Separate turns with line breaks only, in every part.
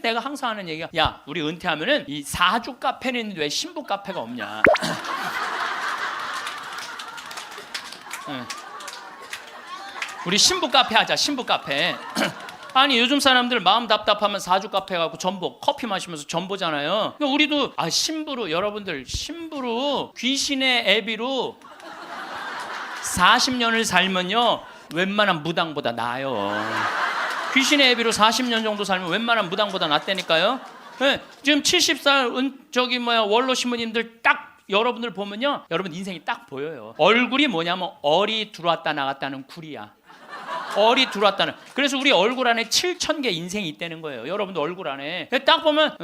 내가 항상 하는 얘기가, 야 우리 은퇴하면은 이 사주 카페는 있는데 왜 신부 카페가 없냐. 우리 신부 카페 하자. 신부 카페. 아니 요즘 사람들 마음 답답하면 사주 카페 가고 전보 커피 마시면서 전보잖아요. 그러니까 우리도 신부로, 여러분들 신부로 귀신의 애비로 40년을 살면요 웬만한 무당보다 나아요. 귀신의 애비로 40년 정도 살면 웬만한 무당보다 낫다니까요. 네, 지금 70살 원로 신부님들 딱 여러분들 보면요, 여러분 인생이 딱 보여요. 얼굴이 뭐냐면 얼이 들어왔다 나갔다는 굴이야. 얼이 들어왔다는. 그래서 우리 얼굴 안에 7,000개 인생이 있다는 거예요. 여러분도 얼굴 안에 딱 보면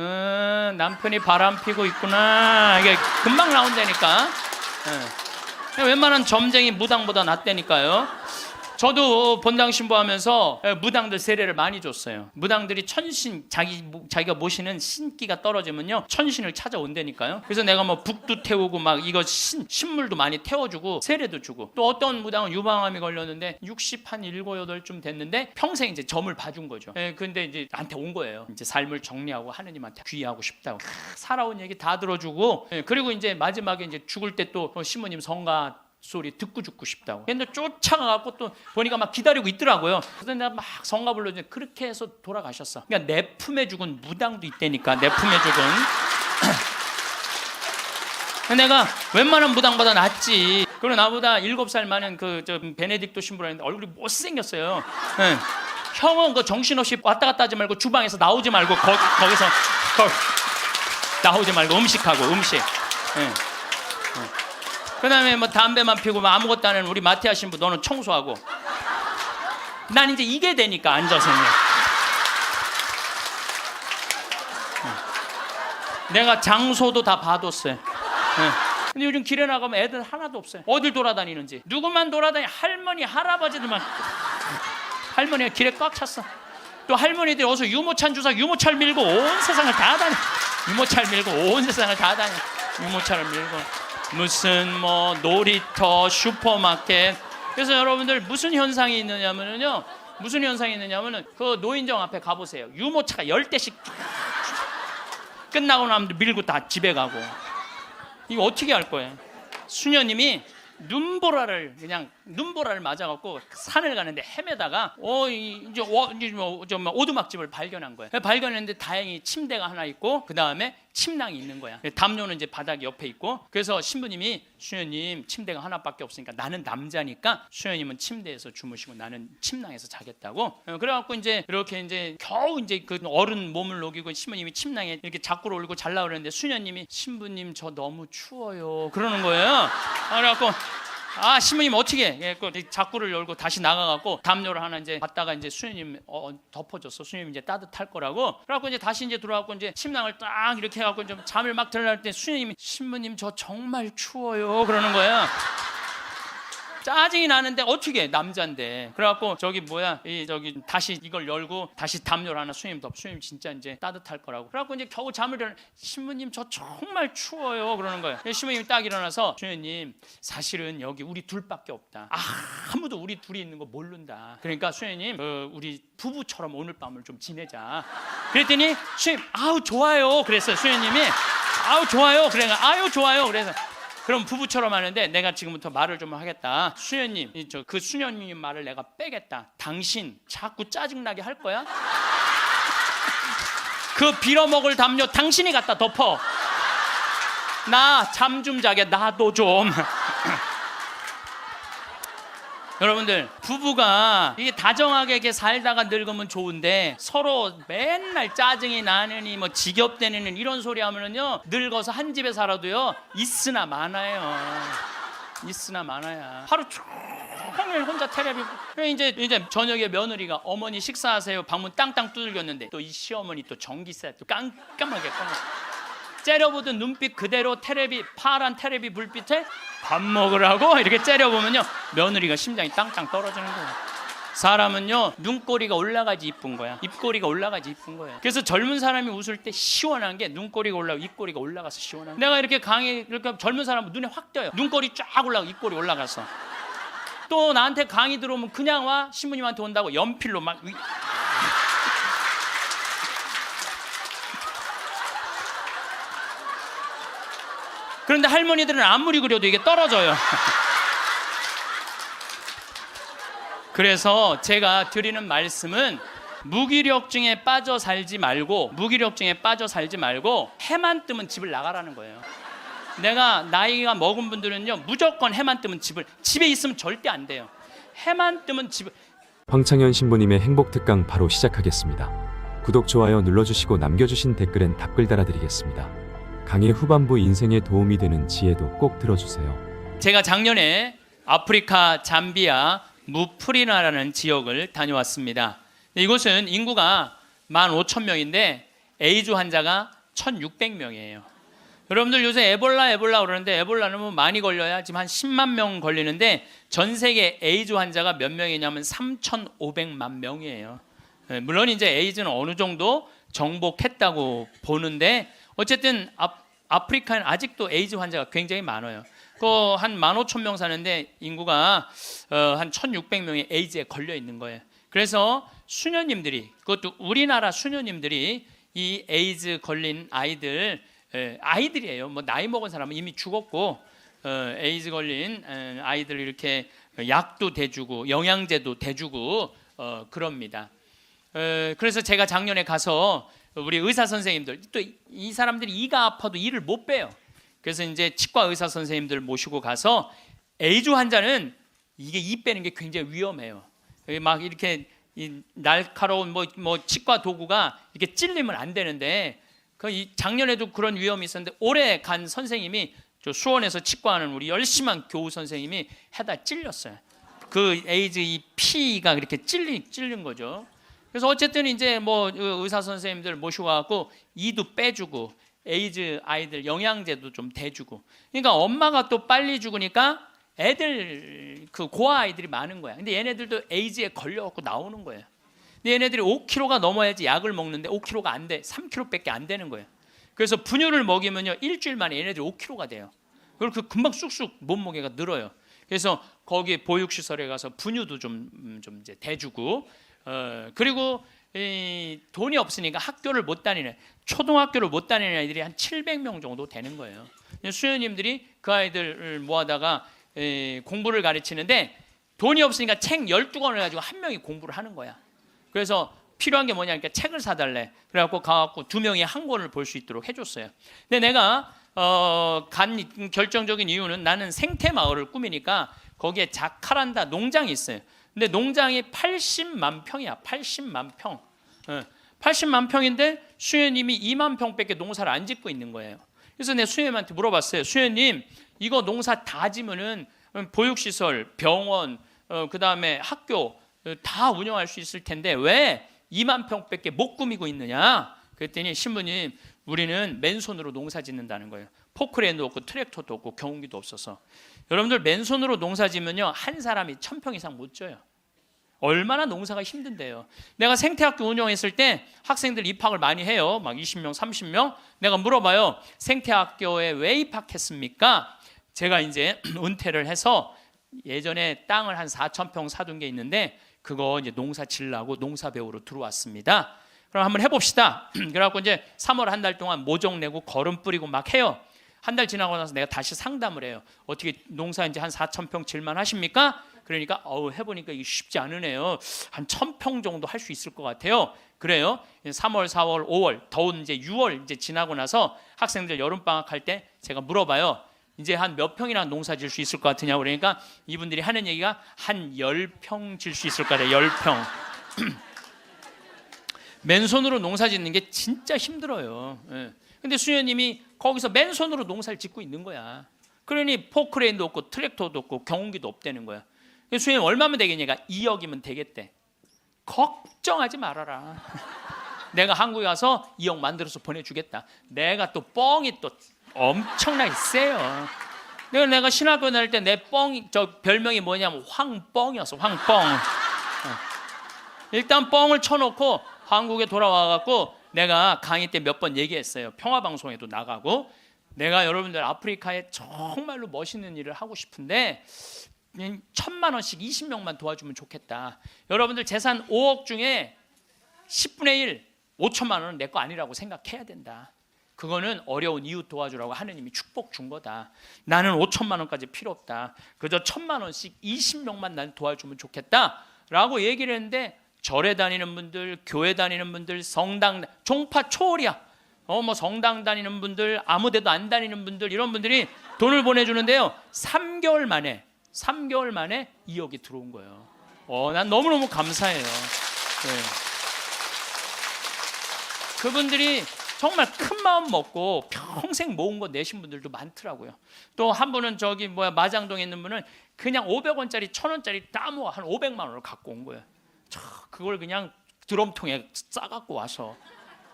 남편이 바람 피고 있구나, 이게 금방 나온다니까. 웬만한 점쟁이 무당보다 낫다니까요. 저도 본당 신부하면서 무당들 세례를 많이 줬어요. 무당들이 천신, 자기가 모시는 신기가 떨어지면요 천신을 찾아온다니까요. 그래서 내가 뭐 북도 태우고 막 이거 신물도 많이 태워주고 세례도 주고, 또 어떤 무당은 유방암이 걸렸는데 67, 8쯤 됐는데 평생 이제 점을 봐준 거죠. 근데 이제 나한테 온 거예요. 이제 삶을 정리하고 하느님한테 귀의하고 싶다고. 살아온 얘기 다 들어주고, 그리고 이제 마지막에 이제 죽을 때 또 신부님 성가 소리 듣고 죽고 싶다고. 근데 쫓아가갖고 또 보니까 막 기다리고 있더라고요. 그래서 내가 막 성가 불러주니 그렇게 해서 돌아가셨어. 그러니까 내 품에 죽은 무당도 있다니까. 내 품에 죽은. 내가 웬만한 무당보다 낫지. 그리고 나보다 7살 많은 베네딕토 신부라는데 얼굴이 못생겼어요. 네. 형은 그 정신없이 왔다 갔다 하지 말고 주방에서 나오지 말고 거기서 나오지 말고 음식하고 음식. 네. 그 다음에 뭐 담배만 피우고 뭐 아무것도 안 하는 우리 마티아 신부, 너는 청소하고. 난 이제 이게 되니까 앉아서는. 내가 장소도 다 봐뒀어요. 근데 요즘 길에 나가면 애들 하나도 없어요. 어딜 돌아다니는지. 누구만 돌아다니, 할머니 할아버지들만. 할머니가 길에 꽉 찼어. 또 할머니들이 어서 유모차 주사 유모차를 밀고 온 세상을 다 다녀. 유모차를 밀고 온 세상을 다 다녀. 유모차를 밀고 무슨 뭐 놀이터, 슈퍼마켓. 그래서 여러분들 무슨 현상이 있느냐면요, 그 노인정 앞에 가보세요. 유모차가 10대씩 끝나고 나면 밀고 다 집에 가고. 이거 어떻게 할 거예요? 수녀님이 눈보라를 맞아갖고 산을 가는데 헤매다가 오두막집을 발견한 거예요. 발견했는데 다행히 침대가 하나 있고 그 다음에 침낭이 있는 거야. 담요는 이제 바닥 옆에 있고. 그래서 신부님이, 수녀님 침대가 하나밖에 없으니까 나는 남자니까 수녀님은 침대에서 주무시고 나는 침낭에서 자겠다고. 그래갖고 이제 이렇게 이제 겨우 이제 그 어른 몸을 녹이고 신부님이 침낭에 이렇게 자꾸로 올리고 잘라 그러는데 수녀님이, 신부님 저 너무 추워요 그러는 거예요. 그래갖고 신부님 어떻게 해? 자꾸를 열고 다시 나가갖고 담요를 하나 이제 갖다가 이제 수녀님 덮어줬어. 수녀님 이제 따뜻할 거라고. 그래갖고 이제 다시 이제 들어와갖고 이제 침낭을 딱 이렇게 해갖고 좀 잠을 막 들어갈 때 수녀님이, 신부님 저 정말 추워요 그러는 거야. 짜증이 나는데 어떻게 해, 남잔데. 그래갖고 다시 이걸 열고 다시 담요를 하나 수녀님 덮어. 수녀님 진짜 이제 따뜻할 거라고. 그래갖고 이제 겨우 잠을 일어나, 신부님 저 정말 추워요 그러는 거예요. 신부님이 딱 일어나서, 수녀님 사실은 여기 우리 둘밖에 없다. 아무도 우리 둘이 있는 거 모른다. 그러니까 수녀님 우리 부부처럼 오늘 밤을 좀 지내자. 그랬더니 수녀님 아우 좋아요 그랬어요. 수녀님이 아우 좋아요. 그러니까 아유 좋아요. 그래서 그럼 부부처럼 하는데 내가 지금부터 말을 좀 하겠다. 수녀님, 그 수녀님 말을 내가 빼겠다. 당신 자꾸 짜증나게 할 거야? 그 빌어먹을 담요 당신이 갖다 덮어. 나 잠 좀 자게 나도 좀. 여러분들, 부부가 이게 다정하게 이렇게 살다가 늙으면 좋은데 서로 맨날 짜증이 나느니 뭐 지겹대는 이런 소리 하면은요, 늙어서 한 집에 살아도요 있으나 마나요. 있으나 마나야. 하루 종일 혼자 텔레비. 이제 저녁에 며느리가, 어머니 식사하세요. 방문 땅땅 두들겼는데 또 이 시어머니 또 전기세 또 깜깜하게 꺼내. 째려보던 눈빛 그대로 파란 텔레비 불빛에 밥 먹으라고 이렇게 째려보면요 며느리가 심장이 땅땅 떨어지는 거예요. 사람은요 눈꼬리가 올라가지 이쁜 거야. 입꼬리가 올라가지 이쁜 거예요. 그래서 젊은 사람이 웃을 때 시원한 게 눈꼬리가 올라가고 입꼬리가 올라가서 시원한 거예요. 내가 이렇게 이렇게 젊은 사람은 눈에 확 띄어요. 눈꼬리 쫙 올라가고 입꼬리 올라가서. 또 나한테 강의 들어오면 그냥 와. 신부님한테 온다고 연필로 막 그런데 할머니들은 아무리 그려도 이게 떨어져요. 그래서 제가 드리는 말씀은 무기력증에 빠져 살지 말고 해만 뜨면 집을 나가라는 거예요. 내가 나이가 먹은 분들은요, 무조건 해만 뜨면 집에 있으면 절대 안 돼요. 해만 뜨면 집을.
황창현 신부님의 행복특강 바로 시작하겠습니다. 구독, 좋아요 눌러주시고 남겨주신 댓글엔 답글 달아드리겠습니다. 강의 후반부 인생에 도움이 되는 지혜도 꼭 들어주세요.
제가 작년에 아프리카 잠비아 무프리나라는 지역을 다녀왔습니다. 이곳은 인구가 15,000명인데 에이즈 환자가 1,600명이에요. 여러분들 요새 에볼라 그러는데 에볼라는 뭐 많이 걸려야 지금 한 10만 명 걸리는데 전 세계 에이즈 환자가 몇 명이냐면 3,500만 명이에요. 물론 이제 에이즈는 어느 정도 정복했다고 보는데 어쨌든 아프리카는 아직도 에이즈 환자가 굉장히 많아요. 한 15,000명 사는데 인구가 한 1,600명이 에이즈에 걸려 있는 거예요. 그래서 수녀님들이, 그것도 우리나라 수녀님들이 이 에이즈 걸린 아이들이에요. 뭐 나이 먹은 사람은 이미 죽었고 에이즈 걸린 아이들 이렇게 약도 대주고 영양제도 대주고 그럽니다. 그래서 제가 작년에 가서 우리 의사 선생님들, 또 이 사람들이 이가 아파도 일을 못 빼요. 그래서 이제 치과 의사 선생님들 모시고 가서 에이즈 환자는 이게 이 빼는 게 굉장히 위험해요. 막 이렇게 날카로운 뭐 치과 도구가 이렇게 찔리면 안 되는데 작년에도 그런 위험이 있었는데 올해 간 선생님이 저 수원에서 치과하는 우리 열심한 교우 선생님이 해다 찔렸어요. 그 에이즈 이 피가 그렇게 찔린 거죠. 그래서 어쨌든 이제 뭐 의사 선생님들 모시고 와갖고 이도 빼주고 에이즈 아이들 영양제도 좀 대주고. 그러니까 엄마가 또 빨리 죽으니까 애들 그 고아 아이들이 많은 거야. 근데 얘네들도 에이즈에 걸려갖고 나오는 거예요. 근데 얘네들이 5kg가 넘어야지 약을 먹는데 5kg가 안 돼. 3kg밖에 안 되는 거예요. 그래서 분유를 먹이면요 일주일 만에 얘네들이 5kg가 돼요. 그리고 그 금방 쑥쑥 몸무게가 늘어요. 그래서 거기 보육시설에 가서 분유도 좀 이제 대주고 그리고 돈이 없으니까 학교를 못 다니는, 초등학교를 못 다니는 아이들이 한 700명 정도 되는 거예요. 수녀님들이 그 아이들을 모아다가 공부를 가르치는데 돈이 없으니까 책 12권을 가지고 한 명이 공부를 하는 거야. 그래서 필요한 게 뭐냐, 그러니까 책을 사달래. 그래갖고 가갖고 2명이 한 권을 볼 수 있도록 해줬어요. 근데 내가 간 결정적인 이유는 나는 생태 마을을 꾸미니까 거기에 자카란다 농장이 있어요. 근데 농장이 80만 평이야. 80만 평. 80만 평인데 수녀님이 2만 평밖에 농사를 안 짓고 있는 거예요. 그래서 내가 수녀님한테 물어봤어요. 수녀님, 이거 농사 다 지면은 보육시설, 병원, 그 다음에 학교 다 운영할 수 있을 텐데 왜 2만 평밖에 못 꾸미고 있느냐? 그랬더니 신부님, 우리는 맨손으로 농사 짓는다는 거예요. 포크레인도 없고 트랙터도 없고 경운기도 없어서. 여러분들 맨손으로 농사 지면요 한 사람이 1,000평 이상 못 져요. 얼마나 농사가 힘든데요. 내가 생태학교 운영했을 때 학생들 입학을 많이 해요. 막 20명, 30명. 내가 물어봐요. 생태학교에 왜 입학했습니까? 제가 이제 은퇴를 해서 예전에 땅을 한 4,000평 사둔 게 있는데 그거 이제 농사 지려고 농사 배우러 들어왔습니다. 그럼 한번 해봅시다. 그래갖고 이제 3월 한 달 동안 모종 내고 거름 뿌리고 막 해요. 한 달 지나고 나서 내가 다시 상담을 해요. 어떻게 농사 이제 한 4,000평 질만 하십니까? 그러니까 해보니까 이게 쉽지 않으네요. 한 1,000평 정도 할 수 있을 것 같아요. 그래요. 3월, 4월, 5월, 더운 이제 6월 이제 지나고 나서 학생들 여름 방학할 때 제가 물어봐요. 이제 한 몇 평이나 농사 질 수 있을 것 같으냐고. 그러니까 이분들이 하는 얘기가 한 10평 질 수 있을 것 같아요. 10평. 맨손으로 농사 짓는 게 진짜 힘들어요. 근데 수녀님이 거기서 맨손으로 농사를 짓고 있는 거야. 그러니 포크레인도 없고 트랙터도 없고 경운기도 없다는 거야. 수녀님 얼마면 되겠냐가 2억이면 되겠대. 걱정하지 말아라. 내가 한국에 가서 2억 만들어서 보내주겠다. 내가 또 뻥이 또 엄청나게 세요. 내가 신학교 다닐 때 내 뻥이, 저 별명이 뭐냐면 황뻥이었어. 황뻥. 일단 뻥을 쳐놓고 한국에 돌아와갖고 내가 강의 때 몇 번 얘기했어요. 평화방송에도 나가고 내가 여러분들 아프리카에 정말로 멋있는 일을 하고 싶은데 1,000만 원씩 20명만 도와주면 좋겠다. 여러분들 재산 5억 중에 10분의 1, 5천만 원은 내 거 아니라고 생각해야 된다. 그거는 어려운 이웃 도와주라고 하느님이 축복 준 거다. 나는 5천만 원까지 필요 없다. 그저 1,000만 원씩 20명만 난 도와주면 좋겠다라고 얘기를 했는데, 절에 다니는 분들, 교회 다니는 분들, 성당, 종파 초월이야. 뭐 성당 다니는 분들, 아무데도 안 다니는 분들, 이런 분들이 돈을 보내주는데요, 3개월 만에 2억이 들어온 거예요. 난 너무너무 감사해요. 네. 그분들이 정말 큰 마음 먹고 평생 모은 거 내신 분들도 많더라고요. 또 한 분은 마장동에 있는 분은 그냥 500원짜리 1,000원짜리 다 모아 한 500만 원을 갖고 온 거예요. 그걸 그냥 드럼통에 싸갖고 와서.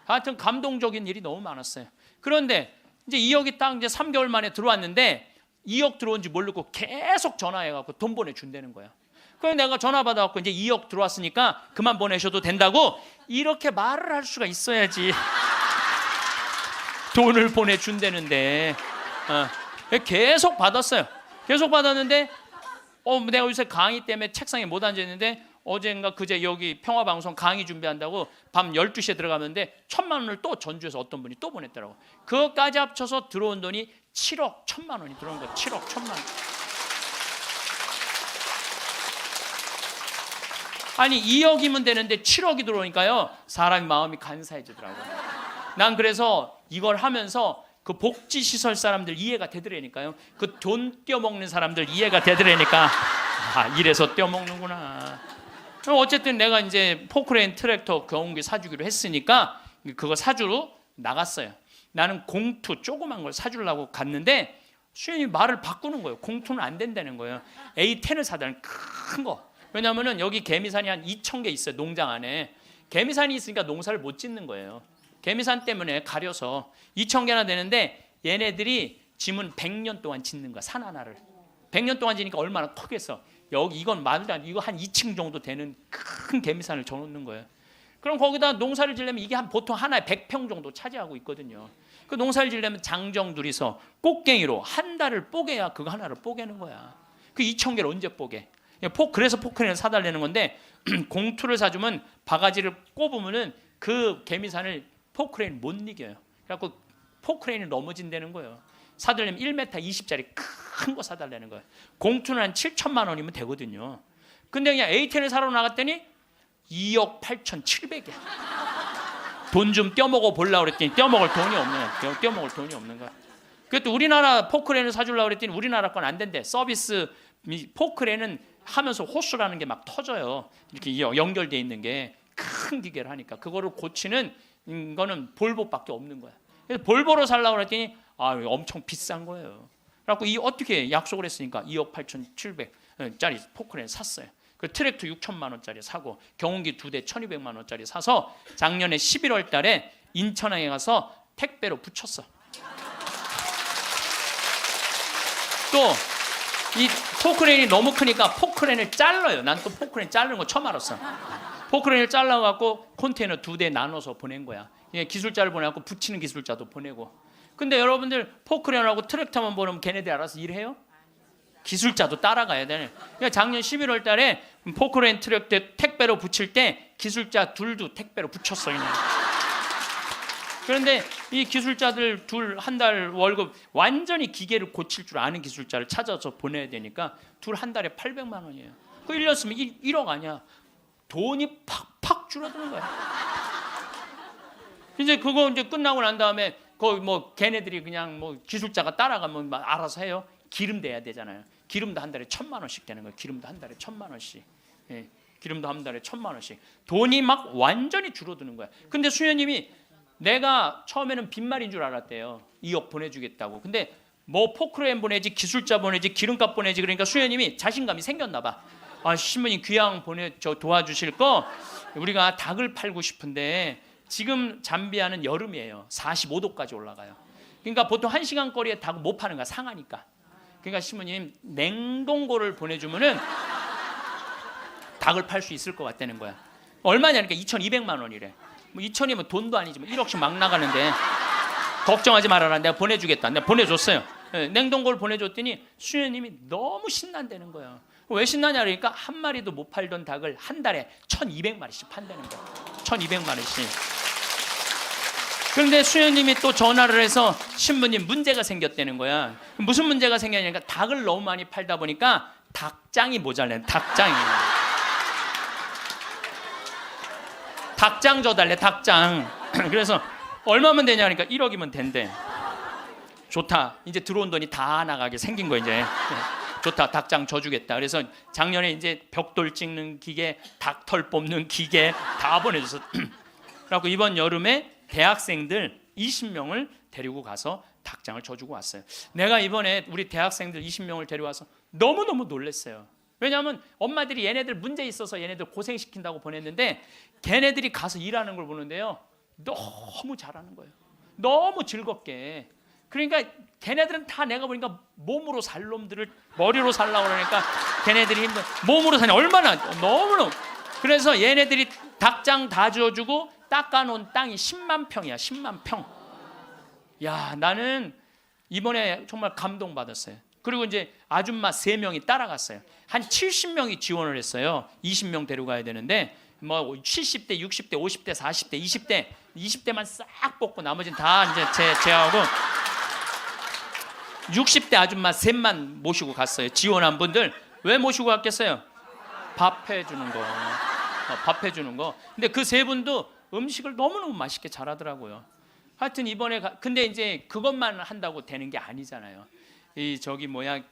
하여튼 감동적인 일이 너무 많았어요. 그런데 이제 2억이 딱 이제 3개월 만에 들어왔는데, 2억 들어온지 모르고 계속 전화해갖고 돈 보내준다는 거야. 그래서 내가 전화 받아갖고 이제 2억 들어왔으니까 그만 보내셔도 된다고 이렇게 말을 할 수가 있어야지. 돈을 보내준다는데 계속 받았어요. 계속 받았는데 내가 요새 강의 때문에 책상에 못 앉아있는데, 어젠가 그제 여기 평화방송 강의 준비한다고 밤 12시에 들어가는데 1,000만 원을 또 전주에서 어떤 분이 또 보냈더라고. 그것까지 합쳐서 들어온 돈이 7억 1,000만 원이 들어온 거야. 7억 1,000만 원. 아니 2억이면 되는데 7억이 들어오니까요, 사람이 마음이 간사해지더라고요. 난 그래서 이걸 하면서 그 복지시설 사람들 이해가 되더라니까요. 그 돈 떼어먹는 사람들 이해가 되더라니까, 이래서 떼어먹는구나. 어쨌든 내가 이제 포크레인 트랙터 경운기 사주기로 했으니까 그거 사주러 나갔어요. 나는 공투 조그만 걸 사주려고 갔는데 수현이 말을 바꾸는 거예요. 공투는 안 된다는 거예요. A10을 사달라는 큰 거. 왜냐하면 여기 개미산이 한 2,000개 있어요. 농장 안에. 개미산이 있으니까 농사를 못 짓는 거예요. 개미산 때문에 가려서 2,000개나 되는데, 얘네들이 짐은 100년 동안 짓는 거야. 산 하나를 100년 동안 지니까 얼마나 크겠어. 여기 이건 말도 안 돼. 이거 한 2층 정도 되는 큰 개미산을 져놓는 거예요. 그럼 거기다 농사를 지려면 이게 보통 하나에 100평 정도 차지하고 있거든요. 그 농사를 지려면 장정 둘이서 꽃갱이로 한 달을 뽀개야 그거 하나를 뽀개는 거야. 그 2,000개를 언제 뽀개? 그래서 포크레인을 사달라는 건데, 공투를 사주면 바가지를 꼽으면은 그 개미산을 포크레인 못 이겨요. 그래갖고 포크레인이 넘어진다는 거예요. 사달라면 1m 20짜리 큰 거 사달라는 거예요. 공투는 한 7,000만 원이면 되거든요. 근데 그냥 A10을 사러 나갔더니 2억 8,700이야. 돈 좀 떼어먹어 보려고 그랬더니 떼어먹을 돈이 없는 거야. 그것도 우리나라 포크레인을 사주려고 그랬더니 우리나라 건 안 된대. 서비스 포크레인은 하면서 호수라는 게 막 터져요. 이렇게 연결돼 있는 게 큰 기계를 하니까 그거를 고치는 거는 볼보밖에 없는 거야. 그래서 볼보로 살려고 그랬더니 엄청 비싼 거예요. 그래갖고 어떻게 약속을 했으니까 2억 8,700짜리 포크레인 샀어요. 그 트랙터 6,000만 원짜리 사고 경운기 2대 1,200만 원짜리 사서 작년에 11월 달에 인천항에 가서 택배로 붙였어. 또 이 포크레인이 너무 크니까 포크레인을 잘라요. 난 또 포크레인 자르는 거 처음 알았어. 포크레인을 잘라갖고 컨테이너 2대 나눠서 보낸 거야. 기술자를 보내갖고 붙이는 기술자도 보내고. 근데 여러분들 포크레인하고 트랙터만 보면 걔네들 알아서 일해요? 기술자도 따라가야 되네. 그러니까 작년 11월 달에 포크레인 트랙터 택배로 붙일 때 기술자 둘도 택배로 붙였어. 그냥. 그런데 이 기술자들 둘 한 달 월급 완전히 기계를 고칠 줄 아는 기술자를 찾아서 보내야 되니까 둘 한 달에 800만 원이에요. 그 1년 쓰면 1억 아니야. 돈이 팍팍 줄어드는 거야. 이제 그거 이제 끝나고 난 다음에 거기 걔네들이 그냥 기술자가 따라가면 알아서 해요. 기름 대야 되잖아요. 기름도 한 달에 1,000만 원씩 되는 거예요. 기름도 한 달에 1,000만 원씩. 예, 기름도 한 달에 1,000만 원씩. 돈이 막 완전히 줄어드는 거야. 근데 수녀님이 내가 처음에는 빈말인 줄 알았대요. 2억 보내주겠다고. 근데 포크레인 보내지, 기술자 보내지, 기름값 보내지. 그러니까 수녀님이 자신감이 생겼나 봐. 신부님 귀양 도와주실 거 우리가 닭을 팔고 싶은데 지금 잠비아는 여름이에요. 45도까지 올라가요. 그러니까 보통 1시간 거리에 닭을 못 파는 거야. 상하니까. 그러니까 신부님 냉동고를 보내주면은 닭을 팔 수 있을 것 같다는 거야. 얼마냐니까 2,200만 원이래. 2,000이면 돈도 아니지 1억씩 막 나가는데 걱정하지 말아라. 내가 보내주겠다. 내가 보내줬어요. 냉동고를 보내줬더니 수녀님이 너무 신난다는 거예요. 왜 신나냐 그러니까 한 마리도 못 팔던 닭을 한 달에 1,200마리씩 판다는 거예요. 1,200마리씩. 그런데 수녀님이 또 전화를 해서 신부님 문제가 생겼다는 거야. 무슨 문제가 생겼냐니까 닭을 너무 많이 팔다 보니까 닭장이 모자래. 닭장이. 닭장 줘달래. 닭장. 그래서 얼마면 되냐니까 1억이면 된대. 좋다. 이제 들어온 돈이 다 나가게 생긴 거야 이제. 좋다. 닭장 줘주겠다. 그래서 작년에 이제 벽돌 찍는 기계, 닭털 뽑는 기계 다 보내줘서. 그래갖고 이번 여름에 대학생들 20명을 데리고 가서 닭장을 줘주고 왔어요. 내가 이번에 우리 대학생들 20명을 데려와서 너무너무 놀랐어요. 왜냐하면 엄마들이 얘네들 문제 있어서 얘네들 고생시킨다고 보냈는데 걔네들이 가서 일하는 걸 보는데요, 너무 잘하는 거예요. 너무 즐겁게. 그러니까 걔네들은 다 내가 보니까 몸으로 살 놈들을 머리로 살라고 그러니까 걔네들이 힘든 몸으로 사냐 얼마나 너무너무. 그래서 얘네들이 닭장 다 줘주고 닦아놓은 땅이 10만 평이야. 10만 평. 야, 나는 이번에 정말 감동받았어요. 그리고 이제 아줌마 3명이 따라갔어요. 한 70명이 지원을 했어요. 20명 데려가야 되는데 뭐 70대, 60대, 50대, 40대, 20대만 싹 뽑고 나머지는 다 이제 제하고 60대 아줌마 3만 모시고 갔어요. 지원한 분들. 왜 모시고 갔겠어요? 밥 해주는 거. 밥 해주는 거. 근데 그 3분도 음식을 너무너무 맛있게 잘하더라고요. 하여튼 이번에 근데 이제 그것만 한다고 되는 게 아니잖아요.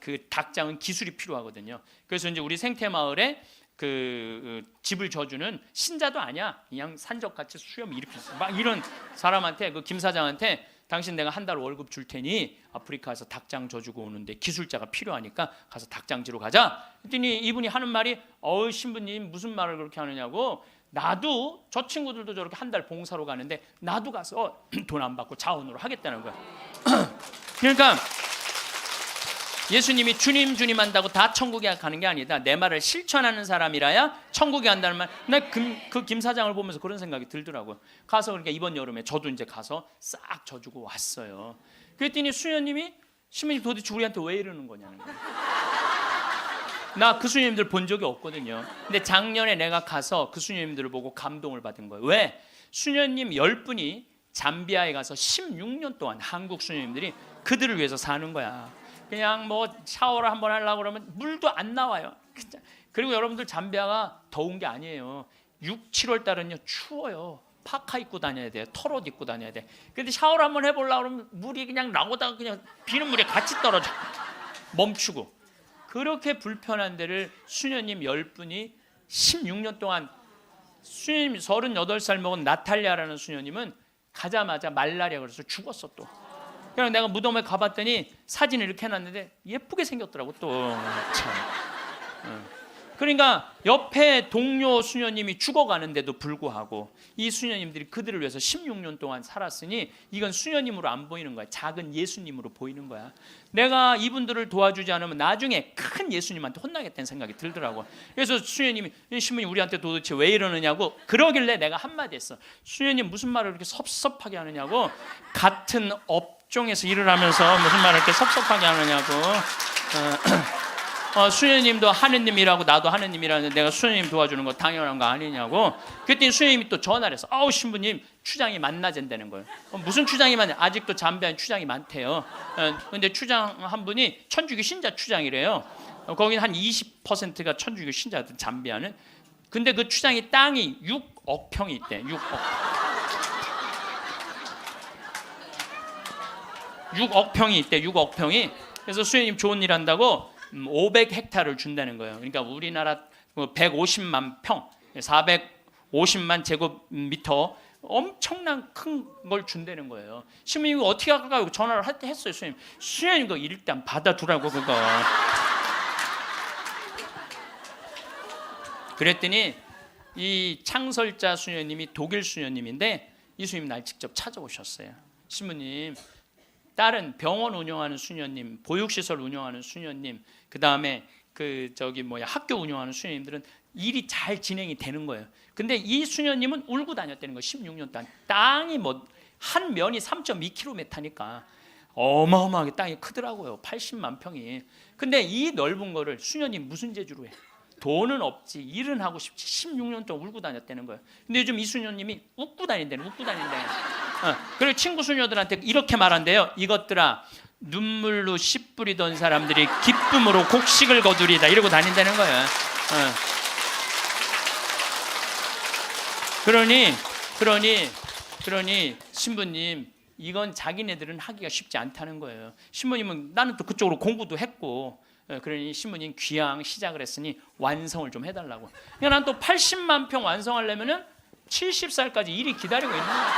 그 닭장은 기술이 필요하거든요. 그래서 이제 우리 생태마을에 그 집을 져주는 신자도 아니야. 그냥 산적같이 수염 이렇게 막 이런 사람한테, 그 김 사장한테 당신 내가 한 달 월급 줄 테니 아프리카에서 닭장 져주고 오는데 기술자가 필요하니까 가서 닭장 지러 가자. 그랬더니 이분이 하는 말이 신부님 무슨 말을 그렇게 하느냐고. 나도 저 친구들도 저렇게 한 달 봉사로 가는데 나도 가서 돈 안 받고 자원으로 하겠다는 거야. 그러니까 예수님이 주님 한다고 다 천국에 가는 게 아니다. 내 말을 실천하는 사람이라야 천국에 간다는 말. 나 그 김 사장을 보면서 그런 생각이 들더라고요. 가서 그러니까 이번 여름에 저도 이제 가서 싹 져주고 왔어요. 그랬더니 수녀님이 신부님 도대체 우리한테 왜 이러는 거냐는 거예요. 나 그 수녀님들 본 적이 없거든요. 근데 작년에 내가 가서 그 수녀님들을 보고 감동을 받은 거예요. 왜? 수녀님 10분이 잠비아에 가서 16년 동안 한국 수녀님들이 그들을 위해서 사는 거야. 그냥 뭐 샤워를 한번 하려고 그러면 물도 안 나와요. 그리고 여러분들 잠비아가 더운 게 아니에요. 6, 7월 달은요 추워요. 파카 입고 다녀야 돼요. 털옷 입고 다녀야 돼. 근데 샤워를 한번 해보려고 그러면 물이 그냥 나오다가 그냥 비는 물에 같이 떨어져. 멈추고. 그렇게 불편한 데를 수녀님 10분이 16년 동안. 수녀님 38살 먹은 나탈리아라는 수녀님은 가자마자 말라리아 그래서 죽었어 또. 그냥 내가 무덤에 가봤더니 사진을 이렇게 해놨는데 예쁘게 생겼더라고 또. 참. 그러니까 옆에 동료 수녀님이 죽어가는데도 불구하고 이 수녀님들이 그들을 위해서 16년 동안 살았으니 이건 수녀님으로 안 보이는 거야. 작은 예수님으로 보이는 거야. 내가 이분들을 도와주지 않으면 나중에 큰 예수님한테 혼나겠다는 생각이 들더라고. 그래서 수녀님이 신부님 우리한테 도대체 왜 이러느냐고 그러길래 내가 한마디 했어. 수녀님 무슨 말을 그렇게 섭섭하게 하느냐고. 같은 업종에서 일을 하면서 무슨 말을 이렇게 섭섭하게 하느냐고. 수녀님도 하느님이라고 나도 하느님이라는데 내가 수녀님 도와주는 거 당연한 거 아니냐고. 그랬더니 수녀님이 또 전화를 해서 신부님 추장이 만나진다는 거예요. 무슨 추장이 많냐. 아직도 잠비아는 추장이 많대요. 근데 추장 한 분이 천주교 신자 추장이래요. 거기는 한 20%가 천주교 신자들 잠비아는. 근데 그 추장이 땅이 6억 평이 있대. 6억 평이 있대. 6억 평이. 그래서 수녀님 좋은 일 한다고 500헥타를 준다는 거예요. 그러니까 우리나라 150만 평, 450만 제곱미터 엄청난 큰 걸 준다는 거예요. 신부님이 어떻게 할까 전화를 했어요. 수녀님 그거 일단 받아두라고 그거. 그랬더니 이 창설자 수녀님이 독일 수녀님인데 이 수녀님 날 직접 찾아오셨어요. 신부님 다른 병원 운영하는 수녀님, 보육시설 운영하는 수녀님, 그 다음에 학교 운영하는 수녀님들은 일이 잘 진행이 되는 거예요. 근데 이 수녀님은 울고 다녔다는 거예요. 16년 동안. 땅이 한 면이 3.2km니까 어마어마하게 땅이 크더라고요. 80만 평이. 근데 이 넓은 거를 수녀님 무슨 재주로 해? 돈은 없지, 일은 하고 싶지. 16년 동안 울고 다녔다는 거예요. 근데 요즘 이 수녀님이 웃고 다닌다는. 그리고 친구 수녀들한테 이렇게 말한대요. 이것들아, 눈물로 씨 뿌리던 사람들이 기쁨으로 곡식을 거두리다, 이러고 다닌다는 거예요. 그러니 신부님, 이건 자기네들은 하기가 쉽지 않다는 거예요. 신부님은 나는 또 그쪽으로 공부도 했고, 그러니 신부님 귀향 시작을 했으니 완성을 좀 해달라고. 그러니까 난 또 80만 평 완성하려면은 70살까지 일이 기다리고 있는 거야.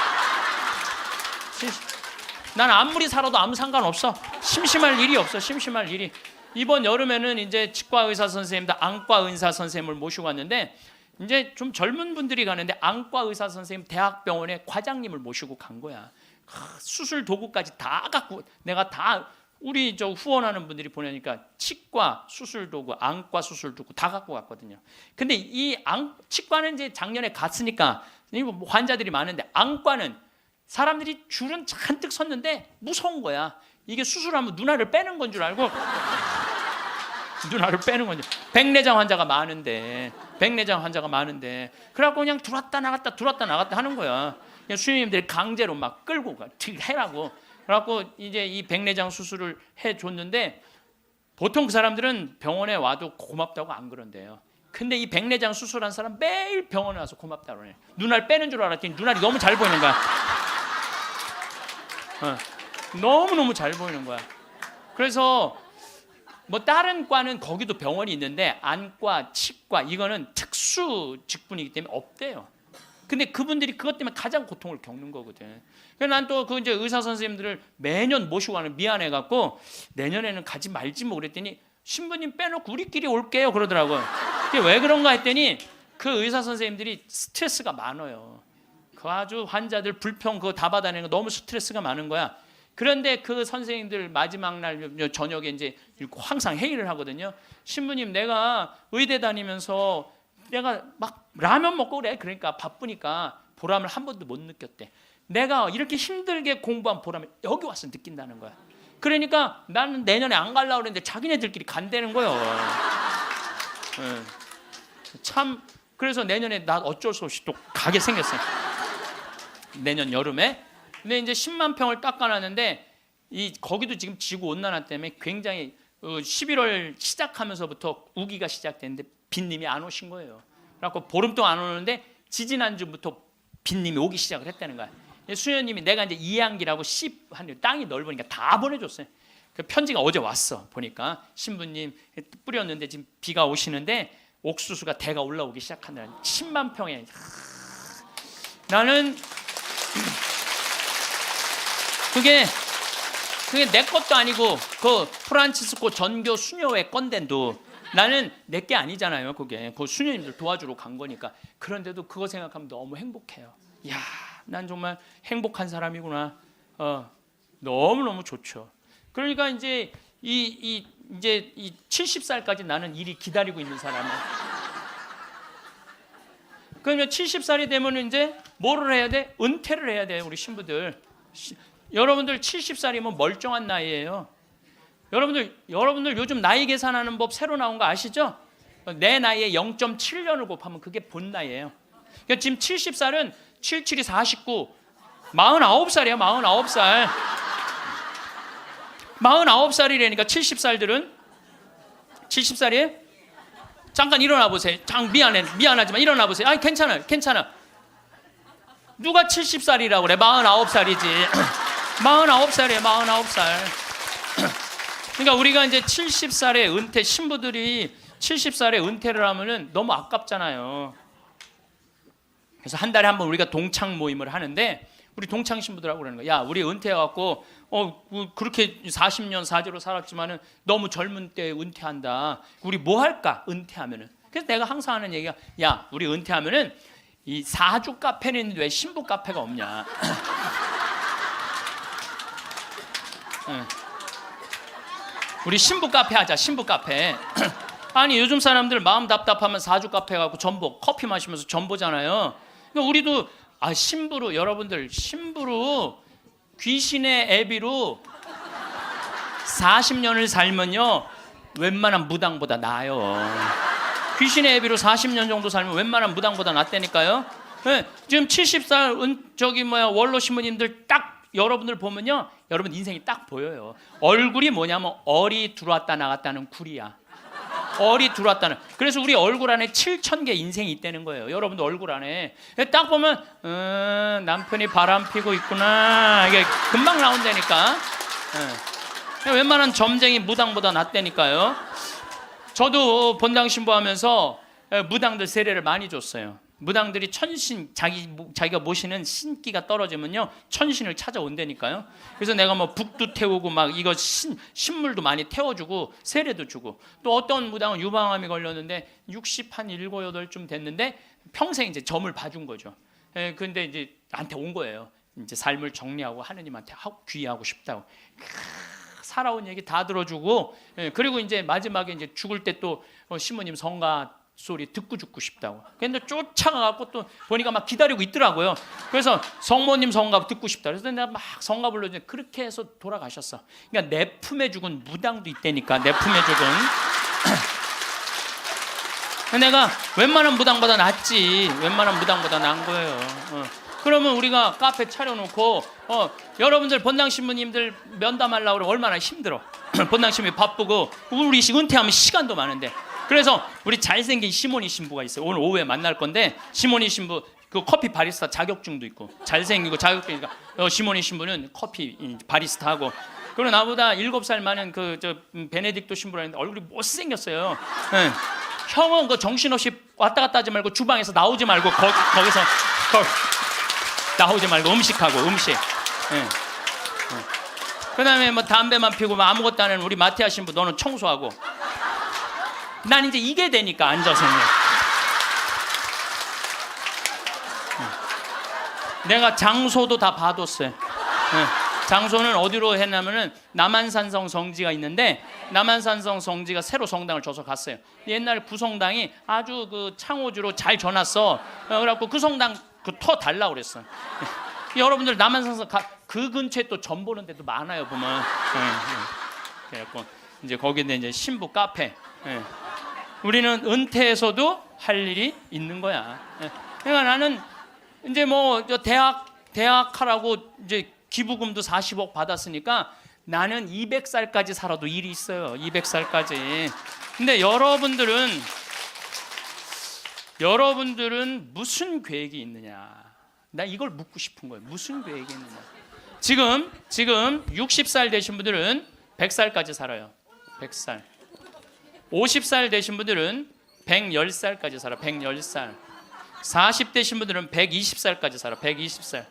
난 아무리 살아도 아무 상관없어. 심심할 일이 없어. 심심할 일이. 이번 여름에는 이제 치과 의사 선생님들, 안과 의사 선생님을 모시고 왔는데, 이제 좀 젊은 분들이 가는데 안과 의사 선생님 대학병원에 과장님을 모시고 간 거야. 수술 도구까지 다 갖고, 내가 다 우리 저 후원하는 분들이 보내니까 치과 수술 도구, 안과 수술 도구 다 갖고 갔거든요. 근데 이 치과는 이제 작년에 갔으니까 환자들이 많은데, 안과는 사람들이 줄은 잔뜩 섰는데 무서운 거야. 이게 수술하면 누나를 빼는 건 줄 알고 누나를 빼는 건지. 백내장 환자가 많은데 그래갖고 그냥 들어왔다 나갔다 하는 거야. 그냥 수녀님들이 강제로 막 끌고 가, 해라고. 그래갖고 이제 이 백내장 수술을 해줬는데, 보통 그 사람들은 병원에 와도 고맙다고 안 그런대요. 근데 이 백내장 수술한 사람 매일 병원에 와서 고맙다고 그래. 눈알 빼는 줄 알았더니 눈알이 너무 잘 보이는 거야. 너무너무 잘 보이는 거야. 그래서 뭐 다른 과는 거기도 병원이 있는데, 안과, 치과 이거는 특수 직분이기 때문에 없대요. 근데 그분들이 그것 때문에 가장 고통을 겪는 거거든. 그래서 난 또 그 이제 의사 선생님들을 매년 모시고 가는 미안해 갖고 내년에는 가지 말지 뭐 그랬더니, 신부님 빼놓고 우리끼리 올게요 그러더라고요. 그게 왜 그런가 했더니, 그 의사 선생님들이 스트레스가 많아요. 그 아주 환자들 불평 그거 다 받아내는 거 너무 스트레스가 많은 거야. 그런데 그 선생님들 마지막 날 저녁에 이제 항상 회의를 하거든요. 신부님, 내가 의대 다니면서 내가 막 라면 먹고 그래. 그러니까 바쁘니까 보람을 한 번도 못 느꼈대. 내가 이렇게 힘들게 공부한 보람을 여기 와서 느낀다는 거야. 그러니까 나는 내년에 안 가려고 그랬는데 자기네들끼리 간다는 거예요. 참, 그래서 내년에 나 어쩔 수 없이 또 가게 생겼어요. 내년 여름에. 근데 이제 10만 평을 깎아놨는데, 거기도 지금 지구 온난화 때문에 굉장히 11월 시작하면서부터 우기가 시작됐는데 빈님이 안 오신 거예요. 그래갖고 보름 동안 안 오는데 지지난주부터 빈님이 오기 시작을 했다는 거야. 수녀님이 내가 이제 이양기라고 땅이 넓으니까 다 보내줬어요. 그 편지가 어제 왔어. 보니까 신부님 뿌렸는데 지금 비가 오시는데 옥수수가 대가 올라오기 시작한다는. 10만 평에. 나는 그게 내 것도 아니고 그 프란치스코 전교 수녀회 건데도 나는 내 게 아니잖아요. 그게 그 수녀님들 도와주러 간 거니까. 그런데도 그거 생각하면 너무 행복해요. 야, 난 정말 행복한 사람이구나. 너무너무 좋죠. 그러니까 이제 이 70살까지 나는 일이 기다리고 있는 사람이야. 그러면 70살이 되면 이제 뭐를 해야 돼? 은퇴를 해야 돼. 우리 신부들. 여러분들 70살이면 멀쩡한 나이예요. 여러분들 요즘 나이 계산하는 법 새로 나온 거 아시죠? 내 나이에 0.7년을 곱하면 그게 본 나이예요. 그러니까 지금 70살은 77이 49, 49살이야. 49살. 49살이라니까 70살들은 70살이에요? 잠깐 일어나 보세요. 미안하지만 일어나 보세요. 아니 괜찮아. 누가 70살이라고 그래? 49살이지. 49살이에요. 49살. 그러니까 우리가 이제 70살에 은퇴, 신부들이 70살에 은퇴를 하면은 너무 아깝잖아요. 그래서 한 달에 한 번 우리가 동창 모임을 하는데, 우리 동창 신부들하고 그러는 거야. 야, 우리 은퇴해갖고 그렇게 40년 사제로 살았지만은 너무 젊은 때 은퇴한다. 우리 뭐 할까? 은퇴하면은. 그래서 내가 항상 하는 얘기가, 야, 우리 은퇴하면은 이 사주 카페는 있는데 왜 신부 카페가 없냐? 우리 신부 카페 하자. 신부 카페. 아니 요즘 사람들 마음 답답하면 사주 카페 가고 전보 커피 마시면서 전보잖아요. 그러니까 우리도 신부로, 여러분들 신부로 귀신의 애비로 40년을 살면요 웬만한 무당보다 나아요. 귀신의 애비로 40년 정도 살면 웬만한 무당보다 낫다니까요. 네, 지금 70살 저기 원로 신부님들 딱 여러분들 보면요, 여러분 인생이 딱 보여요. 얼굴이 뭐냐면 얼이 들어왔다 나갔다는 굴이야. 얼이 들어왔다는. 그래서 우리 얼굴 안에 7,000개 인생이 있다는 거예요. 여러분들 얼굴 안에 딱 보면 남편이 바람 피고 있구나, 이게 금방 나온다니까. 웬만한 점쟁이 무당보다 낫다니까요. 저도 본당 신부하면서 무당들 세례를 많이 줬어요. 무당들이 천신, 자기가 모시는 신기가 떨어지면요, 천신을 찾아온다니까요. 그래서 내가 뭐 북도 태우고 막 이거 신물도 많이 태워주고 세례도 주고, 또 어떤 무당은 유방암이 걸렸는데 67, 8쯤 됐는데 평생 이제 점을 봐준 거죠. 근데 이제 나한테 온 거예요. 이제 삶을 정리하고 하느님한테 귀의하고 싶다고. 살아온 얘기 다 들어주고, 그리고 이제 마지막에 이제 죽을 때 또 신부님 성가 소리 듣고 죽고 싶다고. 근데 쫓아가갖고 또 보니까 막 기다리고 있더라고요. 그래서 성모님 성가 듣고 싶다. 그래서 내가 막 성가 불러주는데 그렇게 해서 돌아가셨어. 그러니까 내 품에 죽은 무당도 있다니까. 내 품에 죽은. 내가 웬만한 무당보다 낫지. 웬만한 무당보다 나은 거예요. 그러면 우리가 카페 차려놓고 여러분들 본당 신부님들 면담하려고 그러면 얼마나 힘들어. 본당 신부님 바쁘고 우리 은퇴하면 시간도 많은데. 그래서 우리 잘생긴 시모니 신부가 있어요. 오늘 오후에 만날 건데, 시모니 신부 그 커피 바리스타 자격증도 있고 잘생기고 자격증이니까 시모니 신부는 커피 바리스타하고, 그리고 나보다 7살 많은 저 베네딕토 신부라 했는데 얼굴이 못생겼어요. 형은 그 정신없이 왔다 갔다 하지 말고 주방에서 나오지 말고 거기서 나오지 말고 음식하고 음식. 그다음에 뭐 담배만 피우고 뭐 아무것도 안 하는 우리 마티아 신부, 너는 청소하고. 난 이제 이게 되니까 앉아서는. 내가 장소도 다 봐뒀어요. 장소는 어디로 했냐면은 남한산성 성지가 있는데, 남한산성 성지가 새로 성당을 줘서 갔어요. 옛날 구성당이 아주 그 창호주로 잘 져놨어. 그래갖고 그 성당 터 달라고 그랬어. 여러분들 남한산성 그 근처에 또 점 보는 데도 많아요 보면. 그래갖고 이제 거기는 이제 신부 카페. 우리는 은퇴해서도 할 일이 있는 거야. 그러니까 나는 이제 뭐 대학하라고 이제 기부금도 40억 받았으니까 나는 200살까지 살아도 일이 있어요. 200살까지. 근데 여러분들은 무슨 계획이 있느냐? 나 이걸 묻고 싶은 거예요. 무슨 계획이 있느냐? 지금 60살 되신 분들은 100살까지 살아요. 100살. 50살 되신 분들은 110살까지 살아. 110살. 40 되신 분들은 120살까지 살아. 120살.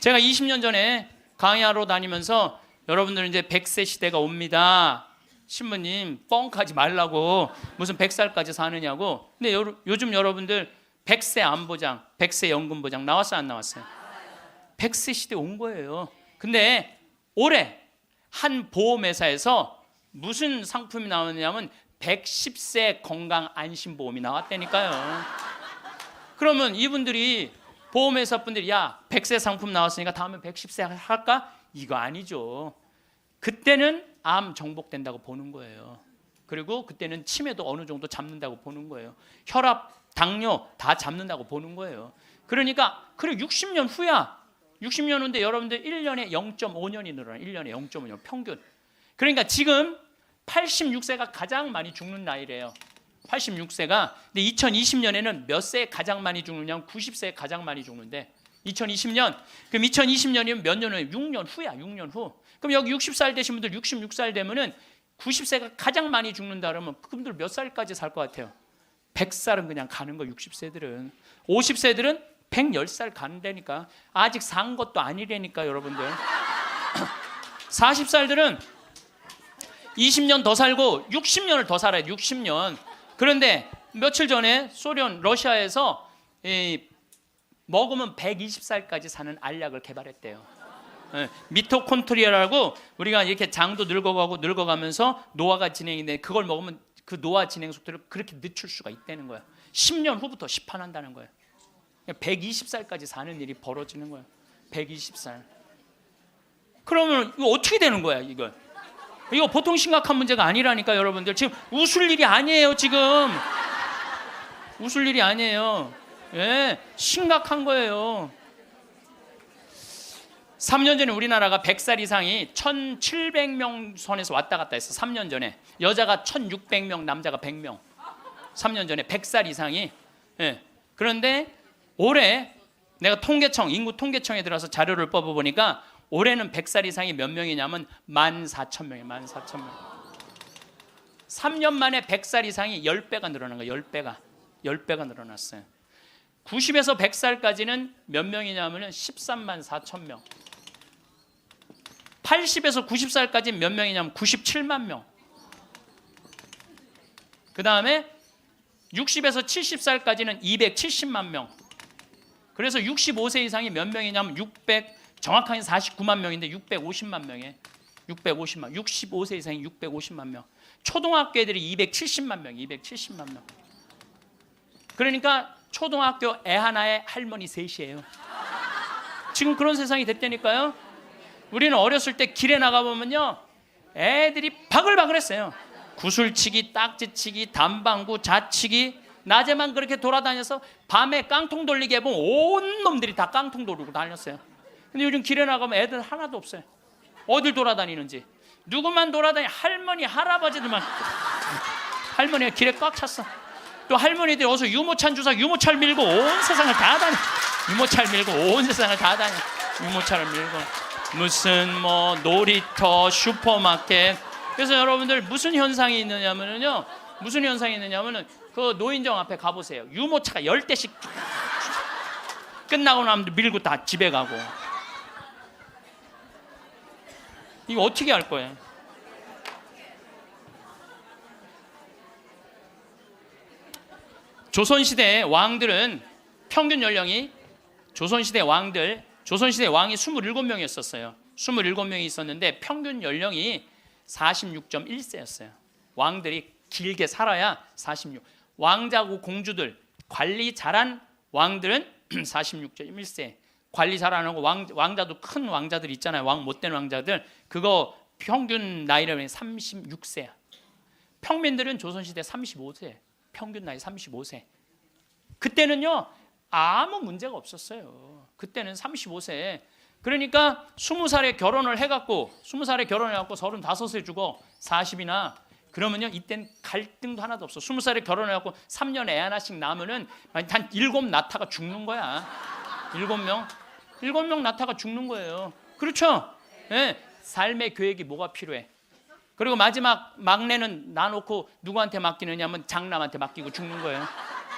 제가 20년 전에 강의하러 다니면서 여러분들 이제 100세 시대가 옵니다. 신부님 뻥하지 말라고, 무슨 100살까지 사느냐고. 근데 요즘 여러분들 100세 안보장, 100세 연금보장 나왔어요, 안 나왔어요? 100세 시대 온 거예요. 근데 올해 한 보험회사에서 무슨 상품이 나왔냐면 110세 건강 안심보험이 나왔다니까요. 그러면 이분들이 보험회사 분들이 야 100세 상품 나왔으니까 다음에 110세 할까? 이거 아니죠. 그때는 암 정복된다고 보는 거예요. 그리고 그때는 치매도 어느 정도 잡는다고 보는 거예요. 혈압, 당뇨 다 잡는다고 보는 거예요. 그러니까 그래 60년 후야. 60년 후인데 여러분들 1년에 0.5년이 늘어나. 1년에 0.5년 평균. 그러니까 지금 86세가 가장 많이 죽는 나이래요. 86세가. 근데 2020년에는 몇 세에 가장 많이 죽느냐면 90세에 가장 많이 죽는데 2020년. 그럼 2020년이면 몇 년 후에? 6년 후야. 6년 후. 그럼 여기 60살 되신 분들 66살 되면은 90세가 가장 많이 죽는다 그러면 그분들 몇 살까지 살 것 같아요? 100살은 그냥 가는 거. 60세들은. 50세들은 110살 가는다니까. 아직 산 것도 아니라니까 여러분들. 40살들은 20년 더 살고 60년을 더 살아요. 60년. 그런데 며칠 전에 소련 러시아에서 먹으면 120살까지 사는 알약을 개발했대요. 미토콘트리아라고 우리가 이렇게 장도 늙어가면서 노화가 진행인데 그걸 먹으면 그 노화 진행 속도를 그렇게 늦출 수가 있다는 거야. 10년 후부터 시판한다는 거야. 120살까지 사는 일이 벌어지는 거야. 120살. 그러면 이거 어떻게 되는 거야, 이거? 이거 보통 심각한 문제가 아니라니까 여러분들. 지금 웃을 일이 아니에요, 지금. 웃을 일이 아니에요. 예, 심각한 거예요. 3년 전에 우리나라가 100살 이상이 1,700명 선에서 왔다 갔다 했어. 3년 전에 여자가 1,600명, 남자가 100명. 3년 전에 100살 이상이. 예. 그런데 올해 내가 통계청, 인구 통계청에 들어서 자료를 뽑아보니까 올해는 100살 이상이 몇 명이냐면 14,000명이에요. 14,000명. 3년 만에 100살 이상이 10배가 늘어난 거예요. 10배가. 10배가 늘어났어요. 90에서 100살까지는 몇 명이냐면 13만 4천 명. 80에서 90살까지 몇 명이냐면 97만 명. 그 다음에 60에서 70살까지는 270만 명. 그래서 65세 이상이 몇 명이냐면 정확하게 49만 명인데 650만 명에 650만. 65세 이상이 650만 명. 초등학교 애들이 270만 명, 270만 명. 그러니까 초등학교 애 하나에 할머니 셋이에요. 지금 그런 세상이 됐다니까요. 우리는 어렸을 때 길에 나가보면요, 애들이 바글바글했어요. 구슬치기, 딱지치기, 담방구, 자치기. 낮에만 그렇게 돌아다녀서 밤에 깡통 돌리게 해보면 온 놈들이 다 깡통 돌리고 다녔어요. 근데 요즘 길에 나가면 애들 하나도 없어요. 어딜 돌아다니는지. 누구만 돌아다니, 할머니, 할아버지들만. 할머니가 길에 꽉 찼어. 또 할머니들이 어서 유모차 주사, 유모차를 밀고 온 세상을 다 다녀. 유모차를 밀고 온 세상을 다 다녀. 유모차를 밀고 무슨 뭐 놀이터, 슈퍼마켓. 그래서 여러분들 무슨 현상이 있느냐면요, 무슨 현상이 있느냐면은 그 노인정 앞에 가보세요. 유모차가 10대씩 끝나고 나면 밀고 다 집에 가고. 이거 어떻게 할 거예요? 조선시대 왕들은 평균 연령이, 조선시대 왕이 27명이었어요. 27명이 있었는데 평균 연령이 46.1세였어요. 왕들이 길게 살아야 46. 왕자고 공주들, 관리 잘한 왕들은 46.1세. 관리 잘 안 하고 왕자도 큰 왕자들 있잖아요. 왕 못된 왕자들. 그거 평균 나이는 36세야. 평민들은 조선시대 35세. 평균 나이 35세. 그때는요, 아무 문제가 없었어요. 그때는 35세. 그러니까 20살에 결혼을 해갖고 35세 주고 40이나 그러면요, 이땐 갈등도 하나도 없어. 20살에 결혼해갖고 3년 애 하나씩 낳으면은 한 7 낳다가 죽는 거야. 7명 낳다가 죽는 거예요. 그렇죠? 네. 삶의 계획이 뭐가 필요해? 그리고 마지막 막내는 놔놓고 누구한테 맡기느냐면 장남한테 맡기고 죽는 거예요.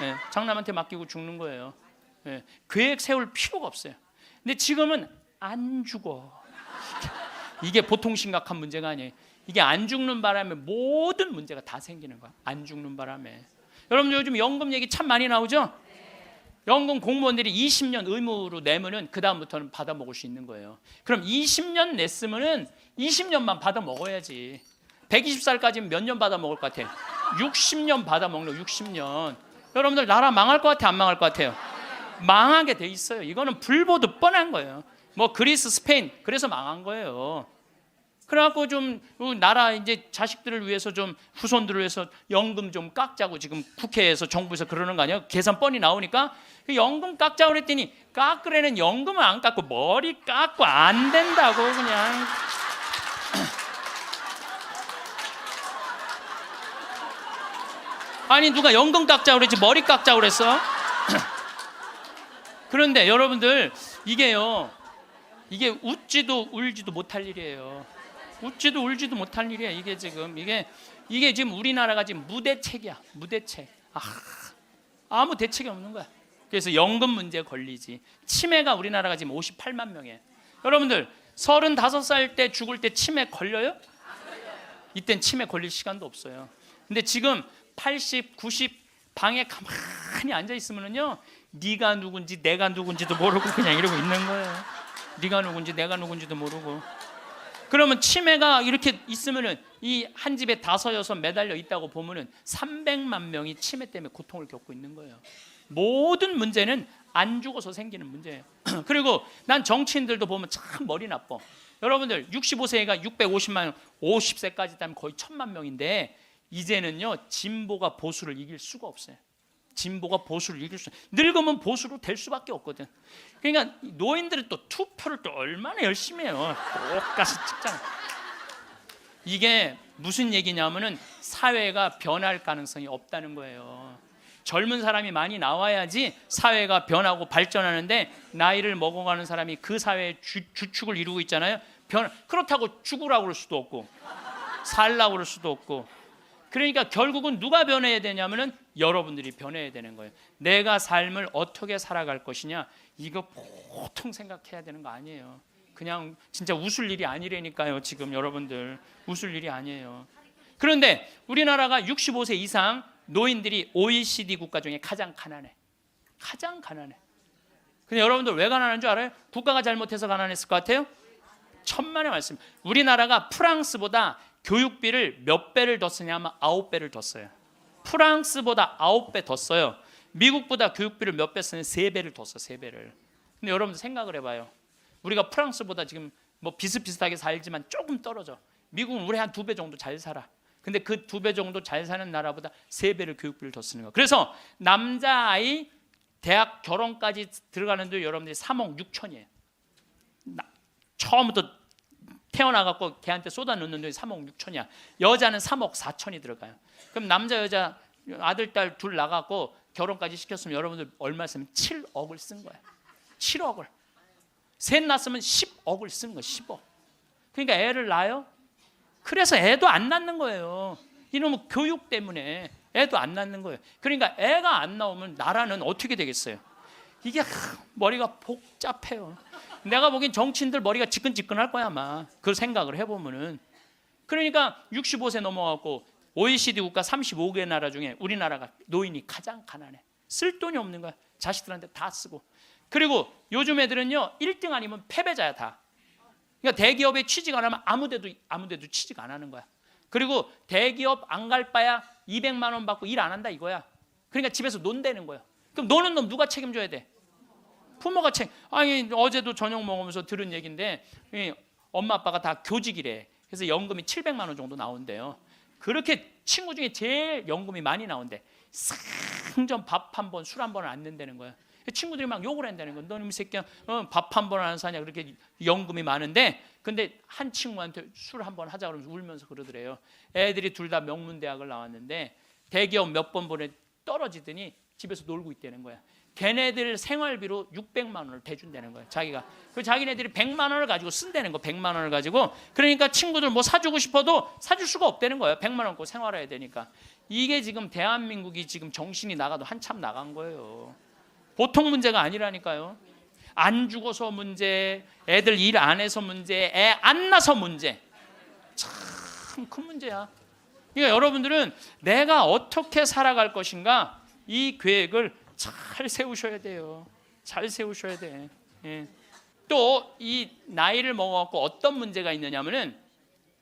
네. 장남한테 맡기고 죽는 거예요. 네. 계획 세울 필요가 없어요. 근데 지금은 안 죽어. 이게 보통 심각한 문제가 아니에요. 이게 안 죽는 바람에 모든 문제가 다 생기는 거야. 안 죽는 바람에. 여러분 요즘 연금 얘기 참 많이 나오죠? 연금 공무원들이 20년 의무로 내면은 그 다음부터는 받아 먹을 수 있는 거예요. 그럼 20년 냈으면은 20년만 받아 먹어야지. 120살까지는 몇 년 받아 먹을 것 같아? 60년 받아 먹는 60년. 여러분들 나라 망할 것 같아, 안 망할 것 같아요? 망하게 돼 있어요. 이거는 불보듯 뻔한 거예요. 뭐 그리스, 스페인 그래서 망한 거예요. 그래갖고 좀 나라 이제 자식들을 위해서 좀 후손들을 위해서 연금 좀 깎자고 지금 국회에서 정부에서 그러는 거 아니에요? 계산 뻔히 나오니까 그 연금 깎자고 그랬더니 깎으려는 연금을 안 깎고 머리 깎고 안 된다고 그냥. 아니 누가 연금 깎자고 그랬지 머리 깎자고 그랬어? 그런데 여러분들 이게요, 이게 웃지도 울지도 못할 일이에요. 웃지도 울지도 못할 일이야. 이게 지금 이게 지금 우리나라가 지금 무대책이야. 무대책. 아무 대책이 없는 거야. 그래서 연금 문제에 걸리지. 치매가 우리나라가 지금 58만 명이에요. 여러분들 35살 때 죽을 때 치매 걸려요? 이땐 치매 걸릴 시간도 없어요. 근데 지금 80, 90 방에 가만히 앉아 있으면은요, 네가 누군지 내가 누군지도 모르고 그냥 이러고 있는 거예요. 네가 누군지 내가 누군지도 모르고. 그러면 치매가 이렇게 있으면은 이 한 집에 5, 6 매달려 있다고 보면은 300만 명이 치매 때문에 고통을 겪고 있는 거예요. 모든 문제는 안 죽어서 생기는 문제예요. 그리고 난 정치인들도 보면 참 머리 나빠. 여러분들 65세가 650만 명, 50세까지 되면 거의 1000만 명인데 이제는요 진보가 보수를 이길 수가 없어요. 진보가 보수를 이길 수, 늙으면 보수로 될 수밖에 없거든. 그러니까 노인들은 또 투표를 또 얼마나 열심히 해요. 똑같이 찍잖아. 이게 무슨 얘기냐면은 사회가 변할 가능성이 없다는 거예요. 젊은 사람이 많이 나와야지 사회가 변하고 발전하는데, 나이를 먹어가는 사람이 그 사회의 주축을 이루고 있잖아요. 그렇다고 죽으라고 그럴 수도 없고 살라고 그럴 수도 없고. 그러니까 결국은 누가 변해야 되냐면은 여러분들이 변해야 되는 거예요. 내가 삶을 어떻게 살아갈 것이냐, 이거 보통 생각해야 되는 거 아니에요. 그냥 진짜 웃을 일이 아니라니까요. 지금 여러분들 웃을 일이 아니에요. 그런데 우리나라가 65세 이상 노인들이 OECD 국가 중에 가장 가난해. 가장 가난해. 근데 여러분들 왜 가난한 줄 알아요? 국가가 잘못해서 가난했을 것 같아요? 천만의 말씀. 우리나라가 프랑스보다 교육비를 몇 배를 더 쓰냐면 9배를 더 써요. 프랑스보다 9배 더 써요. 미국보다 교육비를 몇 배 쓰는 3배를 더 써. 3배를. 근데 여러분들 생각을 해봐요. 우리가 프랑스보다 지금 뭐 비슷비슷하게 살지만 조금 떨어져. 미국은 우리 한 2배 정도 잘 살아. 근데 그 2배 정도 잘 사는 나라보다 3배를 교육비를 더 쓰는 거야. 그래서 남자아이 대학 결혼까지 들어가는데 여러분들이 3억 6천이에요. 처음부터 태어나갖고 걔한테 쏟아넣는 돈이 3억 6천이야. 여자는 3억 4천이 들어가요. 그럼 남자 여자 아들 딸 둘 나갖고 결혼까지 시켰으면 여러분들 얼마 쓰면 7억을 쓴 거야. 7억을. 셋 낳았으면 10억을 쓴 거야. 10억. 그러니까 애를 낳아요. 그래서 애도 안 낳는 거예요. 이놈의 교육 때문에 애도 안 낳는 거예요. 그러니까 애가 안 나오면 나라는 어떻게 되겠어요? 이게 머리가 복잡해요. 내가 보기엔 정치인들 머리가 지끈지끈할 거야 아마. 그 생각을 해보면은. 그러니까 65세 넘어가고 OECD 국가 35개 나라 중에 우리나라가 노인이 가장 가난해. 쓸 돈이 없는 거야. 자식들한테 다 쓰고. 그리고 요즘 애들은요 1등 아니면 패배자야 다. 그러니까 대기업에 취직 안 하면 아무데도 취직 안 하는 거야. 그리고 대기업 안 갈 바야 200만 원 받고 일 안 한다 이거야. 그러니까 집에서 논다는 거야. 그럼 노는 놈 누가 책임져야 돼? 부모가 아니 어제도 저녁 먹으면서 들은 얘기인데 엄마 아빠가 다 교직이래. 그래서 연금이 700만 원 정도 나온대요. 그렇게 친구 중에 제일 연금이 많이 나온대. 상전 밥 한 번, 술 한 번을 안 낸다는 거야. 친구들이 막 욕을 한다는 거야. 너는 이 새끼야 밥 한 번 안 사냐. 그렇게 연금이 많은데, 근데 한 친구한테 술 한 번 하자 그러면서 울면서 그러더래요. 애들이 둘 다 명문대학을 나왔는데 대기업 몇 번 보내 떨어지더니 집에서 놀고 있다는 거야. 걔네들 생활비로 600만 원을 대준다는 거야. 자기가. 그 자기네들이 100만 원을 가지고 쓴다는 거. 100만 원을 가지고. 그러니까 친구들 뭐 사주고 싶어도 사줄 수가 없다는 거예요. 100만 원 갖고 생활해야 되니까. 이게 지금 대한민국이 지금 정신이 나가도 한참 나간 거예요. 보통 문제가 아니라니까요. 안 죽어서 문제, 애들 일 안 해서 문제, 애 안 낳아서 문제. 참 큰 문제야. 그러니까 여러분들은 내가 어떻게 살아갈 것인가, 이 계획을 잘 세우셔야 돼요. 잘 세우셔야 돼. 예. 또 이 나이를 먹어갖고 어떤 문제가 있느냐면은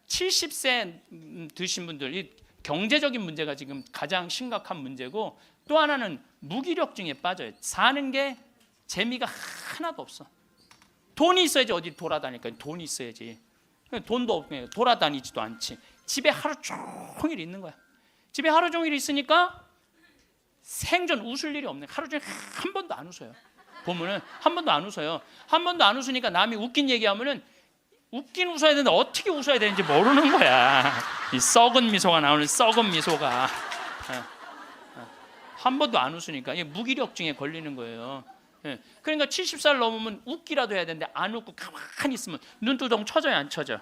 70세 드신 분들, 이 경제적인 문제가 지금 가장 심각한 문제고, 또 하나는 무기력증에 빠져요. 사는 게 재미가 하나도 없어. 돈이 있어야지 어디 돌아다니까. 돈이 있어야지. 돈도 없고 돌아다니지도 않지. 집에 하루 종일 있는 거야. 집에 하루 종일 있으니까 생전 웃을 일이 없네. 하루 종일 한 번도 안 웃어요. 보면은 한 번도 안 웃어요. 한 번도 안 웃으니까 남이 웃긴 얘기하면은 웃긴 웃어야 되는데 어떻게 웃어야 되는지 모르는 거야. 이 썩은 미소가 나오는 썩은 미소가. 한 번도 안 웃으니까 이게 무기력증에 걸리는 거예요. 그러니까 70살 넘으면 웃기라도 해야 되는데 안 웃고 가만히 있으면 눈두덩 쳐져요, 안 쳐져?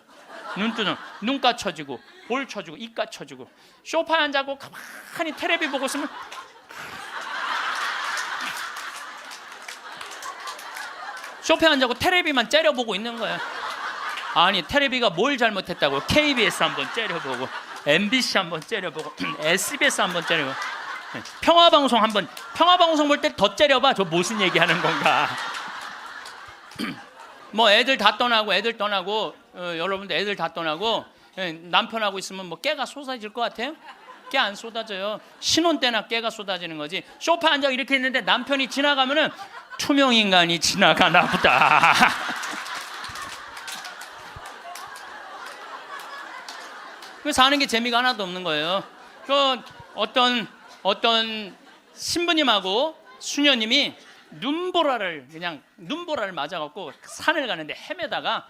눈두덩, 눈가 쳐지고 볼 쳐지고 입가 쳐지고. 소파에 앉아고 가만히 텔레비 보고 있으면 소파에 앉아고 텔레비만 째려보고 있는 거야. 아니 텔레비가 뭘 잘못했다고. KBS 한번 째려보고, MBC 한번 째려보고, SBS 한번 째려보고, 평화방송 한번, 평화방송 볼 때 더 째려봐. 저 무슨 얘기하는 건가. 뭐 애들 다 떠나고 여러분들 애들 다 떠나고 남편하고 있으면 뭐 깨가 쏟아질 것 같아요? 깨 안 쏟아져요. 신혼 때나 깨가 쏟아지는 거지. 소파에 앉아 이렇게 있는데 남편이 지나가면은 투명 인간이 지나가나 보다. 그 사는 게 재미가 하나도 없는 거예요. 그 어떤 신부님하고 수녀님이 눈보라를 맞아갖고 산을 가는데 헤매다가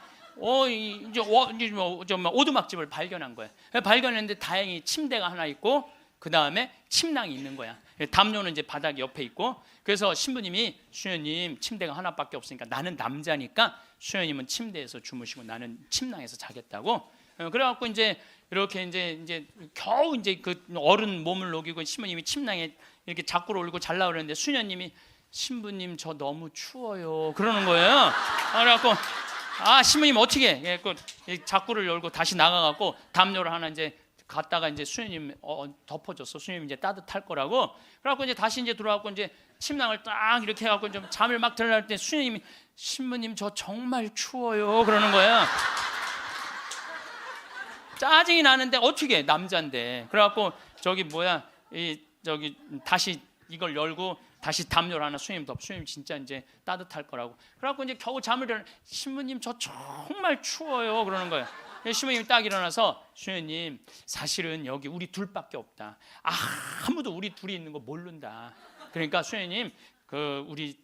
이제 오두막집을 발견한 거예요. 발견했는데 다행히 침대가 하나 있고 그 다음에 침낭이 있는 거야. 담요는 이제 바닥 옆에 있고, 그래서 신부님이 수녀님 침대가 하나밖에 없으니까 나는 남자니까 수녀님은 침대에서 주무시고 나는 침낭에서 자겠다고. 그래갖고 이제 이렇게 이제 겨우 이제 그 어른 몸을 녹이고 신부님이 침낭에 이렇게 자꾸를 올리고 잘라 그러는데 수녀님이 신부님 저 너무 추워요 그러는 거예요. 그래갖고 신부님 어떻게 해? 자꾸를 열고 다시 나가갖고 담요를 하나 이제 갔다가 이제 수녀님 덮어줬어. 수녀님 이제 따뜻할 거라고. 그래갖고 이제 다시 이제 들어와갖고 이제 침낭을 딱 이렇게 해갖고 좀 잠을 막 들어갈 때 수녀님이 신부님 저 정말 추워요 그러는 거야. 짜증이 나는데 어떻게 해? 남자인데. 그래갖고 다시 이걸 열고 다시 담요를 하나 수녀님 수녀님 진짜 이제 따뜻할 거라고. 그래갖고 이제 겨우 잠을 일어나 신부님 저 정말 추워요 그러는 거예요. 신부님이 딱 일어나서 수녀님 사실은 여기 우리 둘밖에 없다. 아무도 우리 둘이 있는 거 모른다. 그러니까 수녀님 우리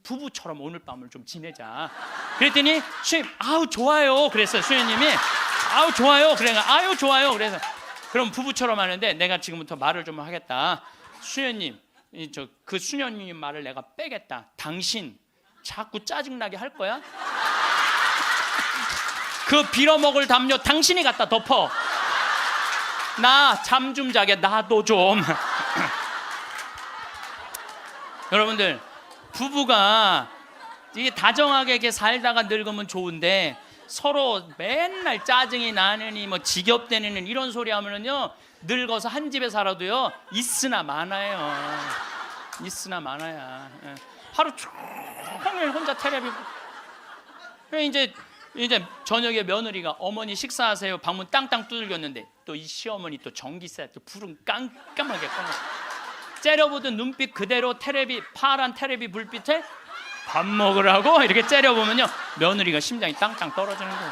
부부처럼 오늘 밤을 좀 지내자. 그랬더니 수녀님 좋아요 그랬어요. 수녀님이 좋아요. 그래가 좋아요. 그래서 그럼 부부처럼 하는데 내가 지금부터 말을 좀 하겠다. 수녀님 그 수녀님 말을 내가 빼겠다. 당신 자꾸 짜증나게 할 거야? 그 빌어먹을 담요 당신이 갖다 덮어. 나 잠 좀 자게 나도 좀. 여러분들 부부가 이게 다정하게 이렇게 살다가 늙으면 좋은데 서로 맨날 짜증이 나느니 뭐 지겹대느니 이런 소리 하면은요 늙어서 한 집에 살아도요 있으나 마나요. 있으나 마나야. 하루 종일 혼자 텔레비. 이제 저녁에 며느리가 어머니 식사하세요 방문 땅땅 두들겼는데 또 이 시어머니 또 전기세 또 불은 깜깜하게 꺼. 째려보던 눈빛 그대로 파란 텔레비 불빛에 밥 먹으라고 이렇게 째려보면요 며느리가 심장이 땅땅 떨어지는 거예요.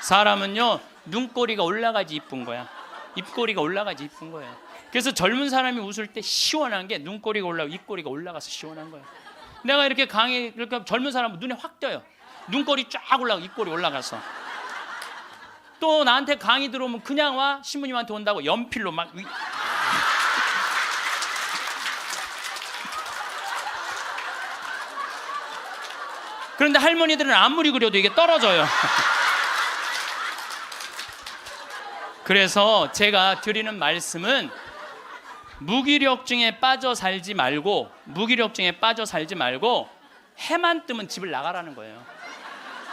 사람은요 눈꼬리가 올라가지 이쁜 거야. 입꼬리가 올라가지 이쁜 거예요. 그래서 젊은 사람이 웃을 때 시원한 게 눈꼬리가 올라가고 입꼬리가 올라가서 시원한 거예요. 내가 이렇게 젊은 사람은 눈에 확 띄어요. 눈꼬리 쫙 올라가고 입꼬리 올라가서. 또 나한테 강의 들어오면 그냥 와. 신부님한테 온다고 연필로 막 그런데 할머니들은 아무리 그려도 이게 떨어져요. 그래서 제가 드리는 말씀은 무기력증에 빠져 살지 말고 해만 뜨면 집을 나가라는 거예요.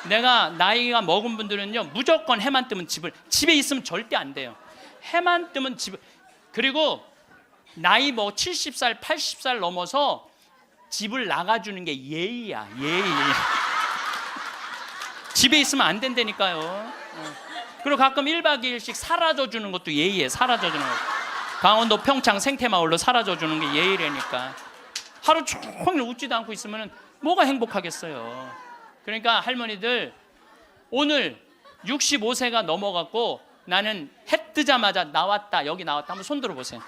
내가 나이가 먹은 분들은요 무조건 해만 뜨면 집에 있으면 절대 안 돼요. 해만 뜨면 그리고 나이 70살 80살 넘어서 집을 나가주는 게 예의야. 예의. 집에 있으면 안 된다니까요. 그리고 가끔 1박 2일씩 사라져주는 것도 예의에 사라져주는 거. 강원도 평창 생태마을로 사라져주는 게 예의라니까. 하루 종일 웃지도 않고 있으면 뭐가 행복하겠어요. 그러니까 할머니들 오늘 65세가 넘어갔고 나는 해 뜨자마자 여기 나왔다 한번 손 들어보세요.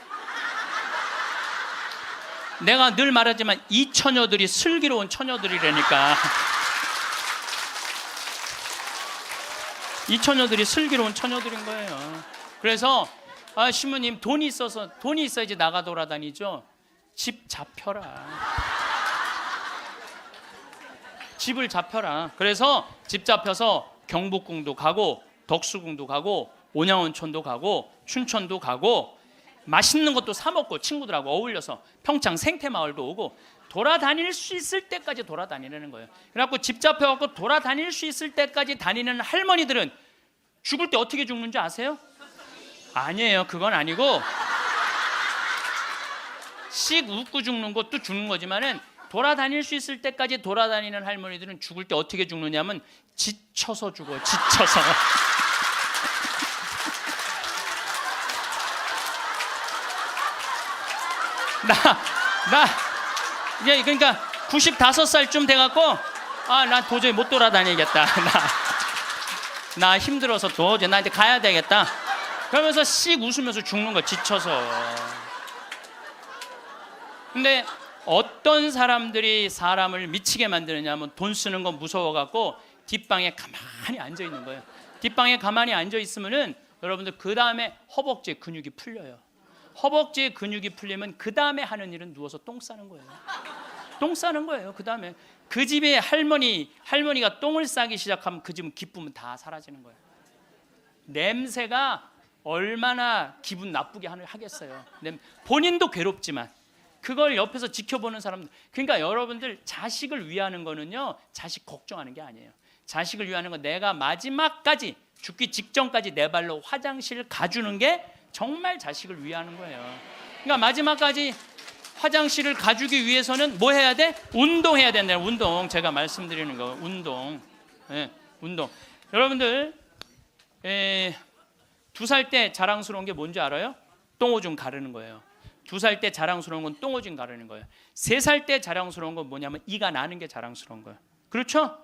내가 늘 말하지만 이 처녀들이 슬기로운 처녀들이라니까. 이 처녀들이 슬기로운 처녀들인 거예요. 그래서 신부님 돈이 있어야지 나가 돌아다니죠. 집 잡혀라. 집을 잡혀라. 그래서 집 잡혀서 경복궁도 가고 덕수궁도 가고 온양온천도 가고 춘천도 가고 맛있는 것도 사 먹고 친구들하고 어울려서 평창 생태마을도 오고 돌아다닐 수 있을 때까지 돌아다니는 거예요. 그래갖고 집 잡혀갖고 돌아다닐 수 있을 때까지 다니는 할머니들은 죽을 때 어떻게 죽는지 아세요? 아니에요. 그건 아니고 씩 웃고 죽는 것도 죽는 거지만은 돌아다닐 수 있을 때까지 돌아다니는 할머니들은 죽을 때 어떻게 죽느냐면 지쳐서 죽어요. 지쳐서. 그러니까 95살쯤 돼갖고 나 도저히 못 돌아다니겠다. 나 힘들어서 도저히 나 이제 가야 되겠다. 그러면서 씩 웃으면서 죽는 거 지쳐서. 근데 어떤 사람들이 사람을 미치게 만드느냐 하면 돈 쓰는 거 무서워갖고 뒷방에 가만히 앉아 있는 거예요. 뒷방에 가만히 앉아 있으면은 여러분들 그 다음에 허벅지에 근육이 풀려요. 허벅지에 근육이 풀리면 그 다음에 하는 일은 누워서 똥 싸는 거예요. 똥 싸는 거예요. 그 다음에 그 집에 할머니가 똥을 싸기 시작하면 그 집은 기쁨은 다 사라지는 거예요. 냄새가 얼마나 기분 나쁘게 하겠어요. 본인도 괴롭지만 그걸 옆에서 지켜보는 사람들. 그러니까 여러분들 자식을 위하는 거는요, 자식 걱정하는 게 아니에요. 자식을 위하는 건 내가 마지막까지 죽기 직전까지 내 발로 화장실 가주는 게 정말 자식을 위하는 거예요. 그러니까 마지막까지 화장실을 가주기 위해서는 뭐 해야 돼? 운동해야 된다. 운동. 제가 말씀드리는 거 운동. 네, 운동. 여러분들 2살 때 자랑스러운 게 뭔지 알아요? 똥오줌 가르는 거예요. 2살 때 자랑스러운 건 똥오줌 가르는 거예요. 3살 때 자랑스러운 건 뭐냐면 이가 나는 게 자랑스러운 거예요. 그렇죠?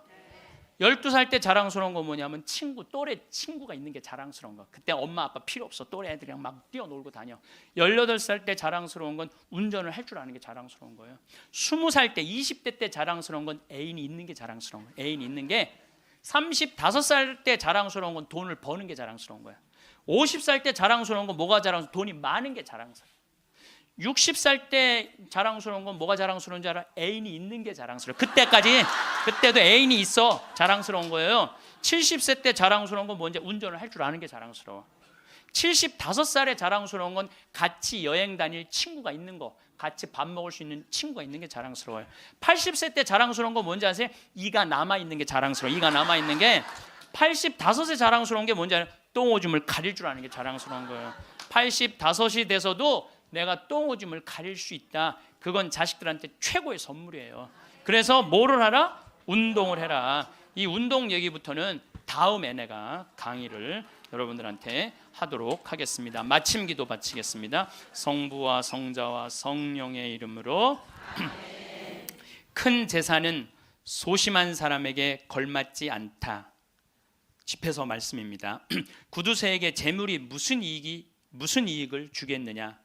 12살 때 자랑스러운 건 뭐냐면 또래 친구가 있는 게 자랑스러운 거예요. 그때 엄마 아빠 필요 없어. 또래 애들이랑 막 뛰어놀고 다녀. 18살 때 자랑스러운 건 운전을 할 줄 아는 게 자랑스러운 거예요. 20살 때 20대 때 자랑스러운 건 애인이 있는 게 자랑스러운 거예요. 애인이 있는 게 35살 때 자랑스러운 건 돈을 버는 게 자랑스러운 거예요. 50살 때 자랑스러운 건 뭐가 자랑스러운? 돈이 많은 게 자랑스러워. 60살 때 자랑스러운 건 뭐가 자랑스러운지 알아? 애인이 있는 게 자랑스러워. 그때도 애인이 있어. 자랑스러운 거예요. 70세 때 자랑스러운 건 뭔지? 운전을 할 줄 아는 게 자랑스러워. 75살에 자랑스러운 건 같이 여행 다닐 친구가 있는 거, 같이 밥 먹을 수 있는 친구가 있는 게 자랑스러워요. 80세 때 자랑스러운 건 뭔지 아세요? 이가 남아있는 게 자랑스러워. 이가 남아있는 게 85세 자랑스러운 게 뭔지 알아요? 똥오줌을 가릴 줄 아는 게 자랑스러운 거예요. 85이 돼서도 내가 똥오줌을 가릴 수 있다. 그건 자식들한테 최고의 선물이에요. 그래서 뭐를 하라? 운동을 해라. 이 운동 얘기부터는 다음에 내가 강의를 여러분들한테 하도록 하겠습니다. 마침 기도 바치겠습니다. 성부와 성자와 성령의 이름으로. 큰 재산은 소심한 사람에게 걸맞지 않다. 집에서 말씀입니다. 구두쇠에게 재물이 무슨 이익을 주겠느냐?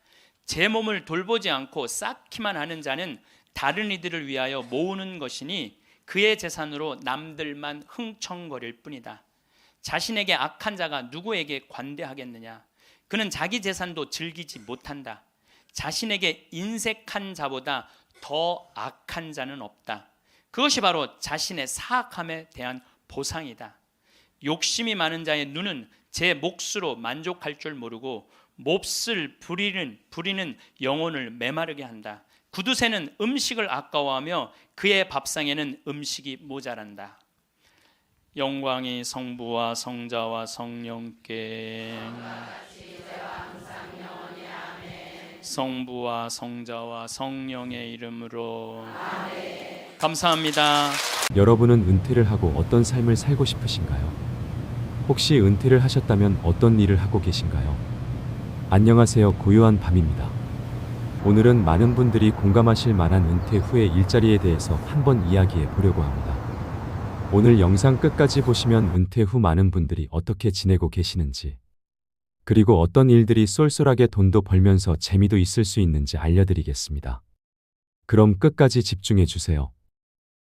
제 몸을 돌보지 않고 쌓기만 하는 자는 다른 이들을 위하여 모으는 것이니 그의 재산으로 남들만 흥청거릴 뿐이다. 자신에게 악한 자가 누구에게 관대하겠느냐? 그는 자기 재산도 즐기지 못한다. 자신에게 인색한 자보다 더 악한 자는 없다. 그것이 바로 자신의 사악함에 대한 보상이다. 욕심이 많은 자의 눈은 제 몫으로 만족할 줄 모르고 몹쓸 부리는 영혼을 메마르게 한다. 구두쇠는 음식을 아까워하며 그의 밥상에는 음식이 모자란다. 영광이 성부와 성자와 성령께. 성부와 성자와 성령의 이름으로. 감사합니다.
여러분은 은퇴를 하고 어떤 삶을 살고 싶으신가요? 혹시 은퇴를 하셨다면 어떤 일을 하고 계신가요? 안녕하세요. 고요한 밤입니다. 오늘은 많은 분들이 공감하실 만한 은퇴 후의 일자리에 대해서 한번 이야기해 보려고 합니다. 오늘 영상 끝까지 보시면 은퇴 후 많은 분들이 어떻게 지내고 계시는지, 그리고 어떤 일들이 쏠쏠하게 돈도 벌면서 재미도 있을 수 있는지 알려드리겠습니다. 그럼 끝까지 집중해 주세요.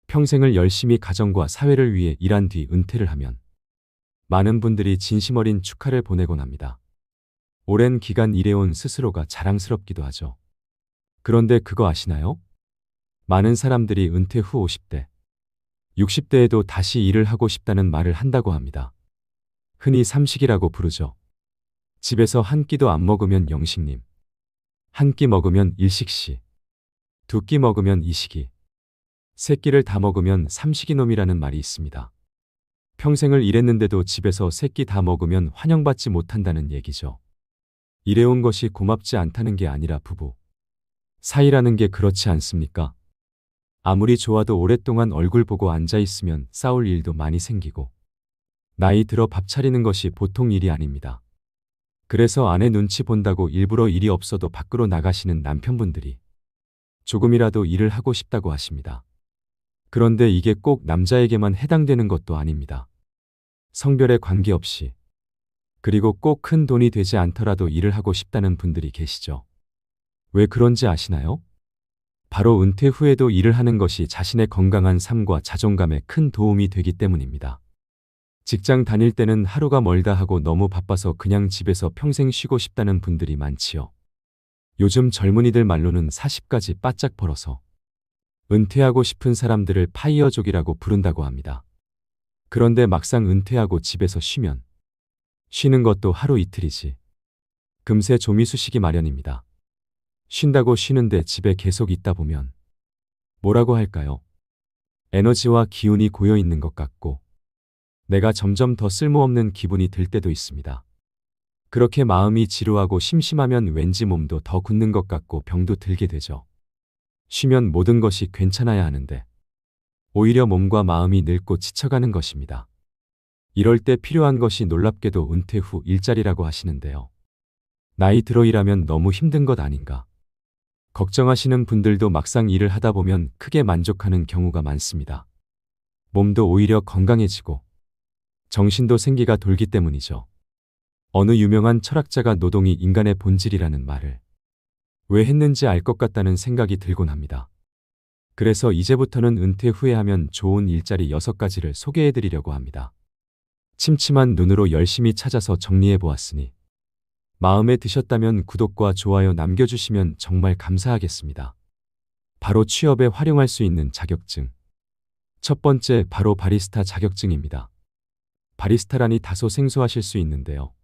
평생을 열심히 가정과 사회를 위해 일한 뒤 은퇴를 하면 많은 분들이 진심 어린 축하를 보내곤 합니다. 오랜 기간 일해온 스스로가 자랑스럽기도 하죠. 그런데 그거 아시나요? 많은 사람들이 은퇴 후 50대, 60대에도 다시 일을 하고 싶다는 말을 한다고 합니다. 흔히 삼식이라고 부르죠. 집에서 한 끼도 안 먹으면 영식님, 한 끼 먹으면 일식씨, 2끼 먹으면 이식이, 3끼를 다 먹으면 삼식이놈이라는 말이 있습니다. 평생을 일했는데도 집에서 3끼 다 먹으면 환영받지 못한다는 얘기죠. 일해온 것이 고맙지 않다는 게 아니라 부부 사이라는 게 그렇지 않습니까? 아무리 좋아도 오랫동안 얼굴 보고 앉아있으면 싸울 일도 많이 생기고, 나이 들어 밥 차리는 것이 보통 일이 아닙니다. 그래서 아내 눈치 본다고 일부러 일이 없어도 밖으로 나가시는 남편분들이 조금이라도 일을 하고 싶다고 하십니다. 그런데 이게 꼭 남자에게만 해당되는 것도 아닙니다. 성별에 관계없이, 그리고 꼭 큰 돈이 되지 않더라도 일을 하고 싶다는 분들이 계시죠. 왜 그런지 아시나요? 바로 은퇴 후에도 일을 하는 것이 자신의 건강한 삶과 자존감에 큰 도움이 되기 때문입니다. 직장 다닐 때는 하루가 멀다 하고 너무 바빠서 그냥 집에서 평생 쉬고 싶다는 분들이 많지요. 요즘 젊은이들 말로는 40까지 바짝 벌어서 은퇴하고 싶은 사람들을 파이어족이라고 부른다고 합니다. 그런데 막상 은퇴하고 집에서 쉬면 쉬는 것도 하루 이틀이지 금세 좀이 쑤시기 마련입니다. 쉰다고 쉬는데 집에 계속 있다 보면 뭐라고 할까요? 에너지와 기운이 고여 있는 것 같고 내가 점점 더 쓸모없는 기분이 들 때도 있습니다. 그렇게 마음이 지루하고 심심하면 왠지 몸도 더 굳는 것 같고 병도 들게 되죠. 쉬면 모든 것이 괜찮아야 하는데 오히려 몸과 마음이 늙고 지쳐가는 것입니다. 이럴 때 필요한 것이 놀랍게도 은퇴 후 일자리라고 하시는데요. 나이 들어 일하면 너무 힘든 것 아닌가? 걱정하시는 분들도 막상 일을 하다 보면 크게 만족하는 경우가 많습니다. 몸도 오히려 건강해지고 정신도 생기가 돌기 때문이죠. 어느 유명한 철학자가 노동이 인간의 본질이라는 말을 왜 했는지 알 것 같다는 생각이 들곤 합니다. 그래서 이제부터는 은퇴 후에 하면 좋은 일자리 6가지를 소개해 드리려고 합니다. 침침한 눈으로 열심히 찾아서 정리해 보았으니 마음에 드셨다면 구독과 좋아요 남겨주시면 정말 감사하겠습니다. 바로 취업에 활용할 수 있는 자격증. 첫 번째, 바로 바리스타 자격증입니다. 바리스타라니 다소 생소하실 수 있는데요.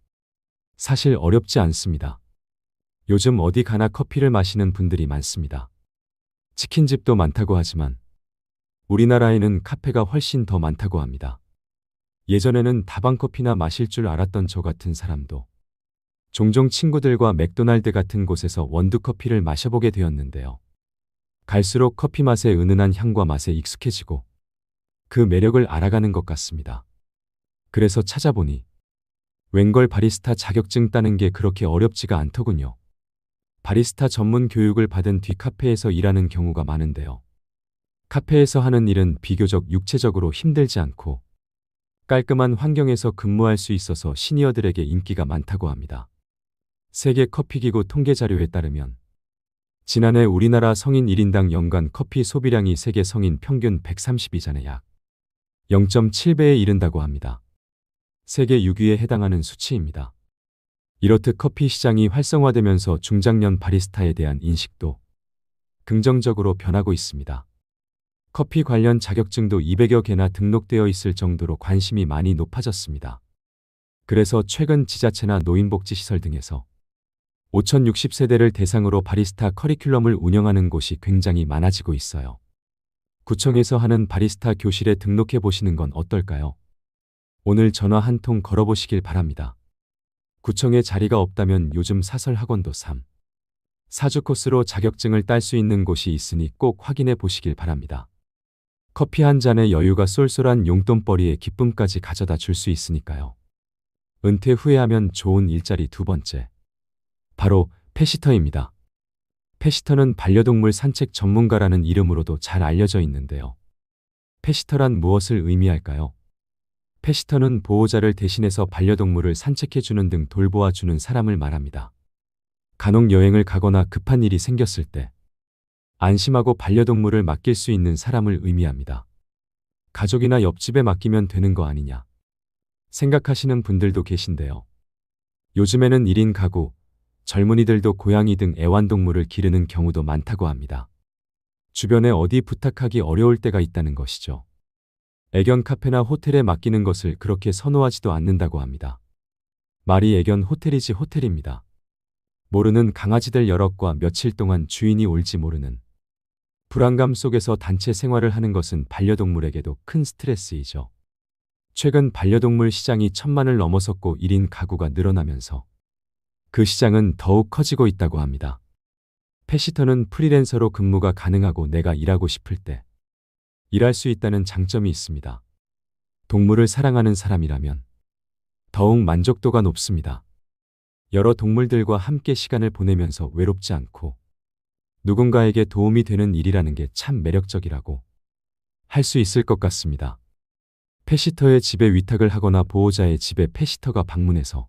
사실 어렵지 않습니다. 요즘 어디 가나 커피를 마시는 분들이 많습니다. 치킨집도 많다고 하지만 우리나라에는 카페가 훨씬 더 많다고 합니다. 예전에는 다방커피나 마실 줄 알았던 저 같은 사람도 종종 친구들과 맥도날드 같은 곳에서 원두커피를 마셔보게 되었는데요. 갈수록 커피 맛의 은은한 향과 맛에 익숙해지고 그 매력을 알아가는 것 같습니다. 그래서 찾아보니 웬걸 바리스타 자격증 따는 게 그렇게 어렵지가 않더군요. 바리스타 전문 교육을 받은 뒤 카페에서 일하는 경우가 많은데요. 카페에서 하는 일은 비교적 육체적으로 힘들지 않고 깔끔한 환경에서 근무할 수 있어서 시니어들에게 인기가 많다고 합니다. 세계 커피기구 통계 자료에 따르면 지난해 우리나라 성인 1인당 연간 커피 소비량이 세계 성인 평균 132잔의 약 0.7배에 이른다고 합니다. 세계 6위에 해당하는 수치입니다. 이렇듯 커피 시장이 활성화되면서 중장년 바리스타에 대한 인식도 긍정적으로 변하고 있습니다. 커피 관련 자격증도 200여 개나 등록되어 있을 정도로 관심이 많이 높아졌습니다. 그래서 최근 지자체나 노인복지시설 등에서 5060세대를 대상으로 바리스타 커리큘럼을 운영하는 곳이 굉장히 많아지고 있어요. 구청에서 하는 바리스타 교실에 등록해 보시는 건 어떨까요? 오늘 전화 한 통 걸어보시길 바랍니다. 구청에 자리가 없다면 요즘 사설학원도 3, 4주 코스로 자격증을 딸 수 있는 곳이 있으니 꼭 확인해 보시길 바랍니다. 커피 한 잔에 여유가 쏠쏠한 용돈벌이에 기쁨까지 가져다 줄 수 있으니까요. 은퇴 후에 하면 좋은 일자리 두 번째. 바로 펫시터입니다. 펫시터는 반려동물 산책 전문가라는 이름으로도 잘 알려져 있는데요. 펫시터란 무엇을 의미할까요? 펫시터는 보호자를 대신해서 반려동물을 산책해주는 등 돌보아주는 사람을 말합니다. 간혹 여행을 가거나 급한 일이 생겼을 때 안심하고 반려동물을 맡길 수 있는 사람을 의미합니다. 가족이나 옆집에 맡기면 되는 거 아니냐 생각하시는 분들도 계신데요. 요즘에는 1인 가구, 젊은이들도 고양이 등 애완동물을 기르는 경우도 많다고 합니다. 주변에 어디 부탁하기 어려울 때가 있다는 것이죠. 애견 카페나 호텔에 맡기는 것을 그렇게 선호하지도 않는다고 합니다. 말이 애견 호텔이지 호텔입니다. 모르는 강아지들 여럿과 며칠 동안 주인이 올지 모르는 불안감 속에서 단체 생활을 하는 것은 반려동물에게도 큰 스트레스이죠. 최근 반려동물 시장이 1000만을 넘어섰고 1인 가구가 늘어나면서 그 시장은 더욱 커지고 있다고 합니다. 펫시터는 프리랜서로 근무가 가능하고 내가 일하고 싶을 때 일할 수 있다는 장점이 있습니다. 동물을 사랑하는 사람이라면 더욱 만족도가 높습니다. 여러 동물들과 함께 시간을 보내면서 외롭지 않고 누군가에게 도움이 되는 일이라는 게 참 매력적이라고 할 수 있을 것 같습니다. 펫시터의 집에 위탁을 하거나 보호자의 집에 펫시터가 방문해서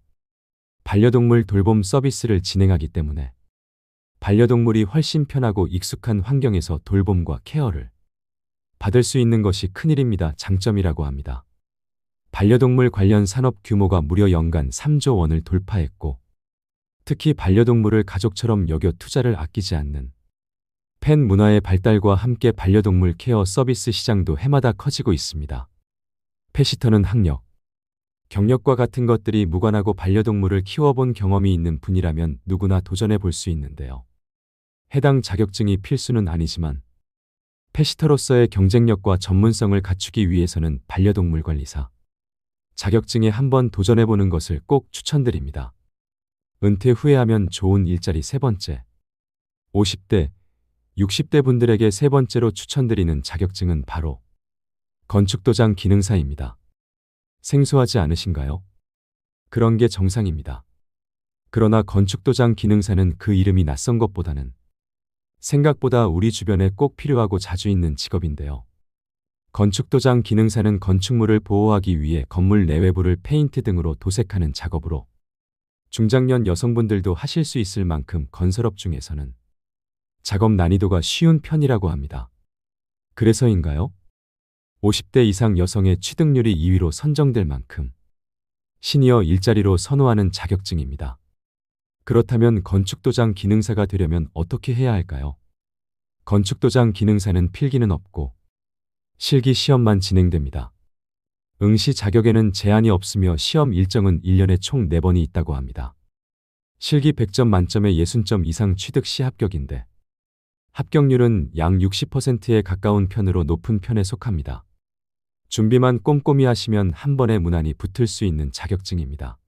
반려동물 돌봄 서비스를 진행하기 때문에 반려동물이 훨씬 편하고 익숙한 환경에서 돌봄과 케어를 받을 수 있는 것이 큰일입니다. 장점이라고 합니다. 반려동물 관련 산업 규모가 무려 연간 3조 원을 돌파했고, 특히 반려동물을 가족처럼 여겨 투자를 아끼지 않는 펫 문화의 발달과 함께 반려동물 케어 서비스 시장도 해마다 커지고 있습니다. 펫시터는 학력, 경력과 같은 것들이 무관하고 반려동물을 키워본 경험이 있는 분이라면 누구나 도전해 볼 수 있는데요. 해당 자격증이 필수는 아니지만 펫시터로서의 경쟁력과 전문성을 갖추기 위해서는 반려동물 관리사 자격증에 한번 도전해 보는 것을 꼭 추천드립니다. 은퇴 후에 하면 좋은 일자리 세 번째, 50대, 60대 분들에게 세 번째로 추천드리는 자격증은 바로 건축도장 기능사입니다. 생소하지 않으신가요? 그런 게 정상입니다. 그러나 건축도장 기능사는 그 이름이 낯선 것보다는 생각보다 우리 주변에 꼭 필요하고 자주 있는 직업인데요. 건축도장 기능사는 건축물을 보호하기 위해 건물 내외부를 페인트 등으로 도색하는 작업으로 중장년 여성분들도 하실 수 있을 만큼 건설업 중에서는 작업 난이도가 쉬운 편이라고 합니다. 그래서인가요? 50대 이상 여성의 취득률이 2위로 선정될 만큼 시니어 일자리로 선호하는 자격증입니다. 그렇다면 건축도장 기능사가 되려면 어떻게 해야 할까요? 건축도장 기능사는 필기는 없고 실기 시험만 진행됩니다. 응시 자격에는 제한이 없으며 시험 일정은 1년에 총 4번이 있다고 합니다. 실기 100점 만점에 60점 이상 취득 시 합격인데 합격률은 약 60%에 가까운 편으로 높은 편에 속합니다. 준비만 꼼꼼히 하시면 한 번에 무난히 붙을 수 있는 자격증입니다.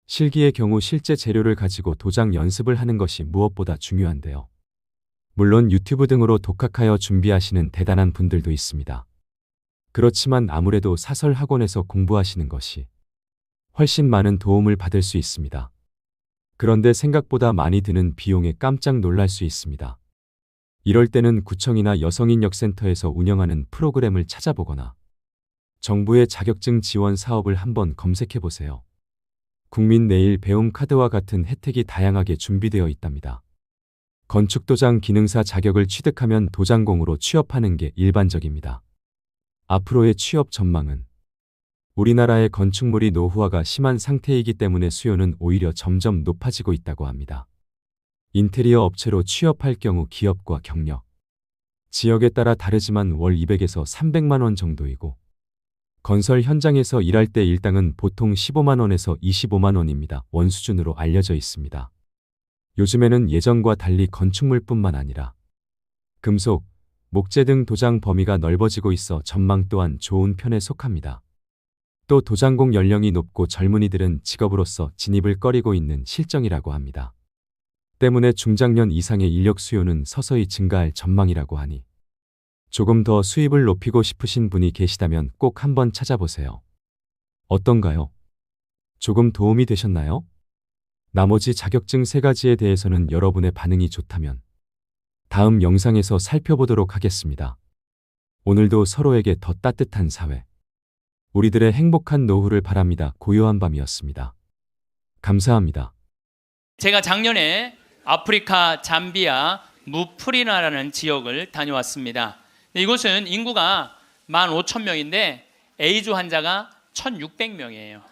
실기의 경우 실제 재료를 가지고 도장 연습을 하는 것이 무엇보다 중요한데요. 물론 유튜브 등으로 독학하여 준비하시는 대단한 분들도 있습니다. 그렇지만 아무래도 사설 학원에서 공부하시는 것이 훨씬 많은 도움을 받을 수 있습니다. 그런데 생각보다 많이 드는 비용에 깜짝 놀랄 수 있습니다. 이럴 때는 구청이나 여성인력센터에서 운영하는 프로그램을 찾아보거나 정부의 자격증 지원 사업을 한번 검색해 보세요. 국민 내일 배움 카드와 같은 혜택이 다양하게 준비되어 있답니다. 건축도장 기능사 자격을 취득하면 도장공으로 취업하는 게 일반적입니다. 앞으로의 취업 전망은 우리나라의 건축물이 노후화가 심한 상태이기 때문에 수요는 오히려 점점 높아지고 있다고 합니다. 인테리어 업체로 취업할 경우 기업과 경력, 지역에 따라 다르지만 월 200에서 300만 원 정도이고 건설 현장에서 일할 때 일당은 보통 15만 원에서 25만 원입니다. 원 수준으로 알려져 있습니다. 요즘에는 예전과 달리 건축물뿐만 아니라 금속, 목재 등 도장 범위가 넓어지고 있어 전망 또한 좋은 편에 속합니다. 또 도장공 연령이 높고 젊은이들은 직업으로서 진입을 꺼리고 있는 실정이라고 합니다. 때문에 중장년 이상의 인력 수요는 서서히 증가할 전망이라고 하니 조금 더 수입을 높이고 싶으신 분이 계시다면 꼭 한번 찾아보세요. 어떤가요? 조금 도움이 되셨나요? 나머지 자격증 3가지에 대해서는 여러분의 반응이 좋다면 다음 영상에서 살펴보도록 하겠습니다. 오늘도 서로에게 더 따뜻한 사회, 우리들의 행복한 노후를 바랍니다. 고요한 밤이었습니다. 감사합니다.
제가 작년에 아프리카 잠비아 무프리나라는 지역을 다녀왔습니다. 이곳은 인구가 15,000명인데 에이즈 환자가 1,600명이에요.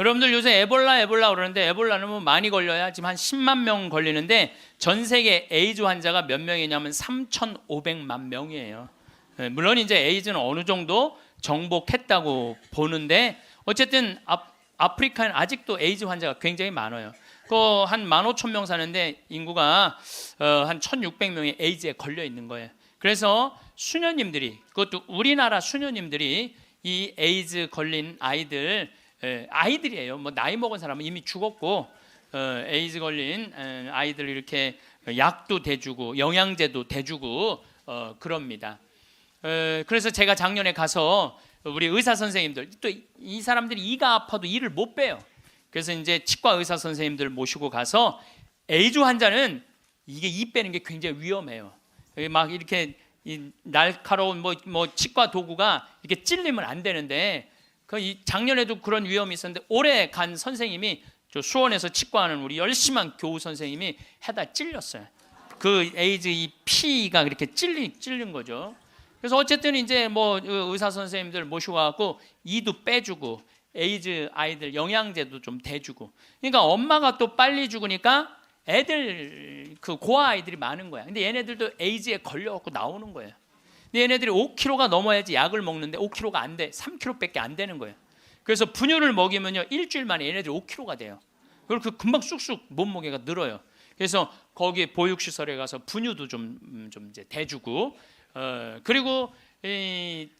여러분들 요새 에볼라 그러는데 에볼라는 뭐 많이 걸려야 지금 한 10만 명 걸리는데 전 세계 에이즈 환자가 몇 명이냐면 3,500만 명이에요. 물론 이제 에이즈는 어느 정도 정복했다고 보는데 어쨌든 아프리카는 아직도 에이즈 환자가 굉장히 많아요. 그 한 15,000명 사는데 인구가 한 1,600명이 에이즈에 걸려 있는 거예요. 그래서 수녀님들이, 그것도 우리나라 수녀님들이 이 에이즈 걸린 아이들이에요. 뭐 나이 먹은 사람은 이미 죽었고 에이즈 걸린 아이들 이렇게 약도 대주고 영양제도 대주고 그럽니다. 그래서 제가 작년에 가서 우리 의사 선생님들, 또 이 사람들이 이가 아파도 일을 못 빼요. 그래서 이제 치과 의사 선생님들 모시고 가서 에이즈 환자는 이게 이 빼는 게 굉장히 위험해요. 막 이렇게 이 날카로운 뭐 치과 도구가 이렇게 찔리면 안 되는데 작년에도 그런 위험이 있었는데 올해 간 선생님이 저 수원에서 치과하는 우리 열심한 교우 선생님이 해다 찔렸어요. 그 에이즈 이 피가 그렇게 찔린 거죠. 그래서 어쨌든 이제 뭐 의사 선생님들 모시고 와갖고 이도 빼주고 에이즈 아이들 영양제도 좀 대주고. 그러니까 엄마가 또 빨리 죽으니까 애들 그 고아 아이들이 많은 거야. 근데 얘네들도 에이즈에 걸려갖고 나오는 거예요. 근데 얘네들이 5kg가 넘어야지 약을 먹는데 5kg가 안 돼. 3kg밖에 안 되는 거예요. 그래서 분유를 먹이면요 일주일 만에 얘네들이 5kg가 돼요. 그리고 그 금방 쑥쑥 몸무게가 늘어요. 그래서 거기 보육시설에 가서 분유도 좀 이제 대주고, 그리고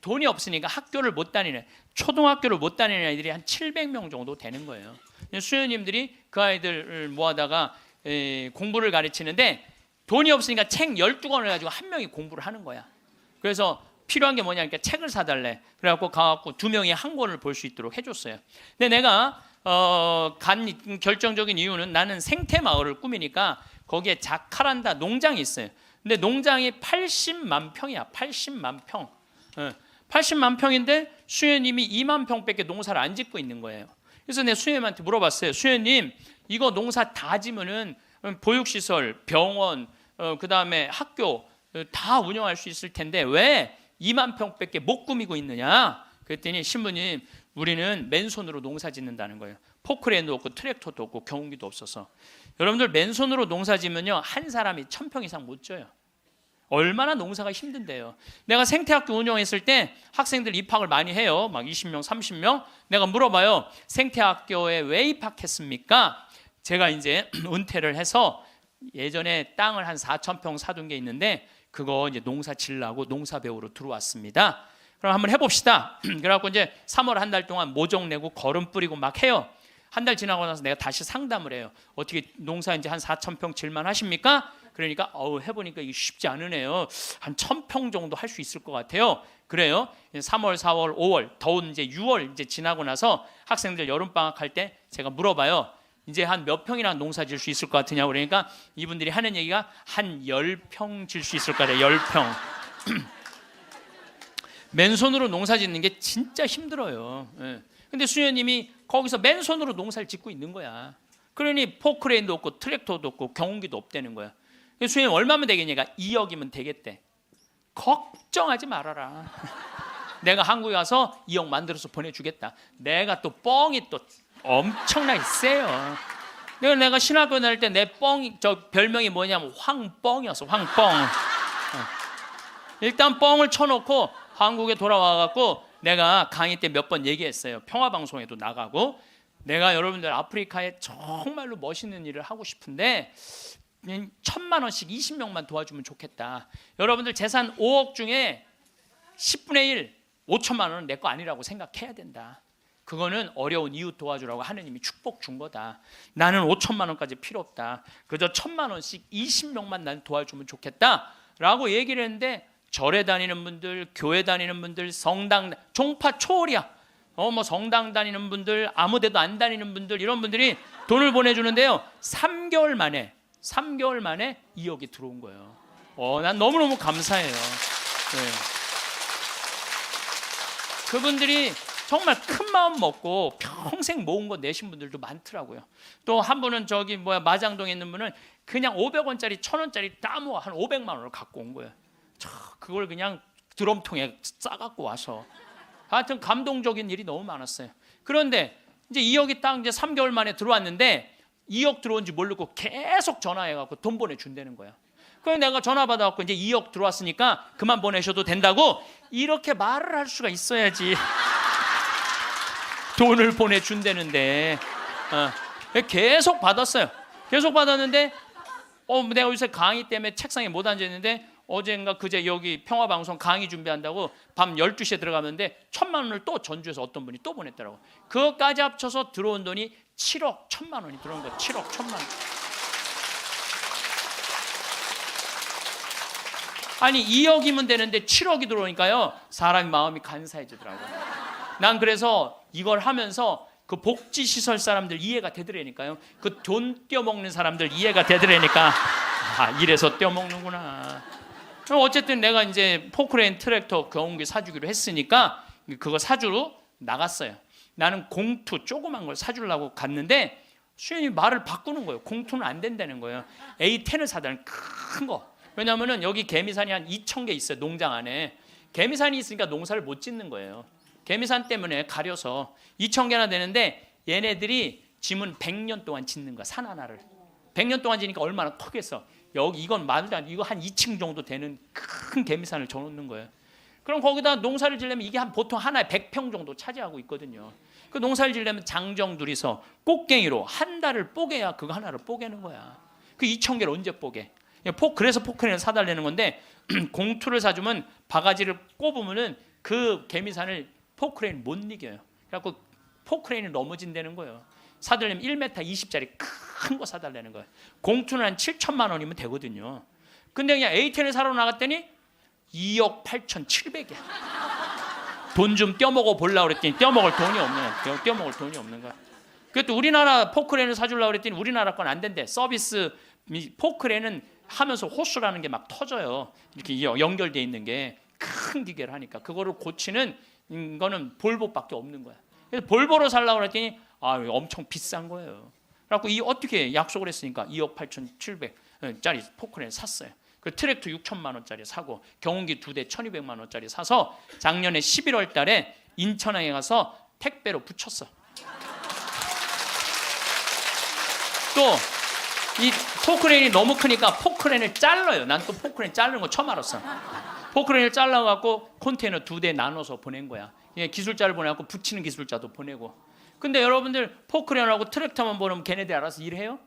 돈이 없으니까 학교를 못 다니는, 초등학교를 못 다니는 아이들이 한 700명 정도 되는 거예요. 수녀님들이 그 아이들을 모아다가 공부를 가르치는데 돈이 없으니까 책 12권을 가지고 한 명이 공부를 하는 거야. 그래서 필요한 게 뭐냐, 그러니까 책을 사달래. 그래갖고 가갖고 2명이 한 권을 볼 수 있도록 해줬어요. 근데 내가 간 결정적인 이유는 나는 생태 마을을 꾸미니까 거기에 자카란다 농장이 있어요. 근데 농장이 80만 평이야. 80만 평. 80만 평인데 수녀님이 2만 평밖에 농사를 안 짓고 있는 거예요. 그래서 내가 수녀님한테 물어봤어요. 수녀님, 이거 농사 다 지면은 보육시설, 병원, 그 다음에 학교 다 운영할 수 있을 텐데 왜 2만 평밖에 못 꾸미고 있느냐? 그랬더니 신부님, 우리는 맨손으로 농사 짓는다는 거예요. 포크레인도 없고 트랙터도 없고 경운기도 없어서. 여러분들 맨손으로 농사 지면요 한 사람이 1000평 이상 못 져요. 얼마나 농사가 힘든데요. 내가 생태학교 운영했을 때 학생들 입학을 많이 해요. 막 20명, 30명. 내가 물어봐요. 생태학교에 왜 입학했습니까? 제가 이제 은퇴를 해서 예전에 땅을 한 4000평 사둔 게 있는데 그거 이제 농사 지으려고 농사 배우러 들어왔습니다. 그럼 한번 해봅시다. 그래갖고 이제 3월 한 달 동안 모종 내고 거름 뿌리고 막 해요. 한 달 지나고 나서 내가 다시 상담을 해요. 어떻게 농사 이제 한 4000평 질만 하십니까? 그러니까 해보니까 이게 쉽지 않으네요. 한 1000평 정도 할 수 있을 것 같아요. 그래요. 3월, 4월, 5월, 더운 이제 6월 이제 지나고 나서 학생들 여름 방학할 때 제가 물어봐요. 이제 한 몇 평이나 농사 질 수 있을 것 같으냐고. 그러니까 이분들이 하는 얘기가 한 10평 질 수 있을 것 같아요. 10평. 맨손으로 농사 짓는 게 진짜 힘들어요. 근데 수녀님이 거기서 맨손으로 농사를 짓고 있는 거야. 그러니 포크레인도 없고 트랙터도 없고 경운기도 없다는 거야. 수녀님 얼마면 되겠냐가 2억이면 되겠대. 걱정하지 말아라. 내가 한국에 가서 2억 만들어서 보내주겠다. 내가 또 뻥이 또 엄청나게 세요. 내가 신학교 다닐 때 내 뻥이, 저 별명이 뭐냐면 황뻥이었어. 황뻥. 일단 뻥을 쳐놓고 한국에 돌아와갖고 내가 강의 때 몇 번 얘기했어요. 평화방송에도 나가고 내가 여러분들 아프리카에 정말로 멋있는 일을 하고 싶은데 1000만 원씩 20명만 도와주면 좋겠다. 여러분들 재산 5억 중에 10분의 1, 5천만 원은 내 거 아니라고 생각해야 된다. 그거는 어려운 이웃 도와주라고 하느님이 축복 준 거다. 나는 5천만 원까지 필요 없다. 그저 1000만 원씩 20명만 난 도와주면 좋겠다 라고 얘기를 했는데 절에 다니는 분들, 교회 다니는 분들, 성당, 종파 초월이야. 뭐 성당 다니는 분들, 아무 데도 안 다니는 분들, 이런 분들이 돈을 보내주는데요 3개월 만에 2억이 들어온 거예요. 난 너무너무 감사해요. 네. 그분들이 정말 큰 마음 먹고 평생 모은 거 내신 분들도 많더라고요. 또 한 분은 마장동에 있는 분은 그냥 500원짜리 1000원짜리 다 모아 한 500만 원을 갖고 온 거예요. 그걸 그냥 드럼통에 싸갖고 와서. 하여튼 감동적인 일이 너무 많았어요. 그런데 이제 2억이 딱 이제 3개월 만에 들어왔는데 2억 들어온지 모르고 계속 전화해갖고 돈 보내준다는 거야. 그래서 내가 전화 받아갖고 이제 2억 들어왔으니까 그만 보내셔도 된다고 이렇게 말을 할 수가 있어야지. 돈을 보내준다는데 계속 받았어요. 계속 받았는데 내가 요새 강의 때문에 책상에 못 앉았는데 어젠가 그제 여기 평화방송 강의 준비한다고 밤 12시에 들어가는데 1000만 원을 또 전주에서 어떤 분이 또 보냈더라고. 그것까지 합쳐서 들어온 돈이 7억 1000만 원이 들어온 거야. 7억 1000만 원. 아니 2억이면 되는데 7억이 들어오니까요 사람이 마음이 간사해지더라고요. 난 그래서 이걸 하면서 그 복지시설 사람들 이해가 되더라니까요. 그 돈 떼어먹는 사람들 이해가 되더라니까 이래서 떼어먹는구나. 어쨌든 내가 이제 포크레인 트랙터 경운기 사주기로 했으니까 그거 사주러 나갔어요. 나는 공투 조그만 걸 사주려고 갔는데 수현이 말을 바꾸는 거예요. 공투는 안 된다는 거예요. A10을 사달라는 큰 거. 왜냐하면 여기 개미산이 한 2,000개 있어요. 농장 안에. 개미산이 있으니까 농사를 못 짓는 거예요. 개미산 때문에 가려서 2,000개나 되는데 얘네들이 짐은 100년 동안 짓는 거야. 산 하나를. 100년 동안 지니까 얼마나 크겠어. 여기 이건 말도 안 돼. 이거 한 2층 정도 되는 큰 개미산을 져놓는 거예요. 그럼 거기다 농사를 지려면 이게 한 보통 하나에 100평 정도 차지하고 있거든요. 그 농사를 지려면 장정 둘이서 꽃갱이로 한 달을 뽀개야 그거 하나를 뽀개는 거야. 그 2,000개를 언제 뽀개? 그래서 포크레인을 사달라는 건데 공투를 사주면 바가지를 꼽으면은 그 개미산을 포크레인 못 이겨요. 그래갖고 포크레인이 넘어진다는 거예요. 사달라면 1m 20짜리 큰 거 사달라는 거예요. 공투는 한 7천만 원이면 되거든요. 근데 그냥 A10을 사러 나갔더니 2억 8,700이야. 돈 좀 떼어먹어 보려고 그랬더니 떼어먹을 돈이 없는 거야. 그것도 우리나라 포크레인을 사주려고 그랬더니 우리나라 건 안 된대. 서비스 포크레인은 하면서 호수라는 게 막 터져요. 이렇게 연결돼 있는 게 큰 기계를 하니까 그거를 고치는 거는 볼보밖에 없는 거야. 그래서 볼보로 살려고 그랬더니 엄청 비싼 거예요. 그래갖고 어떻게 약속을 했으니까 2억 8,700짜리 포크레인 샀어요. 그 트랙터 6천만 원짜리 사고 경운기 2대 1,200만 원짜리 사서 작년에 11월 달에 인천항에 가서 택배로 붙였어. 또 이 포크레인이 너무 크니까 포크레인을 잘라요. 난 또 포크레인 자르는 거 처음 알았어. 포크레인을 잘라갖고 컨테이너 2대 나눠서 보낸 거야. 기술자를 보내갖고 붙이는 기술자도 보내고. 근데 여러분들 포크레인하고 트랙터만 보내면 걔네들이 알아서 일해요?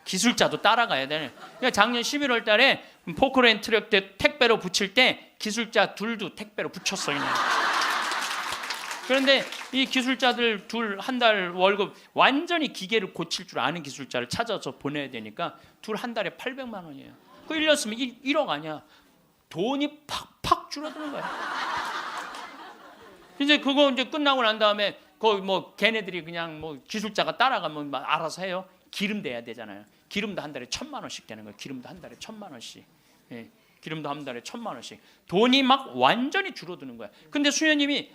기술자도 따라가야 되네. 그러니까 작년 11월 달에 포크레인 트랙터 택배로 붙일 때 기술자 둘도 택배로 붙였어. 그냥. 그런데 이 기술자들 둘 한 달 월급 완전히 기계를 고칠 줄 아는 기술자를 찾아서 보내야 되니까 둘 한 달에 800만 원이에요. 그 1년 쓰면 1억 아니야. 돈이 팍팍 줄어드는 거야. 이제 그거 이제 끝나고 난 다음에 거기 뭐 걔네들이 그냥 뭐 기술자가 따라가면 막 알아서 해요. 기름 대야 되잖아요. 기름도 한 달에 1,000만 원씩 되는 거예요. 기름도 한 달에 1,000만 원씩. 예, 기름도 한 달에 1,000만 원씩. 돈이 막 완전히 줄어드는 거야. 근데 수녀님이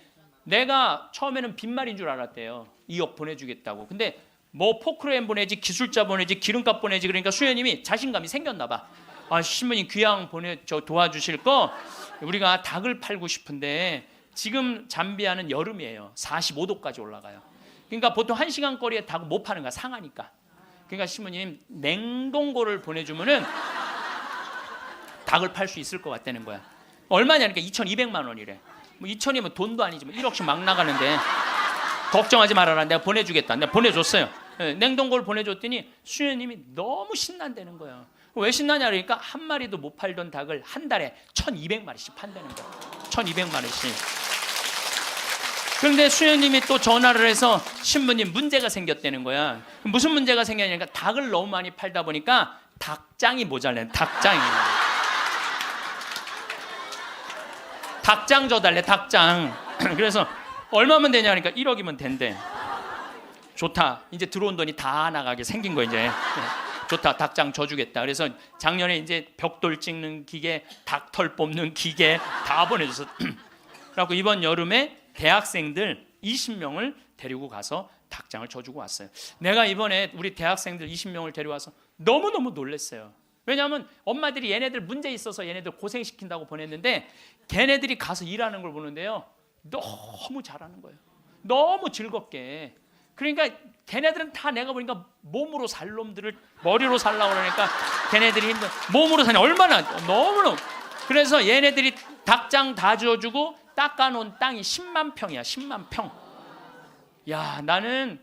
내가 처음에는 빈말인 줄 알았대요. 2억 보내주겠다고. 근데 뭐 포크레인 보내지, 기술자 보내지, 기름값 보내지. 그러니까 수녀님이 자신감이 생겼나 봐. 신부님 귀양 도와주실 거 우리가 닭을 팔고 싶은데 지금 잠비아는 여름이에요. 45도까지 올라가요. 그러니까 보통 1시간 거리에 닭을 못 파는 거야. 상하니까. 그러니까 신부님 냉동고를 보내주면은 닭을 팔 수 있을 것 같다는 거야. 얼마냐니까 2,200만 원이래. 뭐 2,000이면 돈도 아니지만 1억씩 막 나가는데 걱정하지 말아라. 내가 보내주겠다. 내가 보내줬어요. 냉동고를 보내줬더니 수녀님이 너무 신난다는 거예요. 왜 신나냐 그러니까 한 마리도 못 팔던 닭을 한 달에 1,200마리씩 판다는 거야. 1,200마리씩. 그런데 수녀님이 또 전화를 해서 신부님 문제가 생겼다는 거야. 무슨 문제가 생겼냐니까 닭을 너무 많이 팔다 보니까 닭장이 모자라는 닭장이. 닭장 줘달래. 닭장. 그래서 얼마면 되냐니까 1억이면 된대. 좋다. 이제 들어온 돈이 다 나가게 생긴 거 이제. 좋다. 닭장 줘주겠다. 그래서 작년에 이제 벽돌 찍는 기계, 닭털 뽑는 기계 다 보내줘서. 그래갖고 이번 여름에 대학생들 20명을 데리고 가서 닭장을 줘주고 왔어요. 내가 이번에 우리 대학생들 20명을 데려와서 너무너무 놀랐어요. 왜냐하면 엄마들이 얘네들 문제 있어서 얘네들 고생시킨다고 보냈는데 걔네들이 가서 일하는 걸 보는데요. 너무 잘하는 거예요. 너무 즐겁게. 그러니까 걔네들은 다 내가 보니까 몸으로 살 놈들을 머리로 살라고 그러니까 걔네들이 힘든 몸으로 사냐 얼마나 너무너무. 그래서 얘네들이 닭장 다 줘주고 닦아놓은 땅이 10만 평이야. 10만 평. 야, 나는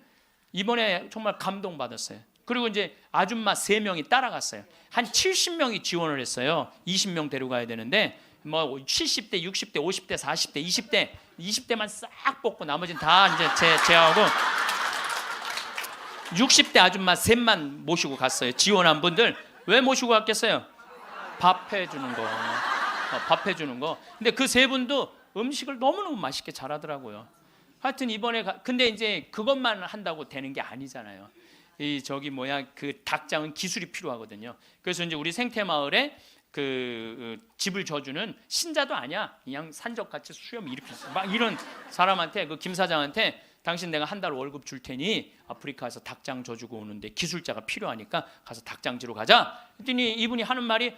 이번에 정말 감동받았어요. 그리고 이제 아줌마 3명이 따라갔어요. 한 70명이 지원을 했어요. 20명 데려가야 되는데 뭐 70대, 60대, 50대, 40대, 20대만 싹 뽑고 나머지는 다 이제 제하고 60대 아줌마 3만 모시고 갔어요. 지원한 분들. 왜 모시고 갔겠어요? 밥 해주는 거. 밥 해주는 거. 근데 그 3분도 음식을 너무너무 맛있게 잘하더라고요. 하여튼 이번에 근데 이제 그것만 한다고 되는 게 아니잖아요. 그 닭장은 기술이 필요하거든요. 그래서 이제 우리 생태마을에 그 집을 져주는 신자도 아니야. 그냥 산적같이 수염 이렇게 막 이런 사람한테 그 김 사장한테 당신 내가 한 달 월급 줄 테니 아프리카에서 닭장 져주고 오는데 기술자가 필요하니까 가서 닭장지로 가자. 그랬더니 이분이 하는 말이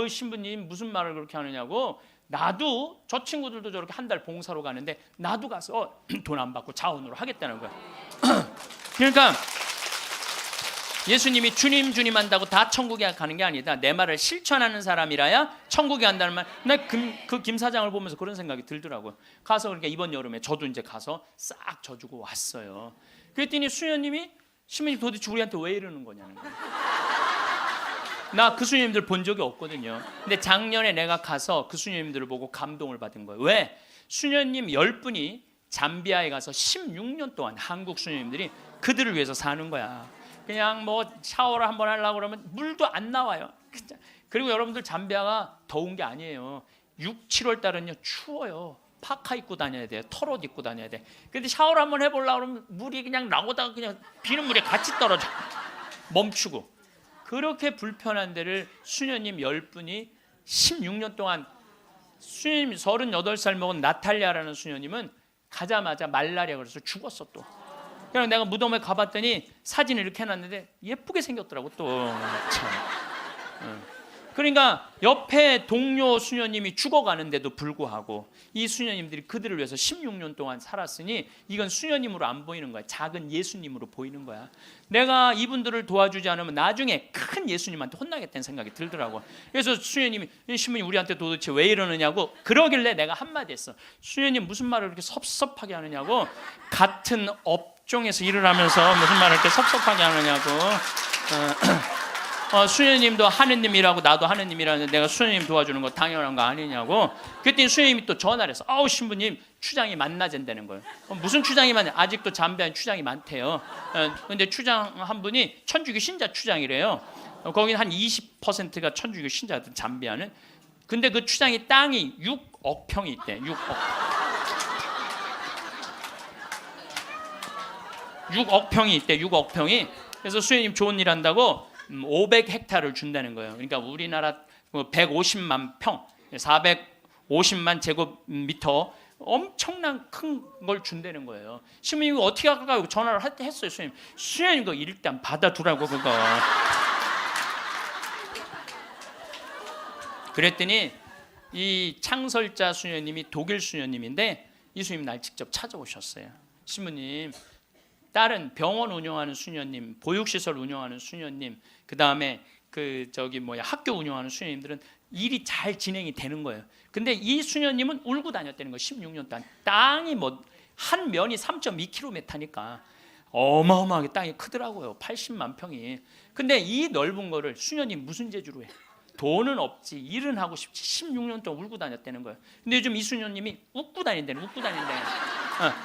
신부님 무슨 말을 그렇게 하느냐고. 나도 저 친구들도 저렇게 한 달 봉사로 가는데 나도 가서 돈 안 받고 자원으로 하겠다는 거야. 그러니까 예수님이 주님 주님 한다고 다 천국에 가는 게 아니다. 내 말을 실천하는 사람이라야 천국에 간다는 말. 나 그 김 사장을 보면서 그런 생각이 들더라고요. 가서 그러니까 이번 여름에 저도 이제 가서 싹 져주고 왔어요. 그랬더니 수녀님이 신부님 도대체 우리한테 왜 이러는 거냐는 거예요. 나 그 수녀님들 본 적이 없거든요. 근데 작년에 내가 가서 그 수녀님들을 보고 감동을 받은 거예요. 왜? 수녀님 10분이 잠비아에 가서 16년 동안 한국 수녀님들이 그들을 위해서 사는 거야. 그냥 뭐 샤워를 한번 하려고 그러면 물도 안 나와요. 그리고 여러분들 잠비아가 더운 게 아니에요. 6, 7월 달은요 추워요. 파카 입고 다녀야 돼요. 털옷 입고 다녀야 돼. 근데 샤워를 한번 해보려고 그러면 물이 그냥 나오다가 그냥 비는 물에 같이 떨어져. 멈추고. 그렇게 불편한 데를 수녀님 10분이 16년 동안. 수녀님 38살 먹은 나탈리아라는 수녀님은 가자마자 말라리아 그래서 죽었어 또. 그냥 내가 무덤에 가봤더니 사진을 이렇게 해놨는데 예쁘게 생겼더라고 또. 참. 그러니까 옆에 동료 수녀님이 죽어가는데도 불구하고 이 수녀님들이 그들을 위해서 16년 동안 살았으니 이건 수녀님으로 안 보이는 거야. 작은 예수님으로 보이는 거야. 내가 이분들을 도와주지 않으면 나중에 큰 예수님한테 혼나겠다는 생각이 들더라고. 그래서 수녀님이 신부님 우리한테 도대체 왜 이러느냐고 그러길래 내가 한마디 했어. 수녀님 무슨 말을 그렇게 섭섭하게 하느냐고. 같은 업종에서 일을 하면서 무슨 말을 이렇게 섭섭하게 하느냐고. 수녀님도 하느님이라고 나도 하느님이라는데 내가 수녀님 도와주는 거 당연한 거 아니냐고. 그랬더니 수녀님이 또 전화를 해서 신부님 추장이 만나잔다는 거예요. 무슨 추장이 많냐. 아직도 잠비아는 추장이 많대요. 근데 추장 한 분이 천주교 신자 추장이래요. 거기는 한 20%가 천주교 신자들 잠비아는. 근데 그 추장이 땅이 6억 평이 있대. 6억 평이 있대. 6억 평이. 그래서 수녀님 좋은 일 한다고 500헥타를 준다는 거예요. 그러니까 우리나라 150만 평, 450만 제곱미터 엄청난 큰 걸 준다는 거예요. 신부님이 어떻게 할까 전화를 했어요. 수녀님 그거 일단 받아두라고 그거. 그랬더니 이 창설자 수녀님이 독일 수녀님인데 이 수녀님 날 직접 찾아오셨어요. 신부님 다른 병원 운영하는 수녀님, 보육시설 운영하는 수녀님, 그 다음에 학교 운영하는 수녀님들은 일이 잘 진행이 되는 거예요. 근데 이 수녀님은 울고 다녔다는 거예요. 16년 동안. 땅이 한 면이 3.2km니까 어마어마하게 땅이 크더라고요. 80만 평이. 근데 이 넓은 거를 수녀님 무슨 재주로 해? 돈은 없지, 일은 하고 싶지. 16년 동안 울고 다녔다는 거예요. 근데 요즘 이 수녀님이 웃고 다닌다는.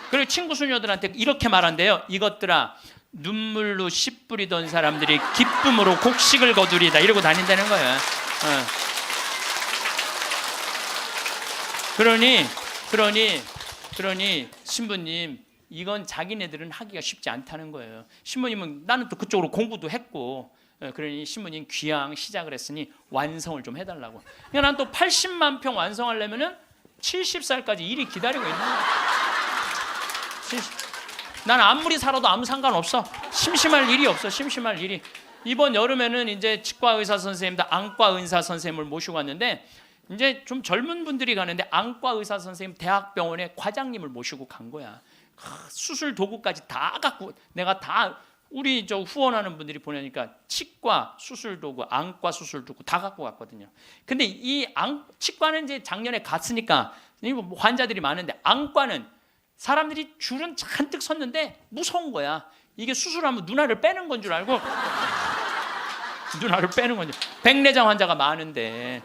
그리고 친구 수녀들한테 이렇게 말한대요. 이것들아, 눈물로 씨 뿌리던 사람들이 기쁨으로 곡식을 거두리다. 이러고 다닌다는 거예요. 그러니 신부님 이건 자기네들은 하기가 쉽지 않다는 거예요. 신부님은 나는 또 그쪽으로 공부도 했고. 그러니 신부님 귀향 시작을 했으니 완성을 좀 해달라고. 그러니까 난 또 80만 평 완성하려면은 70살까지 일이 기다리고 있는 거야. 난 아무리 살아도 아무 상관없어. 심심할 일이 없어. 심심할 일이. 이번 여름에는 이제 치과 의사 선생님들, 안과 의사 선생님을 모시고 왔는데 이제 좀 젊은 분들이 가는데 안과 의사 선생님 대학병원에 과장님을 모시고 간 거야. 수술 도구까지 다 갖고 내가 다. 우리 후원하는 분들이 보내니까 치과 수술 도구, 안과 수술 도구 다 갖고 갔거든요. 근데 이 치과는 이제 작년에 갔으니까 환자들이 많은데 안과는 사람들이 줄은 잔뜩 섰는데 무서운 거야. 이게 수술하면 눈알을 빼는 건 줄 알고 눈알을 빼는 건지. 백내장 환자가 많은데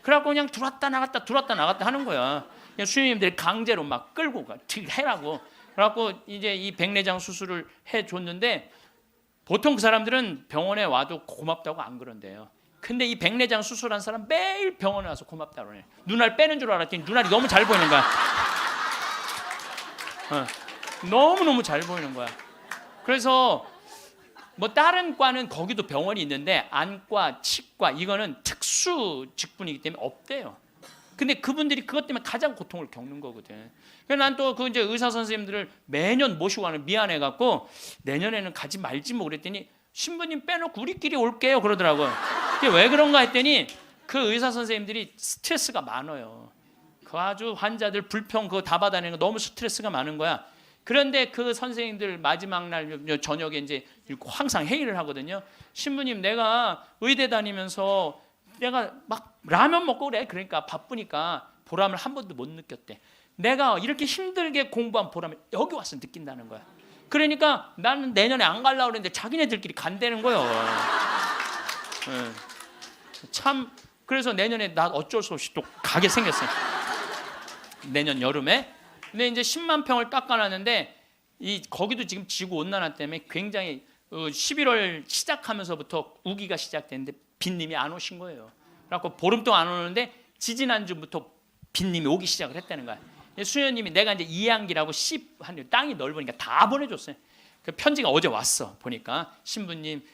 그래갖고 그냥 들어왔다 나갔다 하는 거야. 그냥 수녀님들이 강제로 막 끌고 가 해라고. 그래갖고 이제 이 백내장 수술을 해줬는데 보통 그 사람들은 병원에 와도 고맙다고 안 그런대요. 근데 이 백내장 수술한 사람 매일 병원에 와서 고맙다고 그래. 눈알 빼는 줄 알았더니 눈알이 너무 잘 보이는 거야. 너무너무 잘 보이는 거야. 그래서 다른 과는 거기도 병원이 있는데 안과, 치과 이거는 특수 직분이기 때문에 없대요. 근데 그분들이 그것 때문에 가장 고통을 겪는 거거든. 그래서 난 또 그 이제 의사 선생님들을 매년 모시고 가는 미안해 갖고 내년에는 가지 말지 뭐 그랬더니 신부님 빼놓고 우리끼리 올게요 그러더라고요. 그게 왜 그런가 했더니 그 의사 선생님들이 스트레스가 많아요. 그 아주 환자들 불평 그거 다 받아내는 거 너무 스트레스가 많은 거야. 그런데 그 선생님들 마지막 날 저녁에 이제 항상 회의를 하거든요. 신부님 내가 의대 다니면서 내가 막 라면 먹고 그래. 그러니까 바쁘니까 보람을 한 번도 못 느꼈대. 내가 이렇게 힘들게 공부한 보람을 여기 와서 느낀다는 거야. 그러니까 나는 내년에 안 가려고 그랬는데 자기네들끼리 간다는 거예요. 참 그래서 내년에 나 어쩔 수 없이 또 가게 생겼어요. 내년 여름에. 근데 이제 10만 평을 닦아놨는데 거기도 지금 지구 온난화 때문에 굉장히 11월 시작하면서부터 우기가 시작됐는데 빈님이 안 오신 거예요. 그래갖고 보름 동안 안 오는데 지지난주부터 빈님이 오기 시작을 했다는 거야. 수녀님이 내가 이제 이양기라고 땅이 넓으니까 다 보내줬어요. 그 편지가 어제 왔어. 보니까 신부님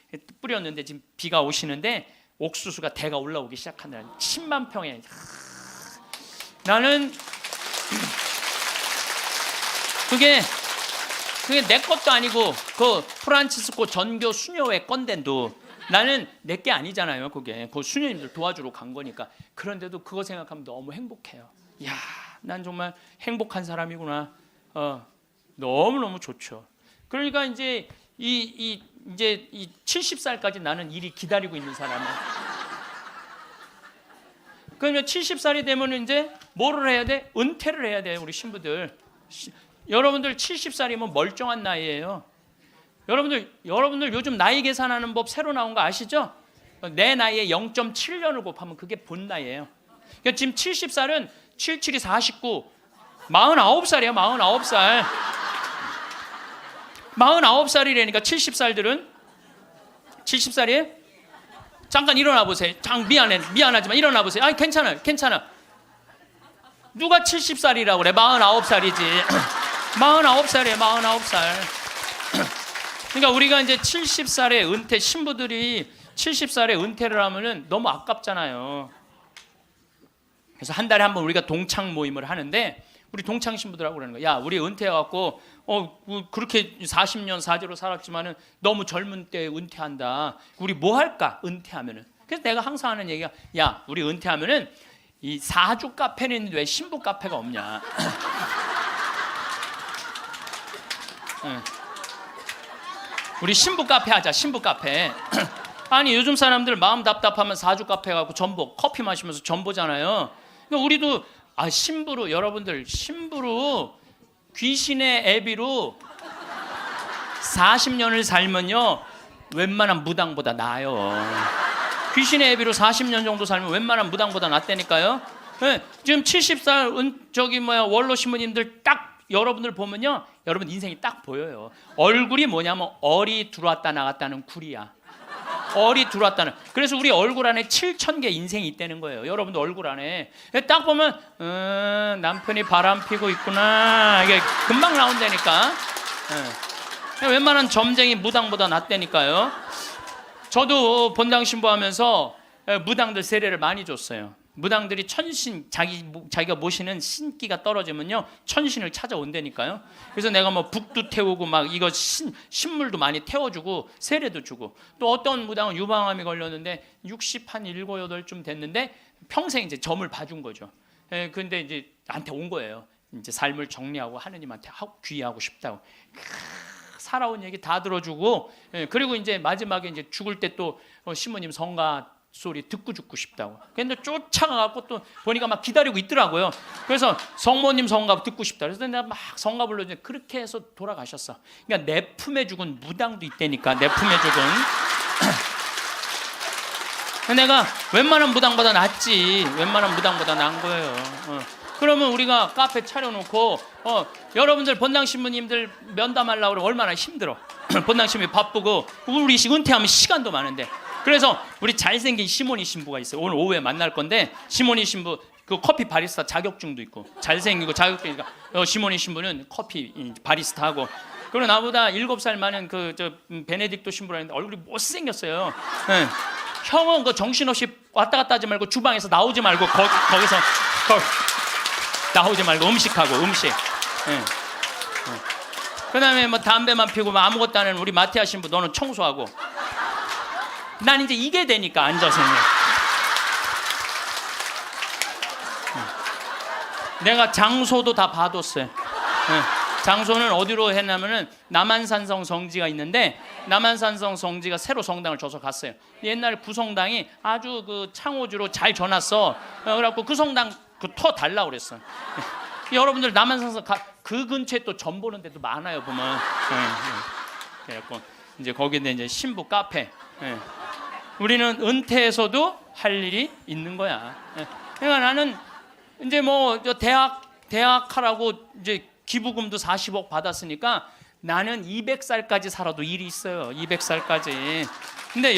뿌렸는데 지금 비가 오시는데 옥수수가 대가 올라오기 시작한다. 10만 평에 나는 그게 내 것도 아니고 그 프란치스코 전교 수녀회 건데도 나는 내 게 아니잖아요. 그게 그 수녀님들 도와주러 간 거니까. 그런데도 그거 생각하면 너무 행복해요. 야, 난 정말 행복한 사람이구나. 너무 좋죠. 그러니까 이제 이제 70살까지 나는 일이 기다리고 있는 사람이야. 그러면 70살이 되면 이제 뭐를 해야 돼? 은퇴를 해야 돼. 우리 신부들. 여러분들 70살이면 멀쩡한 나이예요. 여러분들 요즘 나이 계산하는 법 새로 나온 거 아시죠? 내 나이에 0.7년을 곱하면 그게 본 나이예요. 그러니까 지금 70살은 77이 49, 49살이야. 49살. 49살이라니까 70살들은 70살이에요? 잠깐 일어나 보세요. 미안하지만 일어나 보세요. 아니 괜찮아. 누가 70살이라고 그래? 49살이지. 49살이에요. 49살. 그러니까 우리가 이제 70살에 은퇴 신부들이 70살에 은퇴를 하면은 너무 아깝잖아요. 그래서 한 달에 한 번 우리가 동창 모임을 하는데 우리 동창 신부들하고 그러는 거야. 야, 우리 은퇴해갖고 그렇게 40년 사제로 살았지만은 너무 젊은 때 은퇴한다. 우리 뭐 할까? 은퇴하면은. 그래서 내가 항상 하는 얘기가 야, 우리 은퇴하면은 이 사주 카페는 있는데 왜 신부 카페가 없냐? 우리 신부 카페 하자. 신부 카페. 아니 요즘 사람들 마음 답답하면 사주 카페 가고 전보 커피 마시면서 전보잖아요. 그러니까 우리도 신부로 여러분들 신부로 귀신의 애비로 40년을 살면요 웬만한 무당보다 나아요. 귀신의 애비로 40년 정도 살면 웬만한 무당보다 낫다니까요. 네, 지금 70살 원로 신부님들 딱 여러분들 보면요 여러분 인생이 딱 보여요. 얼굴이 뭐냐면 얼이 들어왔다 나갔다는 굴이야. 얼이 들어왔다는. 그래서 우리 얼굴 안에 7,000개 인생이 있다는 거예요. 여러분들 얼굴 안에 딱 보면 남편이 바람 피고 있구나 이게 금방 나온다니까. 웬만한 점쟁이 무당보다 낫다니까요. 저도 본당 신부하면서 무당들 세례를 많이 줬어요. 무당들이 천신 자기가 모시는 신기가 떨어지면요 천신을 찾아온다니까요. 그래서 내가 뭐 북도 태우고 막 이거 신물도 많이 태워주고 세례도 주고 또 어떤 무당은 유방암이 걸렸는데 60 한 7, 8쯤 됐는데 평생 이제 점을 봐준 거죠. 근데 이제 나한테 온 거예요. 이제 삶을 정리하고 하느님한테 귀의하고 싶다고. 살아온 얘기 다 들어주고 그리고 이제 마지막에 이제 죽을 때 또 신부님 성가 소리 듣고 죽고 싶다고. 근데 쫓아가갖고 또 보니까 막 기다리고 있더라고요. 그래서 성모님 성가 듣고 싶다. 그래서 내가 막 성가 불러주는데 그렇게 해서 돌아가셨어. 그러니까 내 품에 죽은 무당도 있다니까. 내 품에 죽은. 내가 웬만한 무당보다 낫지. 웬만한 무당보다 나은 거예요. 그러면 우리가 카페 차려놓고 여러분들 본당 신부님들 면담하려고 그러면 얼마나 힘들어. 본당 신부님 바쁘고 우리 은퇴하면 시간도 많은데. 그래서 우리 잘생긴 시모니 신부가 있어요. 오늘 오후에 만날 건데 시모니 신부 그 커피 바리스타 자격증도 있고 잘생기고 자격증이니까 시모니 신부는 커피 바리스타 하고 그리고 나보다 7살 많은 베네딕토 신부라는데 얼굴이 못생겼어요. 네. 형은 그 정신없이 왔다 갔다 하지 말고 주방에서 나오지 말고 거기서 나오지 말고 음식하고 음식. 예. 그다음에 뭐 담배만 피우고 뭐 아무것도 안 하는 우리 마티아 신부 너는 청소하고. 난 이제 이게 되니까 앉아서 있네. 내가 장소도 다 봐뒀어요. 장소는 어디로 했냐면은 남한산성 성지가 있는데 남한산성 성지가 새로 성당을 줘서 갔어요. 옛날에 구성당이 아주 그 창호주로 잘 줘놨어. 그래갖고 그 성당 그 터 달라고 그랬어. 여러분들 남한산성 그 근처에 또 점 보는 데도 많아요 보면. 그래갖고 이제 거기에 이제 신부 카페. 우리는 은퇴해서도 할 일이 있는 거야. 그러니까 나는 이제 뭐 대학 하라고 이제 기부금도 40억 받았으니까 나는 200살까지 살아도 일이 있어요. 200살까지. 근데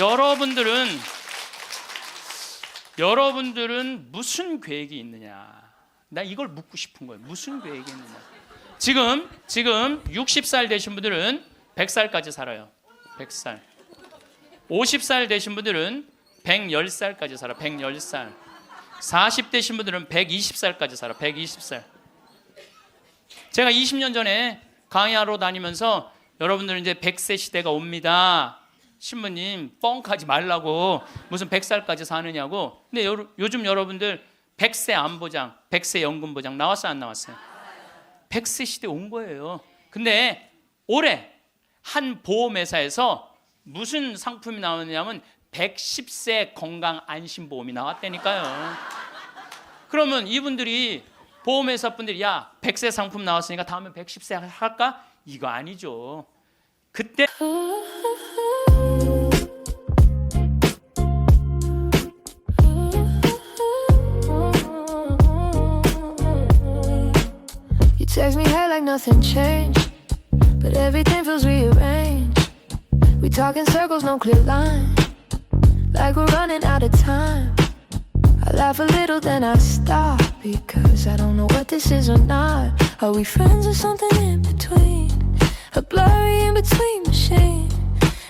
여러분들은 무슨 계획이 있느냐? 나 이걸 묻고 싶은 거예요. 무슨 계획이 있느냐? 지금 60살 되신 분들은 100살까지 살아요. 100살. 50살 되신 분들은 110살까지 살아. 110살. 40대신 분들은 120살까지 살아. 120살. 제가 20년 전에 강의하러 다니면서 여러분들은 이제 100세 시대가 옵니다. 신부님 뻥하지 말라고 무슨 100살까지 사느냐고. 근데 요즘 여러분들 100세 안보장, 100세 연금보장 나왔어요 안 나왔어요? 100세 시대 온 거예요. 근데 올해 한 보험회사에서 무슨 상품이 나오느냐면 110세 건강 안심보험이 나왔다니까요. 그러면 이분들이 보험회사 분들이 야 100세 상품 나왔으니까 다음에 110세 할까? 이거 아니죠. 그때
You text me hey like nothing changed, but everything feels rearranged. We talk in circles, no clear line, like we're running out of time. I laugh a little, then I stop, because I don't know what this is or not. Are we friends or something in between? A blurry in-between machine.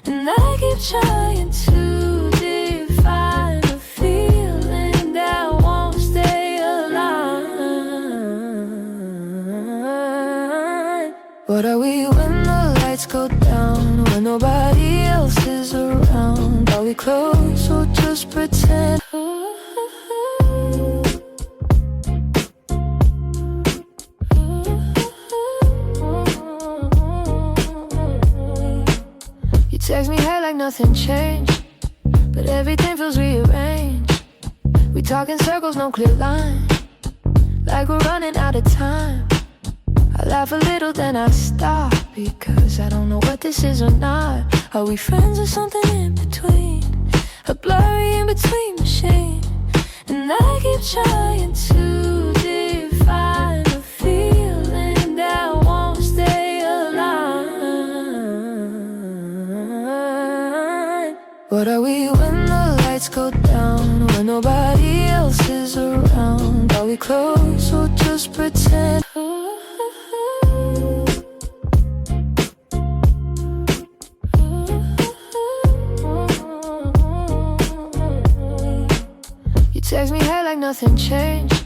And I keep trying to define a feeling that won't stay alive. What are we when the lights go down? When nobody else is around? Are we close or just pretend? You text me hey like nothing changed, but everything feels rearranged. We talk in circles, no clear line, like we're running out of time. I laugh a little, then I stop, because I don't know what this is or not. Are we friends or something in between? A blurry in-between machine. And I keep trying to define a feeling that won't stay alive. What are we when the lights go down? When nobody else is around? Are we close or just pretend? You text me hey like nothing changed,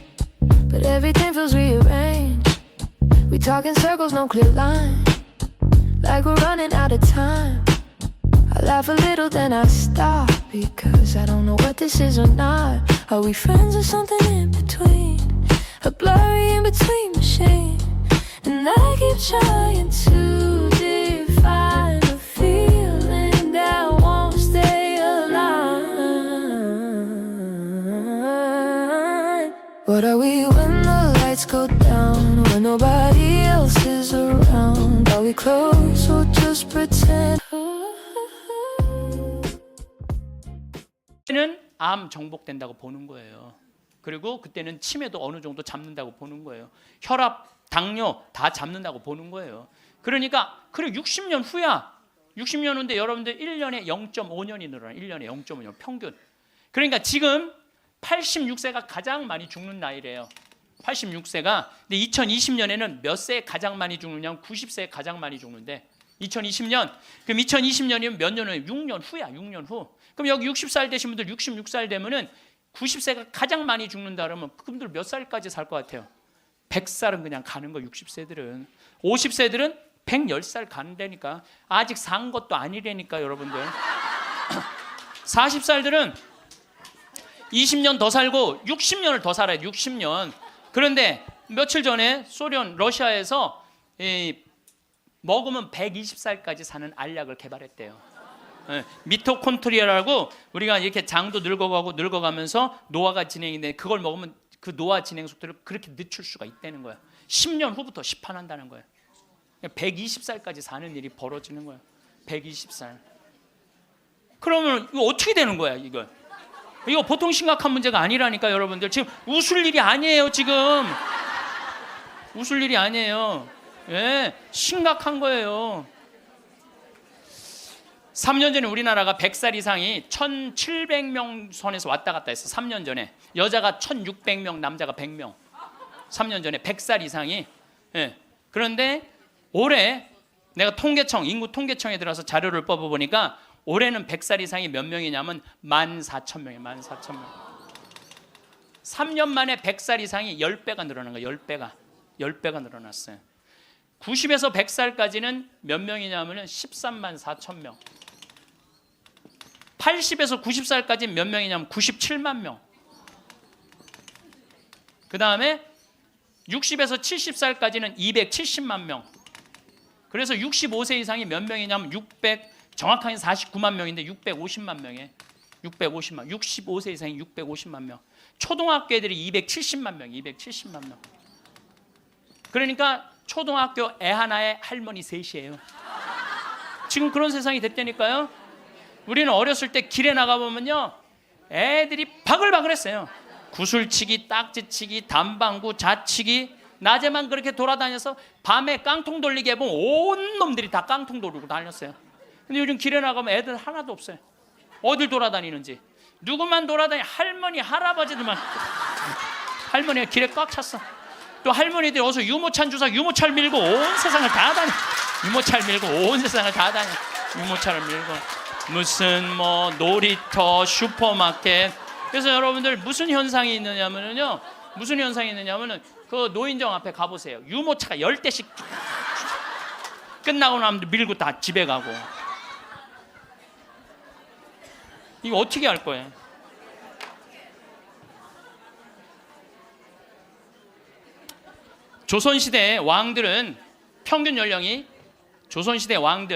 but everything feels rearranged. We talk in circles, no clear line, like we're running out of time. I laugh a little, then I stop, because I don't know what this is or not. Are we friends or something in between? A blurry in-between machine. And I keep trying to define a feeling that won't stay alive. What are we when the lights go down? When nobody else is around? Are we close or just pretend?
그때는 암 정복된다고 보는 거예요. 그리고 그때는 치매도 어느 정도 잡는다고 보는 거예요. 혈압, 당뇨 다 잡는다고 보는 거예요. 그러니까 그래 60년 후야. 60년 후인데 여러분들 1년에 0.5년이 늘어나. 1년에 0.5년 평균. 그러니까 지금 86세가 가장 많이 죽는 나이래요. 86세가. 근데 2020년에는 몇 세에 가장 많이 죽느냐면 90세에 가장 많이 죽는데 2020년. 그럼 2020년이면 몇 년 후에? 6년 후야. 6년 후. 그럼 여기 60살 되신 분들 66살 되면은 90세가 가장 많이 죽는다 그러면 그분들 몇 살까지 살 것 같아요? 100살은 그냥 가는 거. 60세들은. 50세들은 110살 간다니까. 아직 산 것도 아니라니까 여러분들. 40살들은 20년 더 살고 60년을 더 살아요. 60년. 그런데 며칠 전에 소련 러시아에서 먹으면 120살까지 사는 알약을 개발했대요. 미토콘트리아라고 우리가 이렇게 장도 늙어가고 늙어가면서 노화가 진행이 그걸 먹으면 그 노화 진행 속도를 그렇게 늦출 수가 있다는 거야. 10년 후부터 시판한다는 거야. 120살까지 사는 일이 벌어지는 거야. 120살. 그러면 이거 어떻게 되는 거야, 이거? 이거 보통 심각한 문제가 아니라니까 여러분들. 지금 웃을 일이 아니에요, 지금. 웃을 일이 아니에요. 예, 심각한 거예요. 3년 전에 우리나라가 100살 이상이 1,700명 선에서 왔다 갔다 했어. 3년 전에. 여자가 1,600명, 남자가 100명. 3년 전에 100살 이상이. 예. 그런데 올해 내가 통계청, 인구 통계청에 들어서 자료를 뽑아보니까 올해는 100살 이상이 몇 명이냐면 14,000명이에요. 14,000명. 3년 만에 100살 이상이 10배가 늘어난 거예요. 10배가. 10배가 늘어났어요. 90에서 100살까지는 몇 명이냐면 13만 4천 명. 80에서 90살까지 몇 명이냐면 97만 명. 그 다음에 60에서 70살까지는 270만 명. 그래서 65세 이상이 몇 명이냐면 정확하게 49만 명인데 650만 명이에요. 650만. 65세 이상이 650만 명. 초등학교 애들이 270만 명. 270만 명. 그러니까 초등학교 애 하나에 할머니 셋이에요. 지금 그런 세상이 됐다니까요. 우리는 어렸을 때 길에 나가보면요, 애들이 바글바글했어요. 구슬치기, 딱지치기, 담방구, 자치기. 낮에만 그렇게 돌아다녀서 밤에 깡통 돌리게 해보면 온 놈들이 다 깡통 돌리고 다녔어요. 근데 요즘 길에 나가면 애들 하나도 없어요. 어딜 돌아다니는지. 누구만 돌아다니? 할머니, 할아버지들만. 할머니가 길에 꽉 찼어. 또 할머니들이 어서 유모차 주사 유모차를 밀고 온 세상을 다 다녀. 유모차를 밀고 온 세상을 다 다녀. 유모차를 밀고 무슨 뭐 놀이터, 슈퍼마켓. 그래서 여러분들 무슨 현상이 있느냐면요, 무슨 현상이 있느냐면은 그 노인정 앞에 가보세요. 유모차가 10대씩 끝나고 나면 밀고 다 집에 가고. 이거 어떻게 할 거예요? 조선시대 왕들은 평균 연령이 조선시대 왕이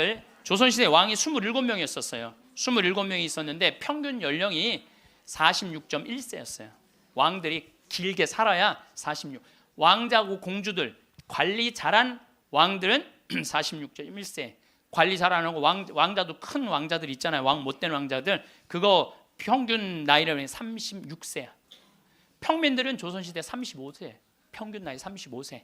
27명이었어요. 27명이 있었는데 평균 연령이 46.1세였어요. 왕들이 길게 살아야 46. 왕자고 공주들, 관리 잘한 왕들은 46.1세. 관리 잘 안 하고 왕자도 큰 왕자들 있잖아요. 왕 못된 왕자들. 그거 평균 나이는 36세야. 평민들은 조선시대 35세. 평균 나이 35세.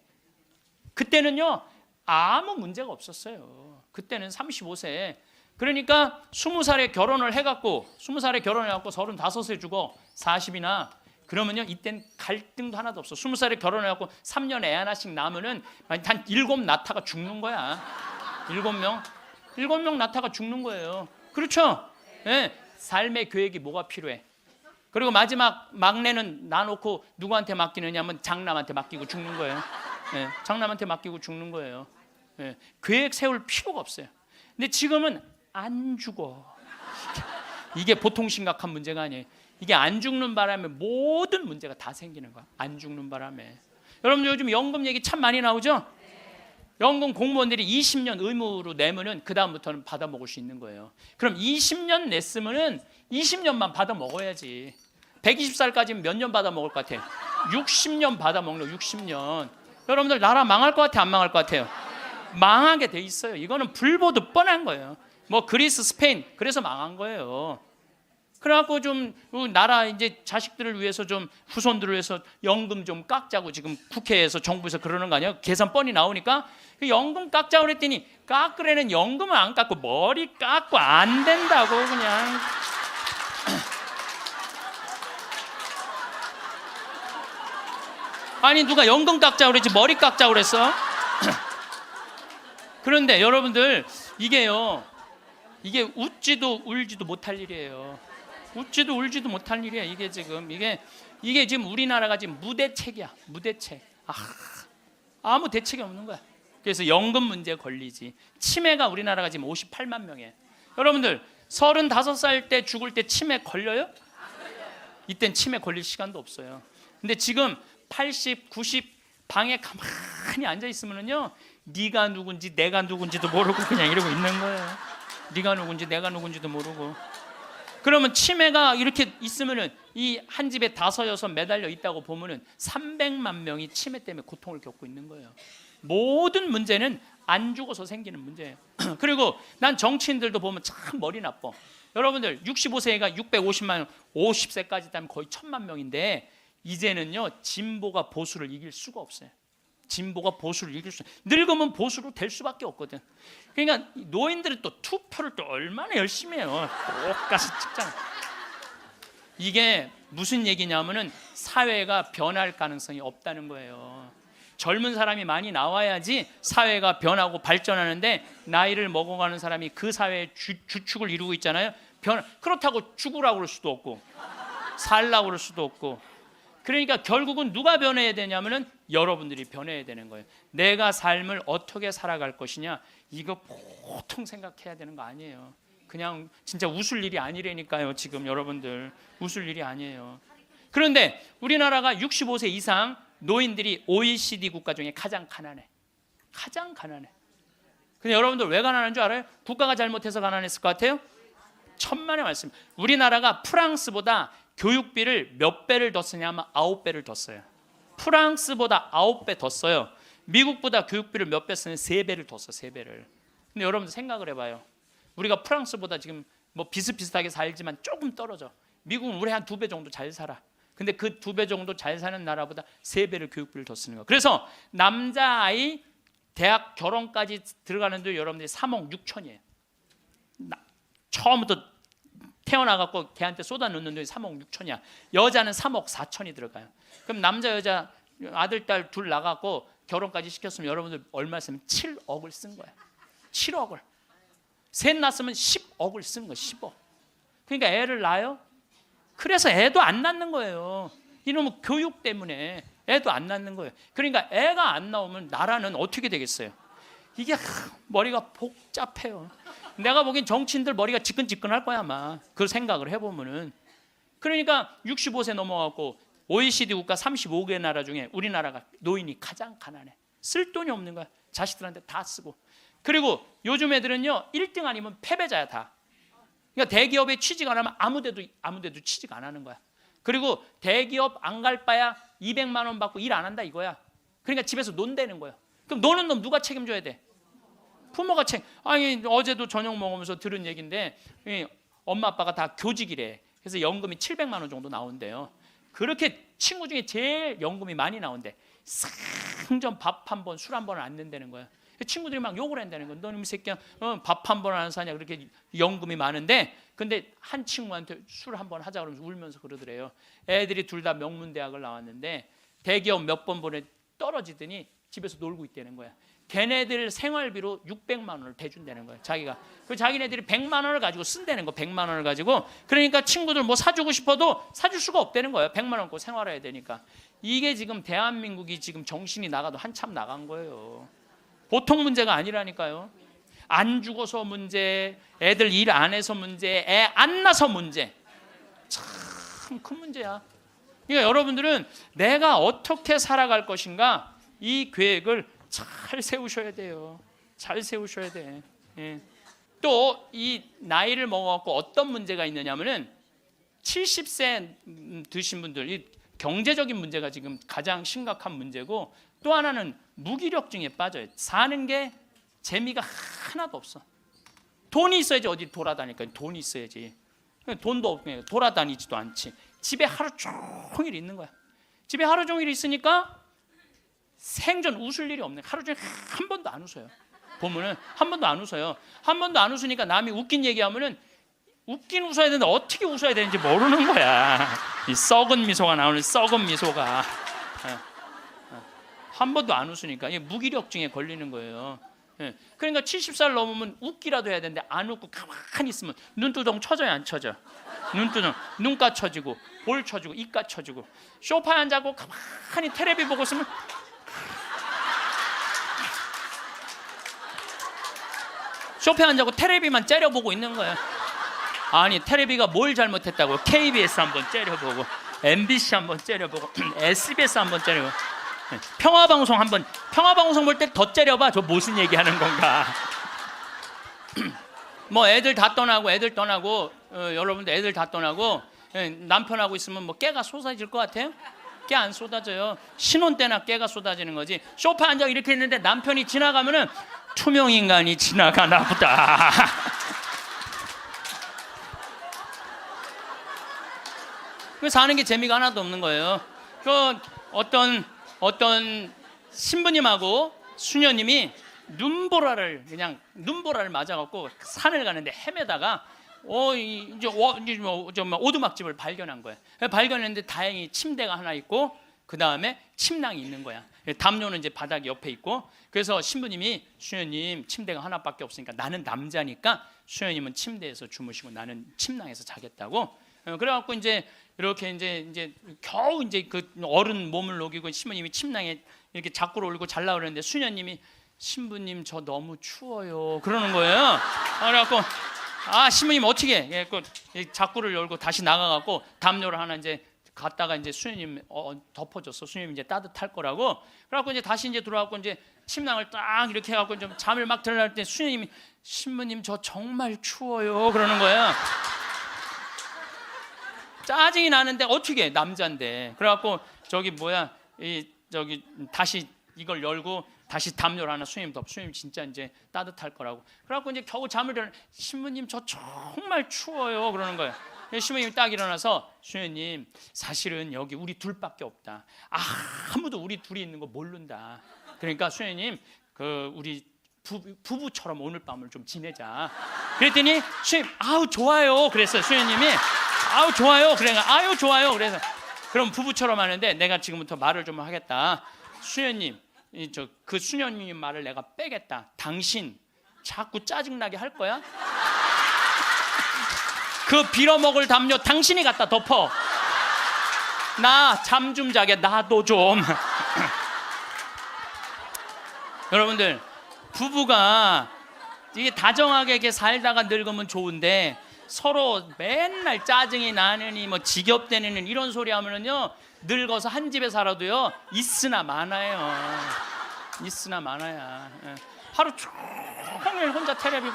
그때는요, 아무 문제가 없었어요. 그때는 35세. 그러니까 20살에 결혼을 해갖고 20살에 결혼해갖고 35세 주고 40이나 그러면요, 이땐 갈등도 하나도 없어. 20살에 결혼해갖고 3년 애 하나씩 낳으면은 한 7 낳다가 죽는 거야. 7명 낳다가 죽는 거예요. 그렇죠? 네. 삶의 계획이 뭐가 필요해? 그리고 마지막 막내는 놔놓고 누구한테 맡기느냐면 장남한테 맡기고 죽는 거예요. 네. 장남한테 맡기고 죽는 거예요. 네. 계획 세울 필요가 없어요. 근데 지금은 안 죽어. 이게 보통 심각한 문제가 아니에요. 이게 안 죽는 바람에 모든 문제가 다 생기는 거야. 안 죽는 바람에. 여러분 요즘 연금 얘기 참 많이 나오죠? 연금 공무원들이 20년 의무로 내면은 그 다음부터는 받아 먹을 수 있는 거예요. 그럼 20년 냈으면은 20년만 받아 먹어야지. 120살까지는 몇 년 받아 먹을 것 같아요? 60년 받아 먹는 거. 60년. 여러분들 나라 망할 것 같아요? 안 망할 것 같아요? 망하게 돼 있어요. 이거는 불보듯 뻔한 거예요. 뭐 그리스, 스페인 그래서 망한 거예요. 그래갖고 좀 나라 이제 자식들을 위해서 좀 후손들을 위해서 연금 좀 깎자고 지금 국회에서 정부에서 그러는 거 아니에요? 계산 뻔히 나오니까 그 연금 깎자고 그랬더니 깎으려는 연금은 안 깎고 머리 깎고 안 된다고 그냥. 아니 누가 연금 깎자고 그랬지 머리 깎자고 그랬어? 그런데 여러분들 이게요, 이게 웃지도 울지도 못할 일이에요. 웃지도 울지도 못할 일이야. 이게 지금 우리나라가 지금 무대책이야. 무대책. 아무 대책이 없는 거야. 그래서 연금 문제에 걸리지. 치매가 우리나라가 지금 58만 명이에요. 여러분들 35살 때 죽을 때 치매 걸려요? 이땐 치매 걸릴 시간도 없어요. 근데 지금 80, 90 방에 가만히 앉아 있으면은요, 네가 누군지 내가 누군지도 모르고 그냥 이러고 있는 거예요. 네가 누군지 내가 누군지도 모르고. 그러면 치매가 이렇게 있으면은 이 한 집에 5, 6 매달려 있다고 보면은 300만 명이 치매 때문에 고통을 겪고 있는 거예요. 모든 문제는 안 죽어서 생기는 문제예요. 그리고 난 정치인들도 보면 참 머리 나빠. 여러분들 65세가 650만 명, 50세까지 되면 거의 1000만 명인데 이제는요, 진보가 보수를 이길 수가 없어요. 진보가 보수를 이길 수, 늙으면 보수로 될 수밖에 없거든. 그러니까 노인들은 또 투표를 또 얼마나 열심히 해요. 똑같이 찍잖아. 이게 무슨 얘기냐면은 사회가 변할 가능성이 없다는 거예요. 젊은 사람이 많이 나와야지 사회가 변하고 발전하는데, 나이를 먹어가는 사람이 그 사회의 주축을 이루고 있잖아요. 그렇다고 죽으라고 그럴 수도 없고 살라고 그럴 수도 없고. 그러니까 결국은 누가 변해야 되냐면은 여러분들이 변해야 되는 거예요. 내가 삶을 어떻게 살아갈 것이냐, 이거 보통 생각해야 되는 거 아니에요. 그냥 진짜 웃을 일이 아니라니까요. 지금 여러분들 웃을 일이 아니에요. 그런데 우리나라가 65세 이상 노인들이 OECD 국가 중에 가장 가난해. 가장 가난해. 근데 여러분들 왜 가난한 줄 알아요? 국가가 잘못해서 가난했을 것 같아요? 천만의 말씀. 우리나라가 프랑스보다 교육비를 몇 배를 더 쓰냐면 9배를 더 써요. 프랑스보다 9배 더 써요. 미국보다 교육비를 몇 배 쓰는 3배를 더 써. 3배를. 근데 여러분들 생각을 해봐요. 우리가 프랑스보다 지금 뭐 비슷비슷하게 살지만 조금 떨어져. 미국은 우리 한 2배 정도 잘 살아. 근데 그 2배 정도 잘 사는 나라보다 3배를 교육비를 더 쓰는 거야. 그래서 남자아이 대학 결혼까지 들어가는데 여러분들이 3억 6천이에요. 처음부터 태어나갖고 걔한테 쏟아 넣는 돈이 3억 6천이야. 여자는 3억 4천이 들어가요. 그럼 남자 여자 아들 딸 둘 나갖고 결혼까지 시켰으면 여러분들 얼마 쓰면 7억을 쓴 거야. 7억을. 셋 낳았으면 10억을 쓴 거야. 10억. 그러니까 애를 낳아요. 그래서 애도 안 낳는 거예요. 이놈의 교육 때문에 애도 안 낳는 거예요. 그러니까 애가 안 나오면 나라는 어떻게 되겠어요? 이게 머리가 복잡해요. 내가 보기엔 정치인들 머리가 지끈지끈할 거야 아마. 그 생각을 해보면은. 그러니까 65세 넘어가고 OECD 국가 35개 나라 중에 우리나라가 노인이 가장 가난해. 쓸 돈이 없는 거야. 자식들한테 다 쓰고. 그리고 요즘 애들은요, 1등 아니면 패배자야 다. 그러니까 대기업에 취직 안 하면 아무데도 취직 안 하는 거야. 그리고 대기업 안 갈 바야 200만 원 받고 일 안 한다 이거야. 그러니까 집에서 논다는 거야. 그럼 노는 놈 누가 책임져야 돼? 부모가 아니 어제도 저녁 먹으면서 들은 얘기인데 엄마 아빠가 다 교직이래. 그래서 연금이 700만 원 정도 나온대요. 그렇게 친구 중에 제일 연금이 많이 나온대. 상전 밥 한 번, 술 한 번을 안 낸다는 거야. 친구들이 막 욕을 한다는 거야. 너는 이 새끼야 밥 한 번 안 사냐. 그렇게 연금이 많은데, 근데 한 친구한테 술 한 번 하자 그러면서 울면서 그러더래요. 애들이 둘 다 명문대학을 나왔는데 대기업 몇 번 보내 떨어지더니 집에서 놀고 있다는 거야. 걔네들 생활비로 600만 원을 대준다는 거야. 자기가. 그 자기네들이 100만 원을 가지고 쓴다는 거. 100만 원을 가지고. 그러니까 친구들 뭐 사주고 싶어도 사줄 수가 없다는 거예요. 100만 원 갖고 생활해야 되니까. 이게 지금 대한민국이 지금 정신이 나가도 한참 나간 거예요. 보통 문제가 아니라니까요. 안 죽어서 문제, 애들 일 안 해서 문제, 애 안 낳아서 문제. 참 큰 문제야. 그러니까 여러분들은 내가 어떻게 살아갈 것인가, 이 계획을 잘 세우셔야 돼요. 잘 세우셔야 돼. 예. 또 이 나이를 먹어갖고 어떤 문제가 있느냐면은 70세 드신 분들, 이 경제적인 문제가 지금 가장 심각한 문제고, 또 하나는 무기력증에 빠져요. 사는 게 재미가 하나도 없어. 돈이 있어야지 어디 돌아다니까. 돈이 있어야지. 돈도 없고 돌아다니지도 않지. 집에 하루 종일 있는 거야. 집에 하루 종일 있으니까 생전 웃을 일이 없네. 하루 종일 한 번도 안 웃어요. 보면은 한 번도 안 웃어요. 한 번도 안 웃으니까 남이 웃긴 얘기하면은 웃긴 웃어야 되는데 어떻게 웃어야 되는지 모르는 거야. 이 썩은 미소가 나오는 썩은 미소가. 한 번도 안 웃으니까 무기력증에 걸리는 거예요. 예. 그러니까 70살 넘으면 웃기라도 해야 되는데 안 웃고 가만히 있으면 눈두덩 쳐져요, 안 쳐져? 눈두덩, 눈가 쳐지고 볼 쳐지고 입가 쳐지고 소파에 앉아고 가만히 텔레비 보고 있으면 소파에 앉아고 텔레비만 째려보고 있는 거야. 아니 텔레비가 뭘 잘못했다고? KBS 한번 째려보고 MBC 한번 째려보고 SBS 한번 째려보고 평화방송 한번 평화방송 볼 때 더 째려봐. 저 무슨 얘기하는 건가? 뭐 애들 다 떠나고 여러분들 애들 다 떠나고 남편하고 있으면 뭐 깨가 쏟아질 것 같아요? 깨 안 쏟아져요. 신혼 때나 깨가 쏟아지는 거지. 소파 앉아 이렇게 있는데 남편이 지나가면은 투명 인간이 지나가나 보다. 그 사는 게 재미가 하나도 없는 거예요. 그 어떤 신부님하고 수녀님이 눈보라를 맞아갖고 산을 가는데 헤매다가 이제 오두막집을 발견한 거예요. 발견했는데 다행히 침대가 하나 있고 그 다음에 침낭이 있는 거야. 담요는 이제 바닥 옆에 있고 그래서 신부님이 수녀님 침대가 하나밖에 없으니까 나는 남자니까 수녀님은 침대에서 주무시고 나는 침낭에서 자겠다고. 그래갖고 이제 이렇게 이제 겨우 이제 그 어른 몸을 녹이고 신부님이 침낭에 이렇게 자꾸로 올리고 잘라 그러는데 수녀님이 신부님 저 너무 추워요 그러는 거예요. 그래갖고 신부님 어떻게 그 자꾸를 열고 다시 나가갖고 담요를 하나 이제 갔다가 이제 수녀님 덮어줬어. 수녀님 이제 따뜻할 거라고. 그래갖고 이제 다시 이제 들어와갖고 이제 침낭을 딱 이렇게 해갖고 좀 잠을 막 들어갈 때 수녀님이 신부님 저 정말 추워요 그러는 거예요. 짜증이 나는데 어떻게 남자인데. 그래갖고 다시 이걸 열고 다시 담요를 하나 수녀님 수녀님 진짜 이제 따뜻할 거라고. 그래갖고 이제 겨우 잠을 일어나 신부님 저 정말 추워요 그러는 거예요. 신부님이 딱 일어나서 수녀님 사실은 여기 우리 둘밖에 없다. 아무도 우리 둘이 있는 거 모른다. 그러니까 수녀님 우리 부부처럼 오늘 밤을 좀 지내자. 그랬더니 수녀님 아우 좋아요 그랬어요. 수녀님이 아우 좋아요. 그러니까 아유 좋아요. 그래서 그럼 부부처럼 하는데 내가 지금부터 말을 좀 하겠다. 수녀님 그 수녀님 말을 내가 빼겠다. 당신 자꾸 짜증나게 할 거야? 그 빌어먹을 담요 당신이 갖다 덮어. 나 잠 좀 자게 나도 좀. 여러분들 부부가 이게 다정하게 이렇게 살다가 늙으면 좋은데 서로 맨날 짜증이 나느니 뭐 지겹대느니 이런 소리 하면은요 늙어서 한 집에 살아도요 있으나 마나요. 있으나 마나야. 하루 종일 혼자 텔레비.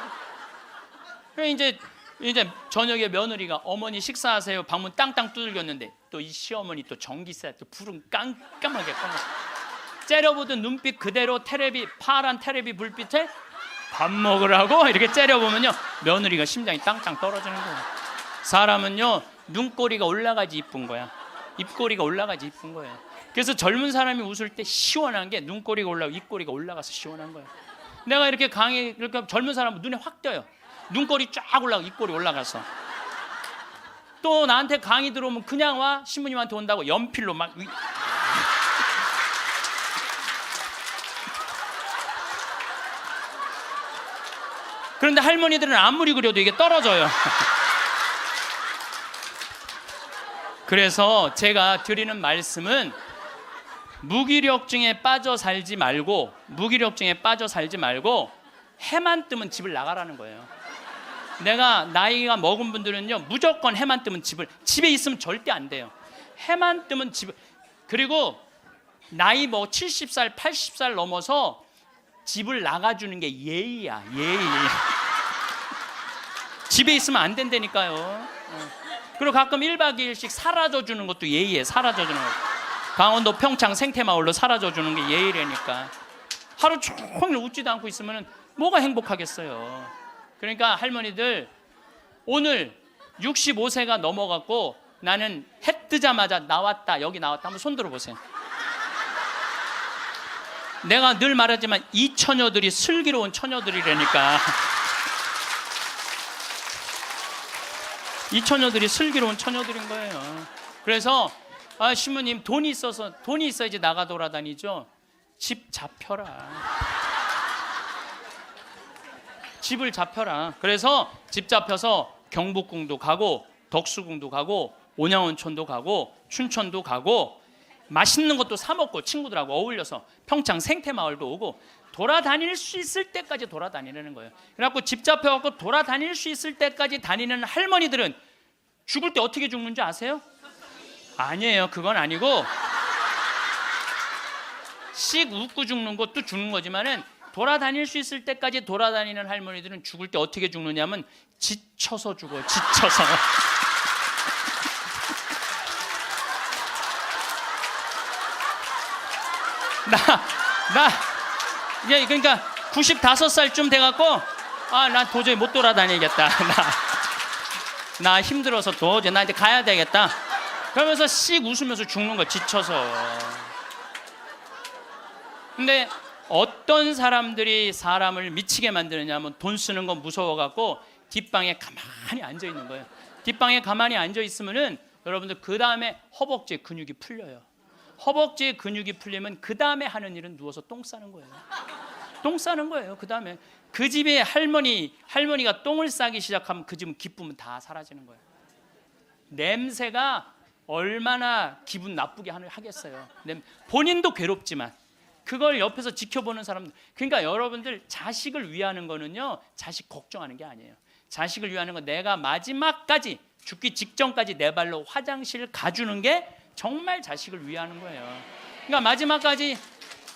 이제 저녁에 며느리가 어머니 식사하세요. 방문 땅땅 두들겼는데 또 이 시어머니 또 전기세 또 불은 깜깜하게 꺼. 째려보던 눈빛 그대로 파란 텔레비 불빛에 밥 먹으라고 이렇게 째려보면요 며느리가 심장이 땅땅 떨어지는 거예요. 사람은요 눈꼬리가 올라가지 이쁜 거야. 입꼬리가 올라가지 이쁜 거예요. 그래서 젊은 사람이 웃을 때 시원한 게 눈꼬리가 올라가고 입꼬리가 올라가서 시원한 거예요. 내가 이렇게 이렇게 젊은 사람은 눈에 확 띄어요. 눈꼬리 쫙 올라가고 입꼬리 올라가서. 또 나한테 강의 들어오면 그냥 와. 신부님한테 온다고 연필로 막 그런데 할머니들은 아무리 그려도 이게 떨어져요. 그래서 제가 드리는 말씀은 무기력증에 빠져 살지 말고 해만 뜨면 집을 나가라는 거예요. 내가 나이가 먹은 분들은요 무조건 해만 뜨면 집에 있으면 절대 안 돼요. 해만 뜨면 그리고 나이 70살 80살 넘어서 집을 나가주는 게 예의야. 예의. 집에 있으면 안 된다니까요. 그리고 가끔 1박 2일씩 사라져주는 것도 예의에 사라져주는 거. 강원도 평창 생태마을로 사라져주는 게 예의라니까. 하루 종일 웃지도 않고 있으면 뭐가 행복하겠어요. 그러니까 할머니들 오늘 65세가 넘어갔고 나는 해 뜨자마자 여기 나왔다 한번 손 들어보세요. 내가 늘 말하지만 이 처녀들이 슬기로운 처녀들이라니까. 이 처녀들이 슬기로운 처녀들인 거예요. 그래서 신부님 돈이 있어야지 나가 돌아다니죠. 집 잡혀라. 집을 잡혀라. 그래서 집 잡혀서 경복궁도 가고 덕수궁도 가고 온양온천도 가고 춘천도 가고 맛있는 것도 사 먹고 친구들하고 어울려서 평창 생태마을도 오고 돌아다닐 수 있을 때까지 돌아다니는 거예요. 그래갖고 집 잡혀갖고 돌아다닐 수 있을 때까지 다니는 할머니들은 죽을 때 어떻게 죽는지 아세요? 아니에요. 그건 아니고 씩 웃고 죽는 것도 죽는 거지만은 돌아다닐 수 있을 때까지 돌아다니는 할머니들은 죽을 때 어떻게 죽느냐면 지쳐서 죽어요. 지쳐서. 그러니까 95살쯤 돼갖고 나 도저히 못 돌아다니겠다. 나 힘들어서 도저히 나 이제 가야 되겠다. 그러면서 씩 웃으면서 죽는 거 지쳐서. 근데 어떤 사람들이 사람을 미치게 만드느냐면 돈 쓰는 거 무서워갖고 뒷방에 가만히 앉아 있는 거예요. 뒷방에 가만히 앉아 있으면은 여러분들 그 다음에 허벅지 근육이 풀려요. 허벅지 근육이 풀리면 그 다음에 하는 일은 누워서 똥 싸는 거예요. 똥 싸는 거예요. 그 다음에 그 집에 할머니가 똥을 싸기 시작하면 그 집은 기쁨은 다 사라지는 거예요. 냄새가 얼마나 기분 나쁘게 하겠어요. 본인도 괴롭지만 그걸 옆에서 지켜보는 사람들. 그러니까 여러분들 자식을 위하는 거는요, 자식 걱정하는 게 아니에요. 자식을 위하는 건 내가 마지막까지 죽기 직전까지 내 발로 화장실 가주는 게 정말 자식을 위하는 거예요. 그러니까 마지막까지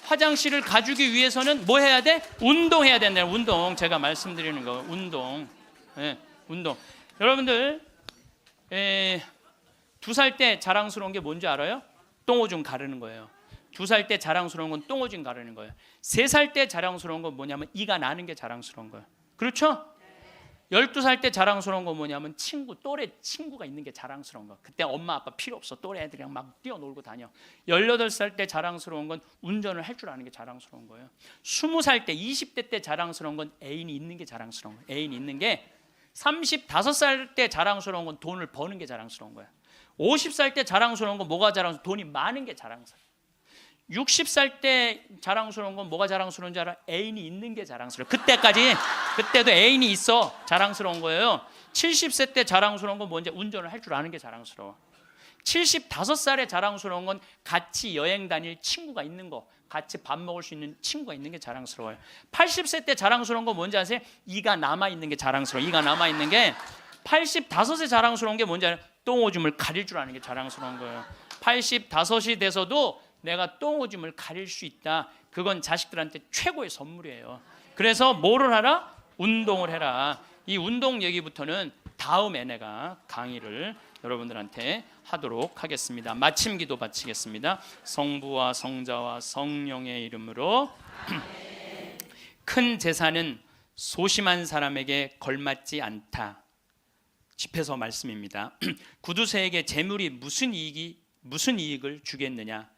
화장실을 가주기 위해서는 뭐 해야 돼? 운동해야 된다. 운동. 제가 말씀드리는 거 운동. 운동. 여러분들 2살 때 자랑스러운 게 뭔지 알아요? 똥오줌 가르는 거예요. 2살 때 자랑스러운 건 똥오줌 가르는 거예요. 3살 때 자랑스러운 건 뭐냐면 이가 나는 게 자랑스러운 거예요. 그렇죠? 12살 때 자랑스러운 건 뭐냐면 또래 친구가 있는 게 자랑스러운 거. 그때 엄마 아빠 필요 없어. 또래 애들이랑 막 뛰어놀고 다녀. 18살 때 자랑스러운 건 운전을 할 줄 아는 게 자랑스러운 거예요. 20살 때 20대 때 자랑스러운 건 애인이 있는 게 자랑스러운 거예요. 애인이 있는 게 35살 때 자랑스러운 건 돈을 버는 게 자랑스러운 거예요. 50살 때 자랑스러운 건 뭐가 자랑스러워? 돈이 많은 게 자랑스러워. 60살 때 자랑스러운 건 뭐가 자랑스러운지 알아? 애인이 있는 게 자랑스러워. 그때도 애인이 있어. 자랑스러운 거예요. 70세 때 자랑스러운 건 뭔지? 운전을 할 줄 아는 게 자랑스러워. 75살에 자랑스러운 건 같이 여행 다닐 친구가 있는 거, 같이 밥 먹을 수 있는 친구가 있는 게 자랑스러워요. 80세 때 자랑스러운 건 뭔지 아세요? 이가 남아있는 게 자랑스러워. 이가 남아있는 게. 85세 자랑스러운 게 뭔지 알아요? 똥오줌을 가릴 줄 아는 게 자랑스러운 거예요. 85이 돼서도 내가 똥오줌을 가릴 수 있다. 그건 자식들한테 최고의 선물이에요. 그래서 뭐를 하라? 운동을 해라. 이 운동 얘기부터는 다음에 내가 강의를 여러분들한테 하도록 하겠습니다. 마침 기도 바치겠습니다. 성부와 성자와 성령의 이름으로. 큰 제사는 소심한 사람에게 걸맞지 않다. 집에서 말씀입니다. 구두쇠에게 재물이 무슨 이익을 주겠느냐?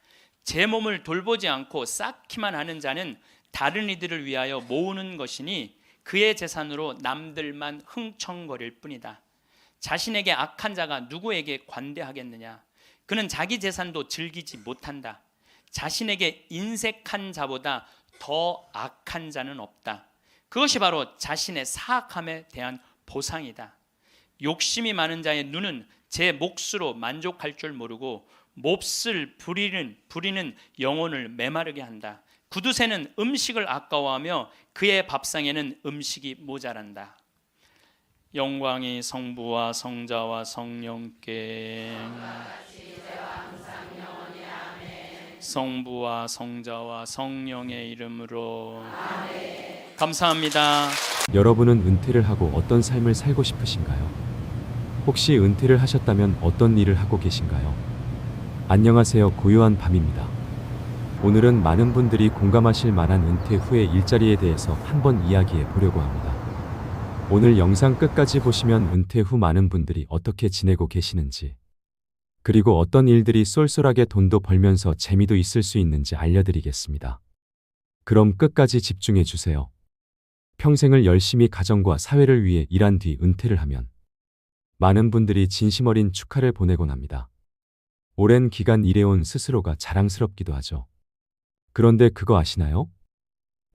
제 몸을 돌보지 않고 쌓기만 하는 자는 다른 이들을 위하여 모으는 것이니 그의 재산으로 남들만 흥청거릴 뿐이다. 자신에게 악한 자가 누구에게 관대하겠느냐? 그는 자기 재산도 즐기지 못한다. 자신에게 인색한 자보다 더 악한 자는 없다. 그것이 바로 자신의 사악함에 대한 보상이다. 욕심이 많은 자의 눈은 제 몫으로 만족할 줄 모르고 몹쓸 부리는 영혼을 메마르게 한다. 구두쇠는 음식을 아까워하며 그의 밥상에는 음식이 모자란다. 영광이 성부와 성자와 성령께. 성부와 성자와 성령의 이름으로. 감사합니다.
여러분은 은퇴를 하고 어떤 삶을 살고 싶으신가요? 혹시 은퇴를 하셨다면 어떤 일을 하고 계신가요? 안녕하세요. 고요한 밤입니다. 오늘은 많은 분들이 공감하실 만한 은퇴 후의 일자리에 대해서 한번 이야기해 보려고 합니다. 오늘 영상 끝까지 보시면 은퇴 후 많은 분들이 어떻게 지내고 계시는지, 그리고 어떤 일들이 쏠쏠하게 돈도 벌면서 재미도 있을 수 있는지 알려드리겠습니다. 그럼 끝까지 집중해 주세요. 평생을 열심히 가정과 사회를 위해 일한 뒤 은퇴를 하면 많은 분들이 진심 어린 축하를 보내곤 합니다. 오랜 기간 일해온 스스로가 자랑스럽기도 하죠. 그런데 그거 아시나요?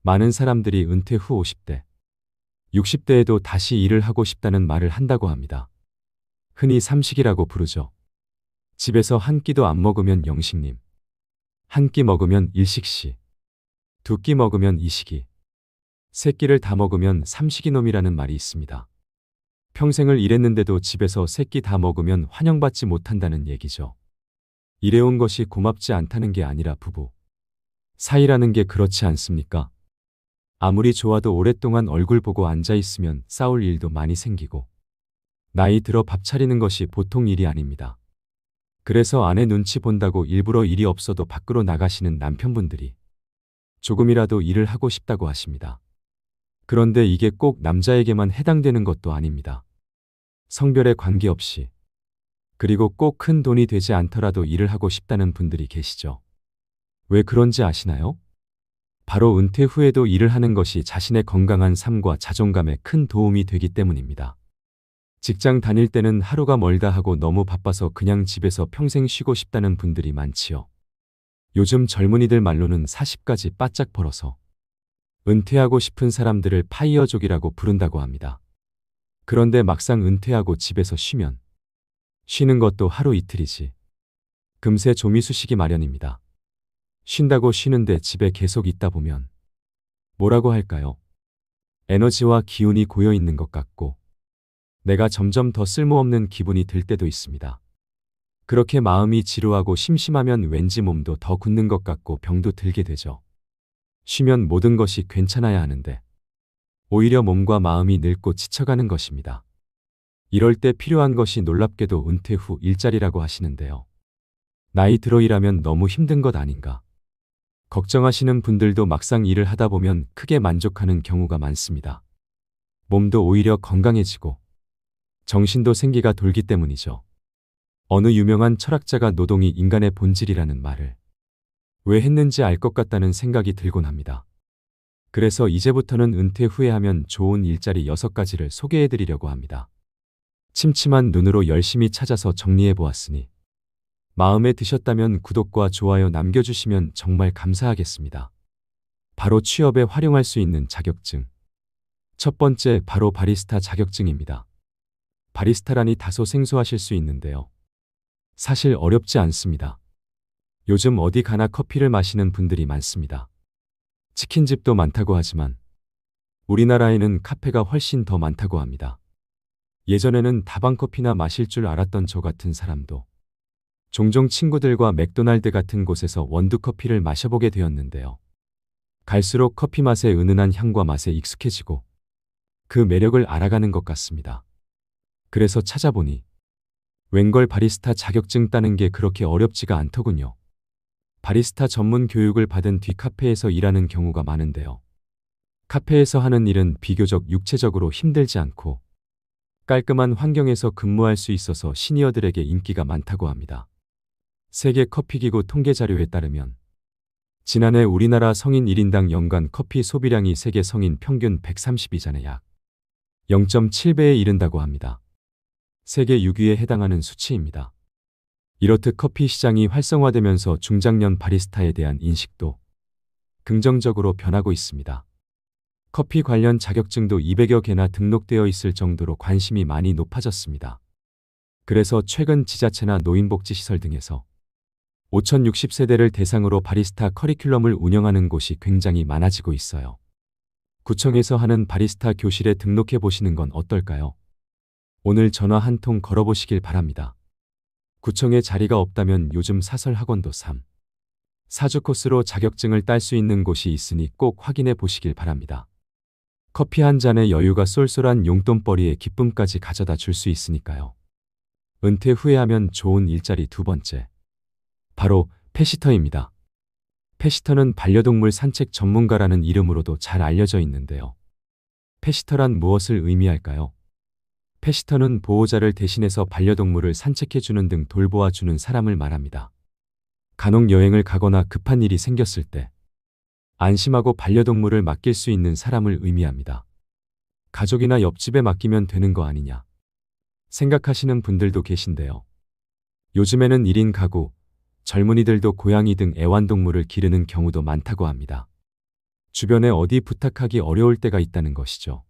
많은 사람들이 은퇴 후 50대, 60대에도 다시 일을 하고 싶다는 말을 한다고 합니다. 흔히 삼식이라고 부르죠. 집에서 한 끼도 안 먹으면 영식님, 한 끼 먹으면 일식씨, 두 끼 먹으면 이식이, 세 끼를 다 먹으면 삼식이놈이라는 말이 있습니다. 평생을 일했는데도 집에서 세 끼 다 먹으면 환영받지 못한다는 얘기죠. 일해온 것이 고맙지 않다는 게 아니라 부부 사이라는 게 그렇지 않습니까? 아무리 좋아도 오랫동안 얼굴 보고 앉아있으면 싸울 일도 많이 생기고 나이 들어 밥 차리는 것이 보통 일이 아닙니다. 그래서 아내 눈치 본다고 일부러 일이 없어도 밖으로 나가시는 남편분들이 조금이라도 일을 하고 싶다고 하십니다. 그런데 이게 꼭 남자에게만 해당되는 것도 아닙니다. 성별에 관계없이, 그리고 꼭 큰 돈이 되지 않더라도 일을 하고 싶다는 분들이 계시죠. 왜 그런지 아시나요? 바로 은퇴 후에도 일을 하는 것이 자신의 건강한 삶과 자존감에 큰 도움이 되기 때문입니다. 직장 다닐 때는 하루가 멀다 하고 너무 바빠서 그냥 집에서 평생 쉬고 싶다는 분들이 많지요. 요즘 젊은이들 말로는 40까지 바짝 벌어서 은퇴하고 싶은 사람들을 파이어족이라고 부른다고 합니다. 그런데 막상 은퇴하고 집에서 쉬면 쉬는 것도 하루 이틀이지 금세 좀이 쑤시기 마련입니다. 쉰다고 쉬는데 집에 계속 있다 보면 뭐라고 할까요? 에너지와 기운이 고여 있는 것 같고 내가 점점 더 쓸모없는 기분이 들 때도 있습니다. 그렇게 마음이 지루하고 심심하면 왠지 몸도 더 굳는 것 같고 병도 들게 되죠. 쉬면 모든 것이 괜찮아야 하는데 오히려 몸과 마음이 늙고 지쳐가는 것입니다. 이럴 때 필요한 것이 놀랍게도 은퇴 후 일자리라고 하시는데요. 나이 들어 일하면 너무 힘든 것 아닌가? 걱정하시는 분들도 막상 일을 하다 보면 크게 만족하는 경우가 많습니다. 몸도 오히려 건강해지고 정신도 생기가 돌기 때문이죠. 어느 유명한 철학자가 노동이 인간의 본질이라는 말을 왜 했는지 알 것 같다는 생각이 들곤 합니다. 그래서 이제부터는 은퇴 후에 하면 좋은 일자리 6가지를 소개해 드리려고 합니다. 침침한 눈으로 열심히 찾아서 정리해 보았으니 마음에 드셨다면 구독과 좋아요 남겨주시면 정말 감사하겠습니다. 바로 취업에 활용할 수 있는 자격증. 첫 번째, 바로 바리스타 자격증입니다. 바리스타라니 다소 생소하실 수 있는데요. 사실 어렵지 않습니다. 요즘 어디 가나 커피를 마시는 분들이 많습니다. 치킨집도 많다고 하지만 우리나라에는 카페가 훨씬 더 많다고 합니다. 예전에는 다방커피나 마실 줄 알았던 저 같은 사람도 종종 친구들과 맥도날드 같은 곳에서 원두커피를 마셔보게 되었는데요. 갈수록 커피 맛의 은은한 향과 맛에 익숙해지고 그 매력을 알아가는 것 같습니다. 그래서 찾아보니 웬걸 바리스타 자격증 따는 게 그렇게 어렵지가 않더군요. 바리스타 전문 교육을 받은 뒤 카페에서 일하는 경우가 많은데요. 카페에서 하는 일은 비교적 육체적으로 힘들지 않고 깔끔한 환경에서 근무할 수 있어서 시니어들에게 인기가 많다고 합니다. 세계 커피기구 통계 자료에 따르면 지난해 우리나라 성인 1인당 연간 커피 소비량이 세계 성인 평균 132잔의 약 0.7배에 이른다고 합니다. 세계 6위에 해당하는 수치입니다. 이렇듯 커피 시장이 활성화되면서 중장년 바리스타에 대한 인식도 긍정적으로 변하고 있습니다. 커피 관련 자격증도 200여 개나 등록되어 있을 정도로 관심이 많이 높아졌습니다. 그래서 최근 지자체나 노인복지시설 등에서 5060세대를 대상으로 바리스타 커리큘럼을 운영하는 곳이 굉장히 많아지고 있어요. 구청에서 하는 바리스타 교실에 등록해 보시는 건 어떨까요? 오늘 전화 한 통 걸어보시길 바랍니다. 구청에 자리가 없다면 요즘 사설학원도 3, 4주 코스로 자격증을 딸 수 있는 곳이 있으니 꼭 확인해 보시길 바랍니다. 커피 한 잔에 여유가 쏠쏠한 용돈벌이에 기쁨까지 가져다 줄 수 있으니까요. 은퇴 후에 하면 좋은 일자리 두 번째. 바로 펫시터입니다. 펫시터는 반려동물 산책 전문가라는 이름으로도 잘 알려져 있는데요. 펫시터란 무엇을 의미할까요? 펫시터는 보호자를 대신해서 반려동물을 산책해주는 등 돌보아주는 사람을 말합니다. 간혹 여행을 가거나 급한 일이 생겼을 때 안심하고 반려동물을 맡길 수 있는 사람을 의미합니다. 가족이나 옆집에 맡기면 되는 거 아니냐 생각하시는 분들도 계신데요. 요즘에는 1인 가구, 젊은이들도 고양이 등 애완동물을 기르는 경우도 많다고 합니다. 주변에 어디 부탁하기 어려울 때가 있다는 것이죠.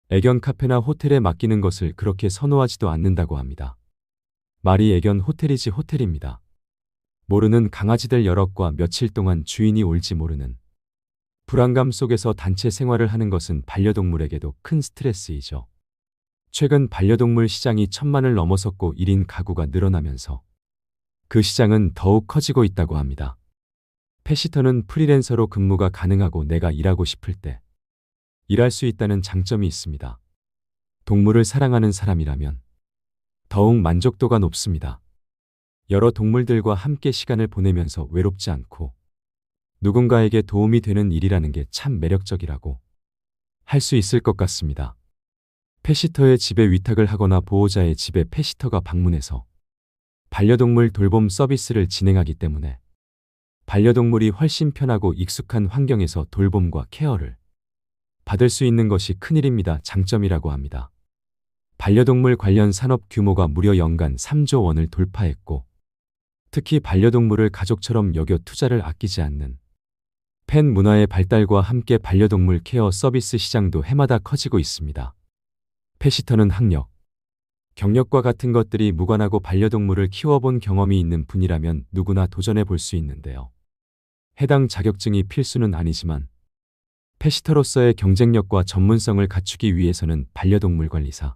애견 카페나 호텔에 맡기는 것을 그렇게 선호하지도 않는다고 합니다. 말이 애견 호텔이지 호텔입니다. 모르는 강아지들 여럿과 며칠 동안 주인이 올지 모르는 불안감 속에서 단체 생활을 하는 것은 반려동물에게도 큰 스트레스이죠. 최근 반려동물 시장이 1,000만을 넘어섰고 1인 가구가 늘어나면서 그 시장은 더욱 커지고 있다고 합니다. 펫시터는 프리랜서로 근무가 가능하고 내가 일하고 싶을 때 일할 수 있다는 장점이 있습니다. 동물을 사랑하는 사람이라면 더욱 만족도가 높습니다. 여러 동물들과 함께 시간을 보내면서 외롭지 않고 누군가에게 도움이 되는 일이라는 게 참 매력적이라고 할 수 있을 것 같습니다. 펫시터의 집에 위탁을 하거나 보호자의 집에 펫시터가 방문해서 반려동물 돌봄 서비스를 진행하기 때문에 반려동물이 훨씬 편하고 익숙한 환경에서 돌봄과 케어를 받을 수 있는 것이 큰일입니다. 장점이라고 합니다. 반려동물 관련 산업 규모가 무려 연간 3조 원을 돌파했고 특히 반려동물을 가족처럼 여겨 투자를 아끼지 않는 펫 문화의 발달과 함께 반려동물 케어 서비스 시장도 해마다 커지고 있습니다. 펫시터는 학력, 경력과 같은 것들이 무관하고 반려동물을 키워본 경험이 있는 분이라면 누구나 도전해 볼 수 있는데요. 해당 자격증이 필수는 아니지만 펫시터로서의 경쟁력과 전문성을 갖추기 위해서는 반려동물 관리사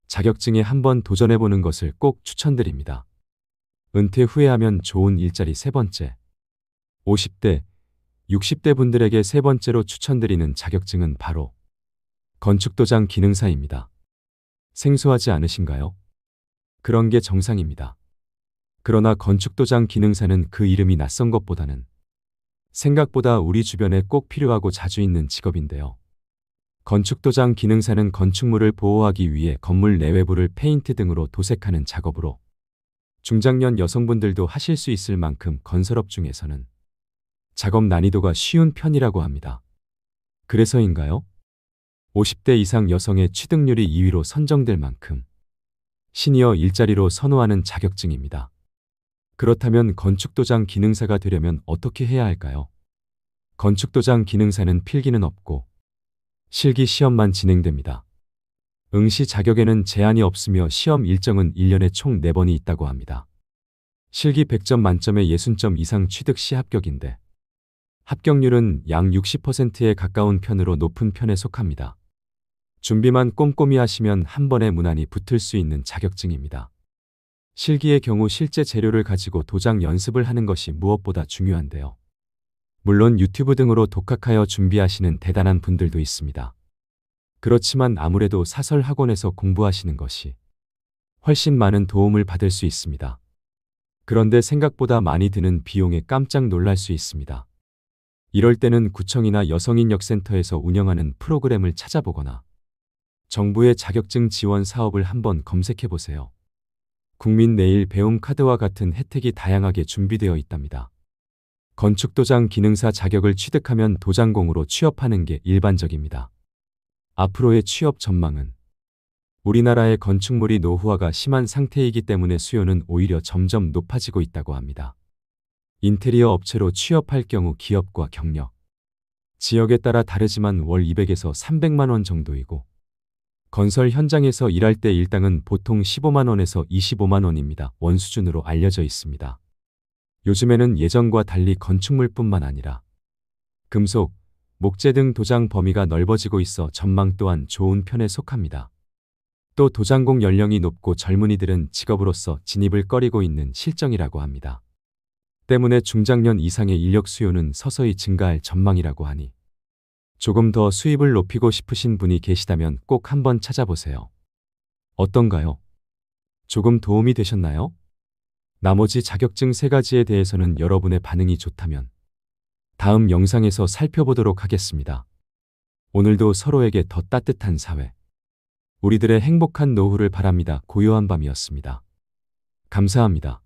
자격증에 한번 도전해 보는 것을 꼭 추천드립니다. 은퇴 후에 하면 좋은 일자리 세 번째, 50대, 60대 분들에게 세 번째로 추천드리는 자격증은 바로 건축도장 기능사입니다. 생소하지 않으신가요? 그런 게 정상입니다. 그러나 건축도장 기능사는 그 이름이 낯선 것보다는 생각보다 우리 주변에 꼭 필요하고 자주 있는 직업인데요. 건축도장 기능사는 건축물을 보호하기 위해 건물 내외부를 페인트 등으로 도색하는 작업으로 중장년 여성분들도 하실 수 있을 만큼 건설업 중에서는 작업 난이도가 쉬운 편이라고 합니다. 그래서인가요? 50대 이상 여성의 취득률이 2위로 선정될 만큼 시니어 일자리로 선호하는 자격증입니다. 그렇다면 건축도장 기능사가 되려면 어떻게 해야 할까요? 건축도장 기능사는 필기는 없고 실기 시험만 진행됩니다. 응시 자격에는 제한이 없으며 시험 일정은 1년에 총 4번이 있다고 합니다. 실기 100점 만점에 60점 이상 취득 시 합격인데 합격률은 약 60%에 가까운 편으로 높은 편에 속합니다. 준비만 꼼꼼히 하시면 한 번에 무난히 붙을 수 있는 자격증입니다. 실기의 경우 실제 재료를 가지고 도장 연습을 하는 것이 무엇보다 중요한데요. 물론 유튜브 등으로 독학하여 준비하시는 대단한 분들도 있습니다. 그렇지만 아무래도 사설 학원에서 공부하시는 것이 훨씬 많은 도움을 받을 수 있습니다. 그런데 생각보다 많이 드는 비용에 깜짝 놀랄 수 있습니다. 이럴 때는 구청이나 여성인력센터에서 운영하는 프로그램을 찾아보거나 정부의 자격증 지원 사업을 한번 검색해 보세요. 국민 내일 배움 카드와 같은 혜택이 다양하게 준비되어 있답니다. 건축도장 기능사 자격을 취득하면 도장공으로 취업하는 게 일반적입니다. 앞으로의 취업 전망은 우리나라의 건축물이 노후화가 심한 상태이기 때문에 수요는 오히려 점점 높아지고 있다고 합니다. 인테리어 업체로 취업할 경우 기업과 경력, 지역에 따라 다르지만 월 200에서 300만 원 정도이고 건설 현장에서 일할 때 일당은 보통 15만 원에서 25만 원입니다. 원 수준으로 알려져 있습니다. 요즘에는 예전과 달리 건축물뿐만 아니라 금속, 목재 등 도장 범위가 넓어지고 있어 전망 또한 좋은 편에 속합니다. 또 도장공 연령이 높고 젊은이들은 직업으로서 진입을 꺼리고 있는 실정이라고 합니다. 때문에 중장년 이상의 인력 수요는 서서히 증가할 전망이라고 하니 조금 더 수입을 높이고 싶으신 분이 계시다면 꼭 한번 찾아보세요. 어떤가요? 조금 도움이 되셨나요? 나머지 자격증 3가지에 대해서는 여러분의 반응이 좋다면 다음 영상에서 살펴보도록 하겠습니다. 오늘도 서로에게 더 따뜻한 사회, 우리들의 행복한 노후를 바랍니다. 고요한 밤이었습니다. 감사합니다.